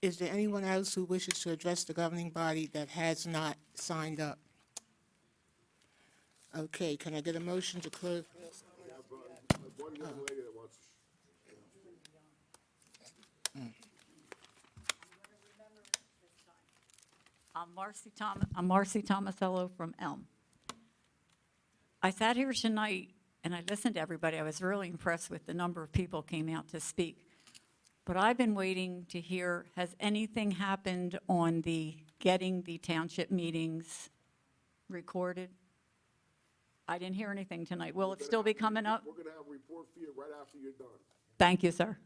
Is there anyone else who wishes to address the governing body that has not signed up? Okay, can I get a motion to close? One young lady that wants. I'm Marcy Tomasello from Elm. I sat here tonight and I listened to everybody. I was really impressed with the number of people came out to speak. But I've been waiting to hear, has anything happened on the getting the township meetings recorded? I didn't hear anything tonight. Will it still be coming up? We're going to have a report for you right after you're done. Thank you, sir.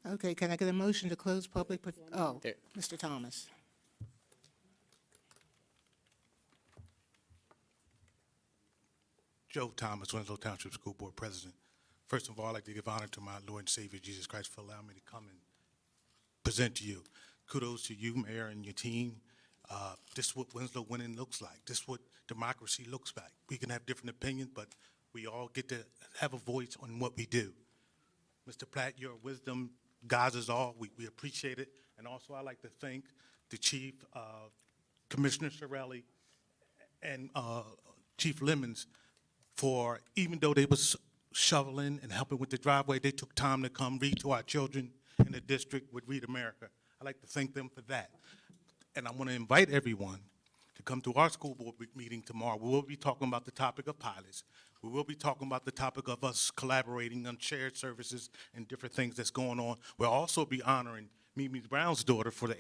Okay, can I get a motion to close public, oh, There. Mr. Thomas. Joe Thomas, Winslow Township School Board President. First of all, I'd like to give honor to my Lord and Savior, Jesus Christ, for allowing me to come and present to you. Kudos to you, Mayor, and your team. This is what Winslow winning looks like. This is what democracy looks like. We can have different opinions, but we all get to have a voice on what we do. Mr. Platt, your wisdom guides us all. We appreciate it. And also, I'd like to thank the Chief, Commissioner Sorelli, and Chief Lemons for, even though they was shoveling and helping with the driveway, they took time to come read to our children in the district with Read America. I'd like to thank them for that. And I want to invite everyone to come to our school board meeting tomorrow. We will be talking about the topic of pilots. We will be talking about the topic of us collaborating on shared services and different things that's going on. We'll also be honoring Mimi Brown's daughter for the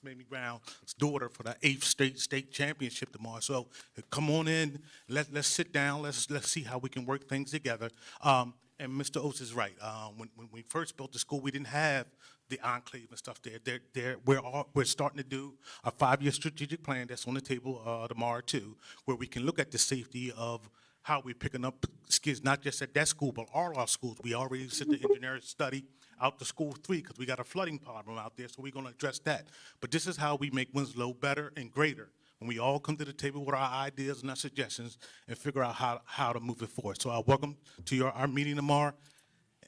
Mimi Brown's daughter for the 8th state championship tomorrow. So come on in, let's sit down, let's see how we can work things together. And Mr. Oates is right. When we first built the school, we didn't have the enclave and stuff there. We're starting to do a 5-year strategic plan that's on the table tomorrow too, where we can look at the safety of how we're picking up kids, not just at that school, but all our schools. We already sent the engineering study out to School 3 because we got a flooding problem out there, so we're going to address that. But this is how we make Winslow better and greater, when we all come to the table with our ideas and our suggestions and figure out how to move it forward. So I welcome to our meeting tomorrow,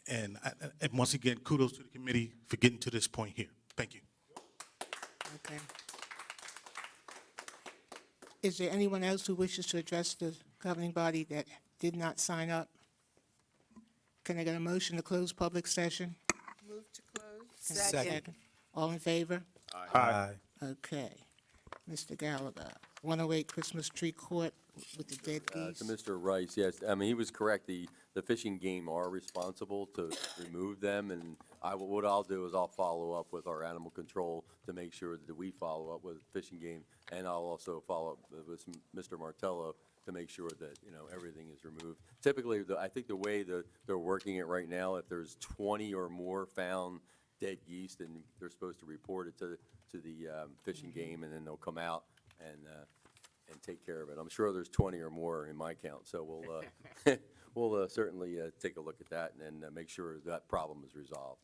and once again, kudos to the committee for getting to this point here. Thank you. Okay. Is there anyone else who wishes to address the governing body that did not sign up? Can I get a motion to close public session? Move to close. Second. All in favor? Aye. Okay. Mr. Gallagher, 108 Christmas Tree Court with the dead geese. To Mr. Rice, yes, I mean, he was correct. The fishing game are responsible to remove them, and what I'll do is I'll follow up with our animal control to make sure that we follow up with fishing game, and I'll also follow up with Mr. Martello to make sure that, everything is removed. Typically, I think the way that they're working it right now, if there's 20 or more found dead geese, then they're supposed to report it to the fishing game, and then they'll come out and take care of it. I'm sure there's 20 or more in my count, so we'll certainly take a look at that and then make sure that problem is resolved.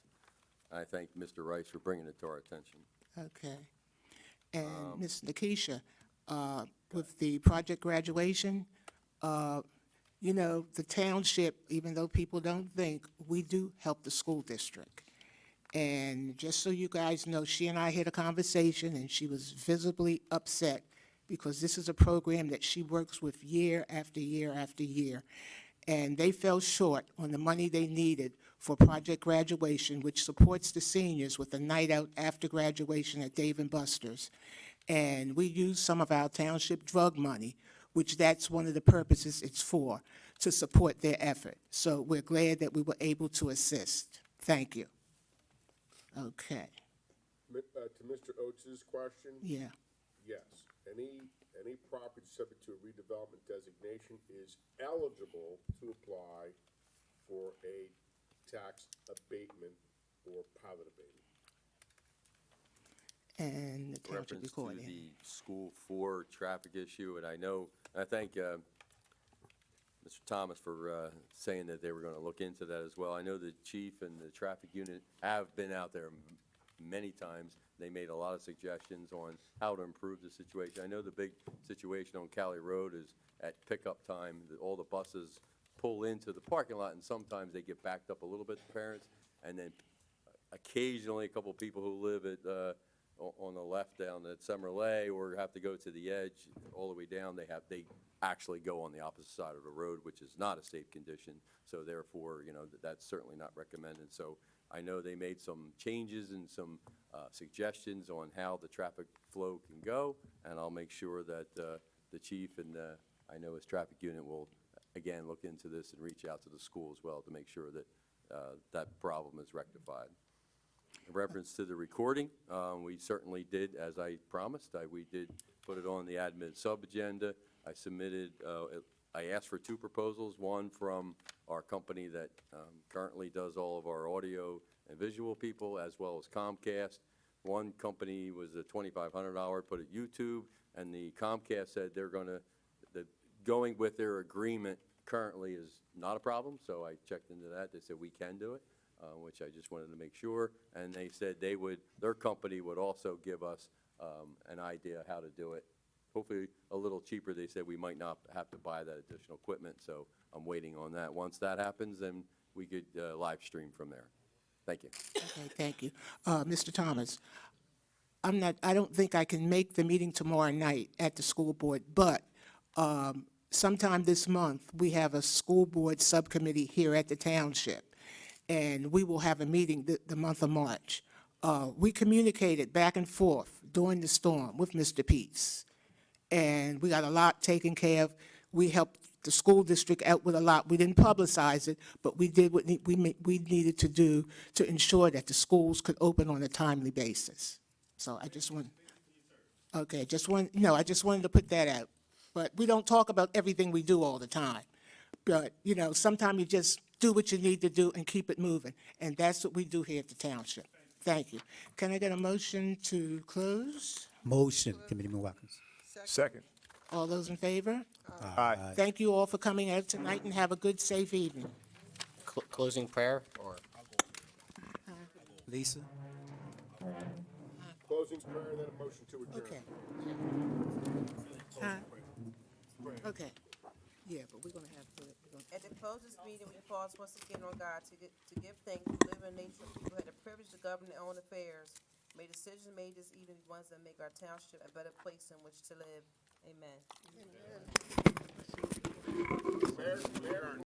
I thank Mr. Rice for bringing it to our attention. Okay. And Ms. Nikisha, with the project graduation, the township, even though people don't think, we do help the school district. And just so you guys know, she and I had a conversation, and she was visibly upset because this is a program that she works with year after year after year. And they fell short on the money they needed for project graduation, which supports the seniors with a night out after graduation at Dave & Buster's. And we use some of our township drug money, which that's one of the purposes it's for, to support their effort. So we're glad that we were able to assist. Thank you. Okay. To Mr. Oates' question? Yeah. Yes. Any property subject to a redevelopment designation is eligible to apply for a tax abatement or pilot abatement. And the township Reference recording. to the School 4 traffic issue, and I thank Mr. Thomas for saying that they were going to look into that as well. I know the chief and the traffic unit have been out there many times. They made a lot of suggestions on how to improve the situation. I know the big situation on Cali Road is at pickup time, all the buses pull into the parking lot, and sometimes they get backed up a little bit, the parents, and then occasionally a couple of people who live at, on the left down at Summerlay or have to go to the edge all the way down, they actually go on the opposite side of the road, which is not a safe condition. So therefore, that's certainly not recommended. So I know they made some changes and some suggestions on how the traffic flow can go, and I'll make sure that the chief and I know his traffic unit will, again, look into this and reach out to the school as well to make sure that that problem is rectified. In reference to the recording, we certainly did, as I promised, we did put it on the admin sub-agenda. I submitted, I asked for 2 proposals, one from our company that currently does all of our audio and visual people, as well as Comcast. One company was a $2,500, put it YouTube, and the Comcast said they're going with their agreement currently is not a problem, so I checked into that. They said we can do it, which I just wanted to make sure. And they said their company would also give us an idea how to do it. Hopefully a little cheaper. They said we might not have to buy that additional equipment, so I'm waiting on that. Once that happens, then we could live stream from there. Thank you. Okay, thank you. Mr. Thomas, I don't think I can make the meeting tomorrow night at the school board, but sometime this month, we have a school board subcommittee here at the township, and we will have a meeting the month of March. We communicated back and forth during the storm with Mr. Peets, and we got a lot taken care of. We helped the school district out with a lot. We didn't publicize it, but we did what we needed to do to ensure that the schools could open on a timely basis. So I just want, okay, I just wanted to put that out. But we don't talk about everything we do all the time. But, sometimes you just do what you need to do and keep it moving. And that's what we do here at the township. Thank you. Can I get a motion to close? Motion, Committeeman Watkins. Second. All those in favor? Aye. Thank you all for coming out tonight and have a good, safe evening. Closing prayer, or? Lisa? Closing prayer, then a motion to adjourn. Okay. Okay. Yeah, but we're gonna have to. At the close of this meeting, we pause once again on God to give thanks to live in nature. People had the privilege to govern their own affairs. May decisions made this evening be ones that make our township a better place in which to live. Amen. Mayor,